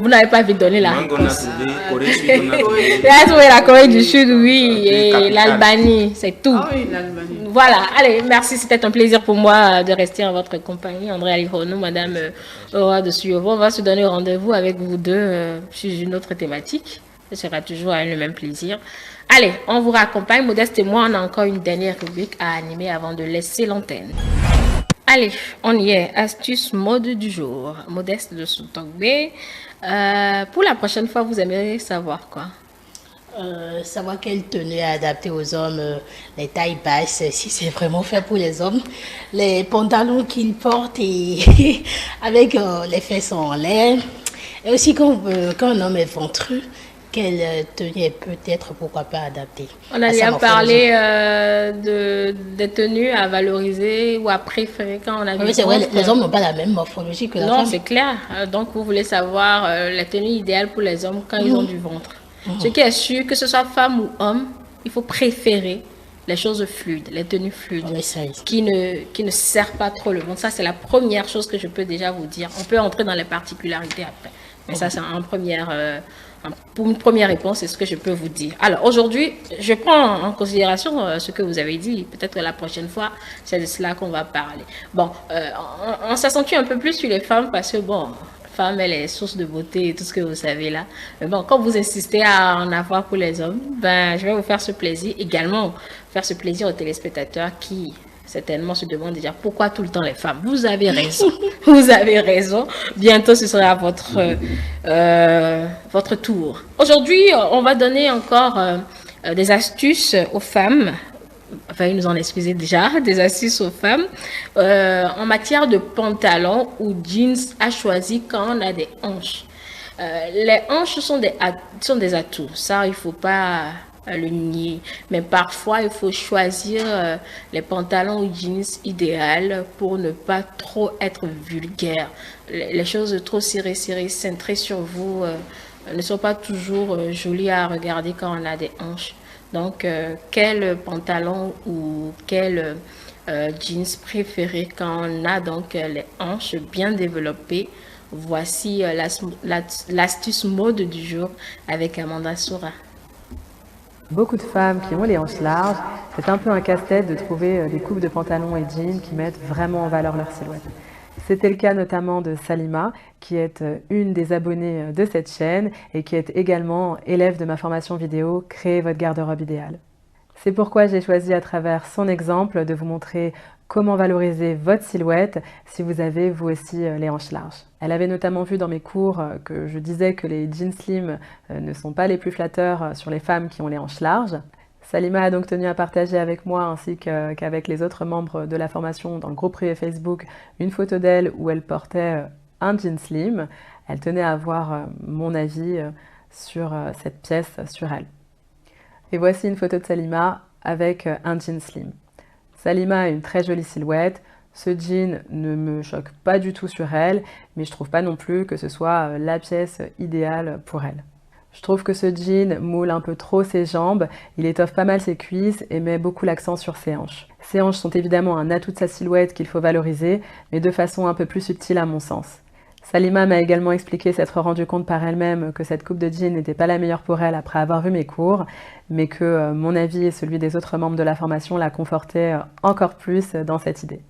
n'avez pas vu donner la Mangue, on a réponse. trouvé. Corée du Sud, on a trouvé. Vous avez trouvé la Corée du Sud, oui, Ok, et capitale. l'Albanie, c'est tout. Ah oui, l'Albanie. Voilà, allez, merci, c'était un plaisir pour moi de rester en votre compagnie. André Alihono, Madame Aura de Suyovo, on va se donner rendez-vous avec vous deux sur une autre thématique. Ce sera toujours le même plaisir. Allez, on vous raccompagne. Modeste et moi, on a encore une dernière rubrique à animer avant de laisser l'antenne. Allez, on y est. Astuce mode du jour. Modeste de Soutogbe. Pour la prochaine fois, vous aimeriez savoir quoi? Savoir quelle tenue adaptée aux hommes, les tailles basses, si c'est vraiment fait pour les hommes, les pantalons qu'ils portent et avec les fesses en l'air, et aussi quand un homme est ventru, quelle tenue peut être, pourquoi pas, adaptée. On a à sa déjà morphologie. parlé des tenues à valoriser ou à préférer quand on a Oui, c'est vrai, les hommes n'ont pas la même morphologie que la Non, femme. c'est clair. Donc, vous voulez savoir la tenue idéale pour les hommes quand ils ont du ventre. Ce qui est sûr, que ce soit femme ou homme, il faut préférer les choses fluides, les tenues fluides, Oui, ça y est. qui ne serrent pas trop le ventre. Ça, c'est la première chose que je peux déjà vous dire. On peut entrer dans les particularités après. Mais ça, c'est pour une première réponse, c'est ce que je peux vous dire. Alors, aujourd'hui, je prends en considération ce que vous avez dit. Peut-être que la prochaine fois, c'est de cela qu'on va parler. Bon, on s'accentue un peu plus sur les femmes parce que, bon, femme, elle est source de beauté et tout ce que vous savez là. Mais bon, quand vous insistez à en avoir pour les hommes, ben, je vais vous faire ce plaisir. Également, faire ce plaisir aux téléspectateurs qui certainement se demandent déjà pourquoi tout le temps les femmes. Vous avez raison. Vous avez raison. Bientôt, ce sera votre tour. Aujourd'hui, on va donner encore des astuces aux femmes. Enfin, nous en excuser déjà, des astuces aux femmes en matière de pantalons ou jeans à choisir quand on a des hanches. Les hanches sont des atouts, ça il ne faut pas le nier, mais parfois il faut choisir les pantalons ou jeans idéaux pour ne pas trop être vulgaire. Les choses trop serrées, centrées sur vous ne sont pas toujours jolies à regarder quand on a des hanches. Donc, quel pantalon ou quel jeans préféré quand on a donc les hanches bien développées? Voici l'astuce mode du jour avec Amanda Soura. Beaucoup de femmes qui ont les hanches larges, c'est un peu un casse-tête de trouver des coupes de pantalons et jeans qui mettent vraiment en valeur leur silhouette. C'était le cas notamment de Salima, qui est une des abonnées de cette chaîne et qui est également élève de ma formation vidéo « Créez votre garde-robe idéale ». C'est pourquoi j'ai choisi à travers son exemple de vous montrer comment valoriser votre silhouette si vous avez vous aussi les hanches larges. Elle avait notamment vu dans mes cours que je disais que les jeans slim ne sont pas les plus flatteurs sur les femmes qui ont les hanches larges. Salima a donc tenu à partager avec moi ainsi qu'avec les autres membres de la formation dans le groupe privé Facebook une photo d'elle où elle portait un jean slim. Elle tenait à avoir mon avis sur cette pièce sur elle. Et voici une photo de Salima avec un jean slim. Salima a une très jolie silhouette. Ce jean ne me choque pas du tout sur elle, mais je trouve pas non plus que ce soit la pièce idéale pour elle. Je trouve que ce jean moule un peu trop ses jambes, il étoffe pas mal ses cuisses et met beaucoup l'accent sur ses hanches. Ses hanches sont évidemment un atout de sa silhouette qu'il faut valoriser, mais de façon un peu plus subtile à mon sens. Salima m'a également expliqué s'être rendu compte par elle-même que cette coupe de jean n'était pas la meilleure pour elle après avoir vu mes cours, mais que mon avis et celui des autres membres de la formation la confortaient encore plus dans cette idée.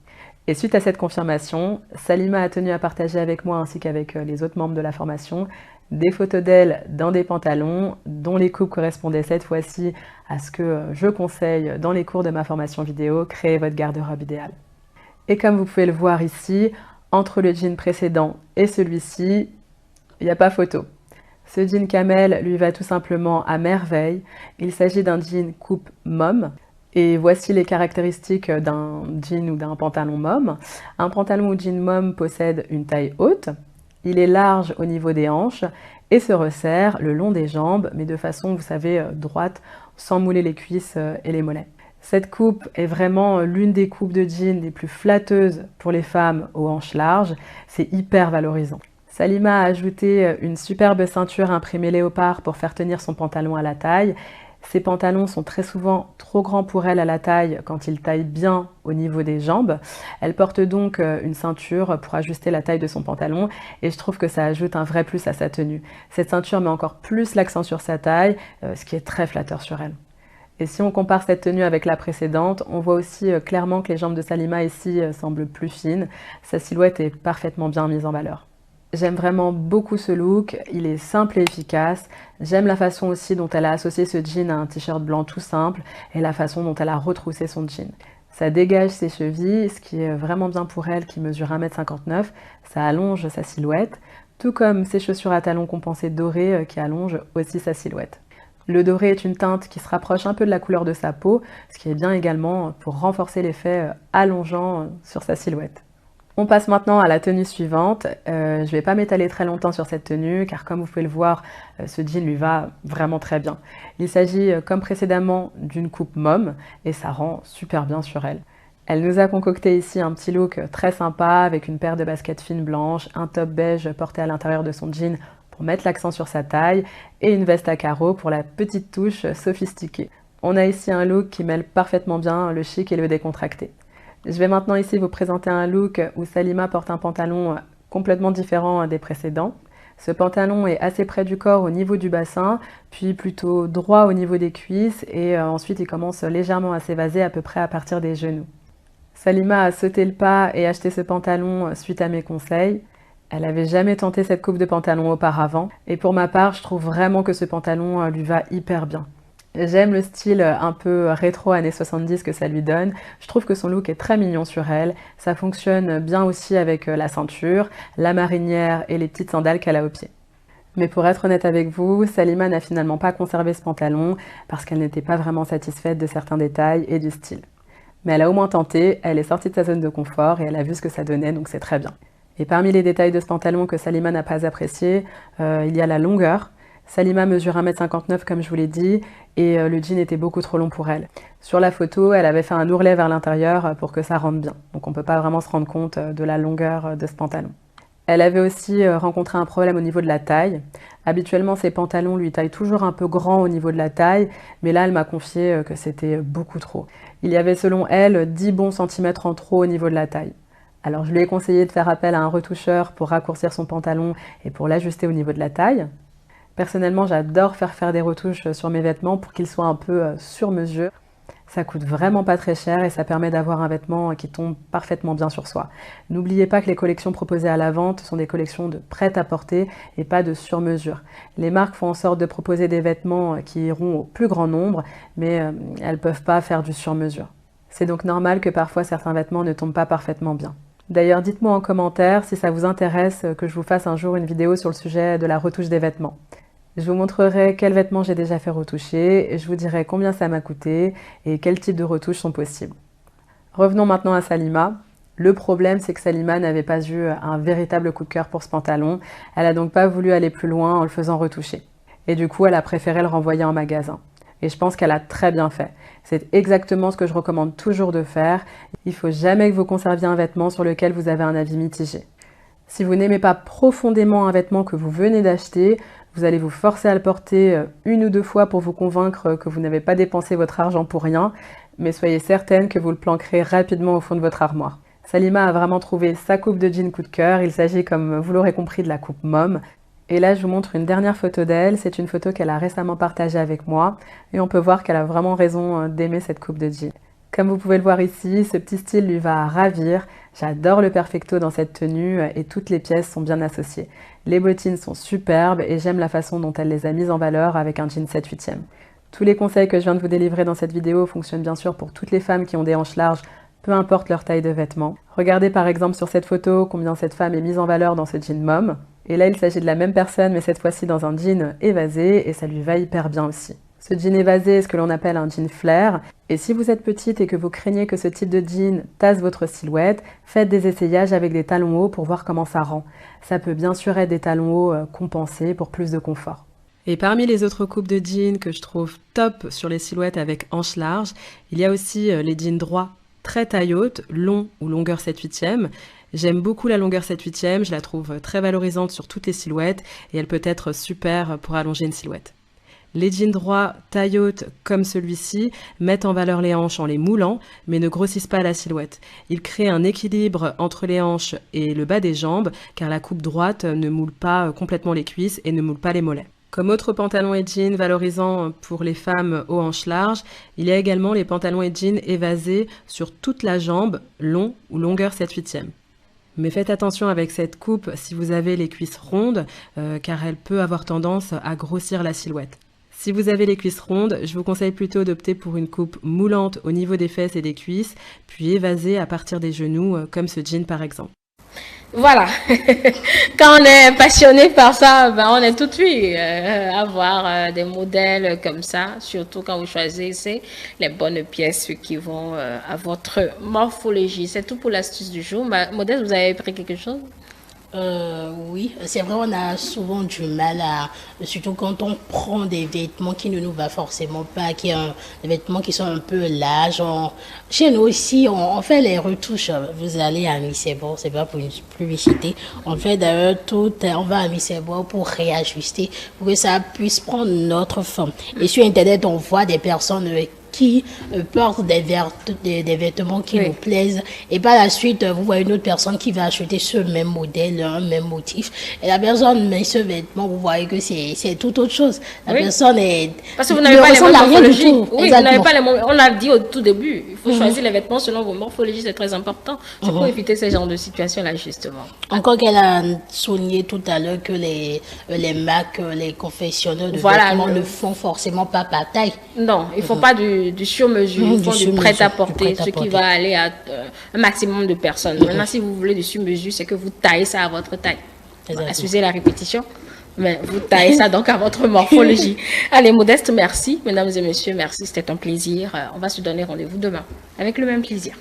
Et suite à cette confirmation, Salima a tenu à partager avec moi ainsi qu'avec les autres membres de la formation des photos d'elle dans des pantalons dont les coupes correspondaient cette fois-ci à ce que je conseille dans les cours de ma formation vidéo « Créez votre garde-robe idéale ». Et comme vous pouvez le voir ici, entre le jean précédent et celui-ci, il n'y a pas photo. Ce jean camel lui va tout simplement à merveille. Il s'agit d'un jean coupe mom. Et voici les caractéristiques d'un jean ou d'un pantalon mom. Un pantalon ou jean mom possède une taille haute. Il est large au niveau des hanches et se resserre le long des jambes, mais de façon, vous savez, droite, sans mouler les cuisses et les mollets. Cette coupe est vraiment l'une des coupes de jeans les plus flatteuses pour les femmes aux hanches larges. C'est hyper valorisant. Salima a ajouté une superbe ceinture imprimée léopard pour faire tenir son pantalon à la taille. Ces pantalons sont très souvent trop grands pour elle à la taille quand ils taillent bien au niveau des jambes. Elle porte donc une ceinture pour ajuster la taille de son pantalon et je trouve que ça ajoute un vrai plus à sa tenue. Cette ceinture met encore plus l'accent sur sa taille, ce qui est très flatteur sur elle. Et si on compare cette tenue avec la précédente, on voit aussi clairement que les jambes de Salima ici semblent plus fines. Sa silhouette est parfaitement bien mise en valeur. J'aime vraiment beaucoup ce look, il est simple et efficace. J'aime la façon aussi dont elle a associé ce jean à un t-shirt blanc tout simple et la façon dont elle a retroussé son jean. Ça dégage ses chevilles, ce qui est vraiment bien pour elle qui mesure 1,59 m. Ça allonge sa silhouette, tout comme ses chaussures à talons compensés dorés qui allongent aussi sa silhouette. Le doré est une teinte qui se rapproche un peu de la couleur de sa peau, ce qui est bien également pour renforcer l'effet allongeant sur sa silhouette. On passe maintenant à la tenue suivante. Je ne vais pas m'étaler très longtemps sur cette tenue car comme vous pouvez le voir, ce jean lui va vraiment très bien. Il s'agit comme précédemment d'une coupe mom et ça rend super bien sur elle. Elle nous a concocté ici un petit look très sympa avec une paire de baskets fines blanches, un top beige porté à l'intérieur de son jean pour mettre l'accent sur sa taille et une veste à carreaux pour la petite touche sophistiquée. On a ici un look qui mêle parfaitement bien le chic et le décontracté. Je vais maintenant ici vous présenter un look où Salima porte un pantalon complètement différent des précédents. Ce pantalon est assez près du corps au niveau du bassin, puis plutôt droit au niveau des cuisses et ensuite il commence légèrement à s'évaser à peu près à partir des genoux. Salima a sauté le pas et acheté ce pantalon suite à mes conseils. Elle n'avait jamais tenté cette coupe de pantalon auparavant et pour ma part, je trouve vraiment que ce pantalon lui va hyper bien. J'aime le style un peu rétro années 70 que ça lui donne. Je trouve que son look est très mignon sur elle. Ça fonctionne bien aussi avec la ceinture, la marinière et les petites sandales qu'elle a aux pieds. Mais pour être honnête avec vous, Salima n'a finalement pas conservé ce pantalon parce qu'elle n'était pas vraiment satisfaite de certains détails et du style. Mais elle a au moins tenté, elle est sortie de sa zone de confort et elle a vu ce que ça donnait, donc c'est très bien. Et parmi les détails de ce pantalon que Salima n'a pas apprécié, il y a la longueur. Salima mesure 1,59 m comme je vous l'ai dit et le jean était beaucoup trop long pour elle. Sur la photo, elle avait fait un ourlet vers l'intérieur pour que ça rentre bien. Donc on ne peut pas vraiment se rendre compte de la longueur de ce pantalon. Elle avait aussi rencontré un problème au niveau de la taille. Habituellement, ses pantalons lui taillent toujours un peu grand au niveau de la taille, mais là, elle m'a confié que c'était beaucoup trop. Il y avait selon elle 10 bons centimètres en trop au niveau de la taille. Alors je lui ai conseillé de faire appel à un retoucheur pour raccourcir son pantalon et pour l'ajuster au niveau de la taille. Personnellement, j'adore faire des retouches sur mes vêtements pour qu'ils soient un peu sur mesure. Ça coûte vraiment pas très cher et ça permet d'avoir un vêtement qui tombe parfaitement bien sur soi. N'oubliez pas que les collections proposées à la vente sont des collections de prêt-à-porter et pas de sur-mesure. Les marques font en sorte de proposer des vêtements qui iront au plus grand nombre, mais elles peuvent pas faire du sur-mesure. C'est donc normal que parfois certains vêtements ne tombent pas parfaitement bien. D'ailleurs, dites-moi en commentaire si ça vous intéresse que je vous fasse un jour une vidéo sur le sujet de la retouche des vêtements. Je vous montrerai quels vêtements j'ai déjà fait retoucher, je vous dirai combien ça m'a coûté et quels types de retouches sont possibles. Revenons maintenant à Salima. Le problème, c'est que Salima n'avait pas eu un véritable coup de cœur pour ce pantalon. Elle n'a donc pas voulu aller plus loin en le faisant retoucher. Et du coup, elle a préféré le renvoyer en magasin. Et je pense qu'elle a très bien fait. C'est exactement ce que je recommande toujours de faire. Il ne faut jamais que vous conserviez un vêtement sur lequel vous avez un avis mitigé. Si vous n'aimez pas profondément un vêtement que vous venez d'acheter, vous allez vous forcer à le porter une ou deux fois pour vous convaincre que vous n'avez pas dépensé votre argent pour rien, mais soyez certaine que vous le planquerez rapidement au fond de votre armoire. Salima a vraiment trouvé sa coupe de jean coup de cœur. Il s'agit, comme vous l'aurez compris, de la coupe Mom. Et là, je vous montre une dernière photo d'elle. C'est une photo qu'elle a récemment partagée avec moi. Et on peut voir qu'elle a vraiment raison d'aimer cette coupe de jean. Comme vous pouvez le voir ici, ce petit style lui va ravir. J'adore le perfecto dans cette tenue et toutes les pièces sont bien associées. Les bottines sont superbes et j'aime la façon dont elle les a mises en valeur avec un jean 7/8e. Tous les conseils que je viens de vous délivrer dans cette vidéo fonctionnent bien sûr pour toutes les femmes qui ont des hanches larges, peu importe leur taille de vêtements. Regardez par exemple sur cette photo combien cette femme est mise en valeur dans ce jean Mom. Et là, il s'agit de la même personne, mais cette fois-ci dans un jean évasé, et ça lui va hyper bien aussi. Ce jean évasé est ce que l'on appelle un jean flair. Et si vous êtes petite et que vous craignez que ce type de jean tasse votre silhouette, faites des essayages avec des talons hauts pour voir comment ça rend. Ça peut bien sûr être des talons hauts compensés pour plus de confort. Et parmi les autres coupes de jeans que je trouve top sur les silhouettes avec hanches larges, il y a aussi les jeans droits très taille haute, long ou longueur 7/8e. J'aime beaucoup la longueur 7/8e, je la trouve très valorisante sur toutes les silhouettes et elle peut être super pour allonger une silhouette. Les jeans droits taille haute comme celui-ci mettent en valeur les hanches en les moulant, mais ne grossissent pas la silhouette. Ils créent un équilibre entre les hanches et le bas des jambes, car la coupe droite ne moule pas complètement les cuisses et ne moule pas les mollets. Comme autre pantalon et jean valorisant pour les femmes aux hanches larges, il y a également les pantalons et jeans évasés sur toute la jambe, long ou longueur 7/8e. Mais faites attention avec cette coupe si vous avez les cuisses rondes, car elle peut avoir tendance à grossir la silhouette. Si vous avez les cuisses rondes, je vous conseille plutôt d'opter pour une coupe moulante au niveau des fesses et des cuisses, puis évasée à partir des genoux, comme ce jean par exemple. Voilà, quand on est passionné par ça, ben on est tout de suite à voir des modèles comme ça, surtout quand vous choisissez les bonnes pièces qui vont à votre morphologie. C'est tout pour l'astuce du jour. Modeste, vous avez pris quelque chose? Oui, c'est vrai, on a souvent du mal surtout quand on prend des vêtements qui ne nous va forcément pas, des vêtements qui sont un peu larges. Chez nous aussi, on fait les retouches. Vous allez à Missebo, c'est pas pour une publicité. On fait d'ailleurs on va à Missebo pour réajuster, pour que ça puisse prendre notre forme. Et sur Internet, on voit des personnes qui porte des vêtements qui nous plaisent. Et par la suite, vous voyez une autre personne qui va acheter ce même modèle, un même motif. Et la personne met ce vêtement, vous voyez que c'est tout autre chose. La personne est... Parce que vous n'avez pas les mêmes morphologies. Oui, vous n'avez pas les mêmes... On l'a dit au tout début, il faut choisir les vêtements selon vos morphologies, c'est très important. C'est pour éviter ce genre de situation-là, justement. Encore qu'elle a souligné tout à l'heure que les marques, les confectionneurs de vêtements ne font forcément pas par taille. Non, il ne faut pas du sur-mesure, il faut du prêt-à-porter, ce qui va aller à un maximum de personnes. Maintenant, si vous voulez du sur-mesure, c'est que vous taillez ça à votre taille. Excusez la répétition, mais vous taillez ça donc à votre morphologie. Allez, Modeste, merci. Mesdames et messieurs, merci, c'était un plaisir. On va se donner rendez-vous demain avec le même plaisir.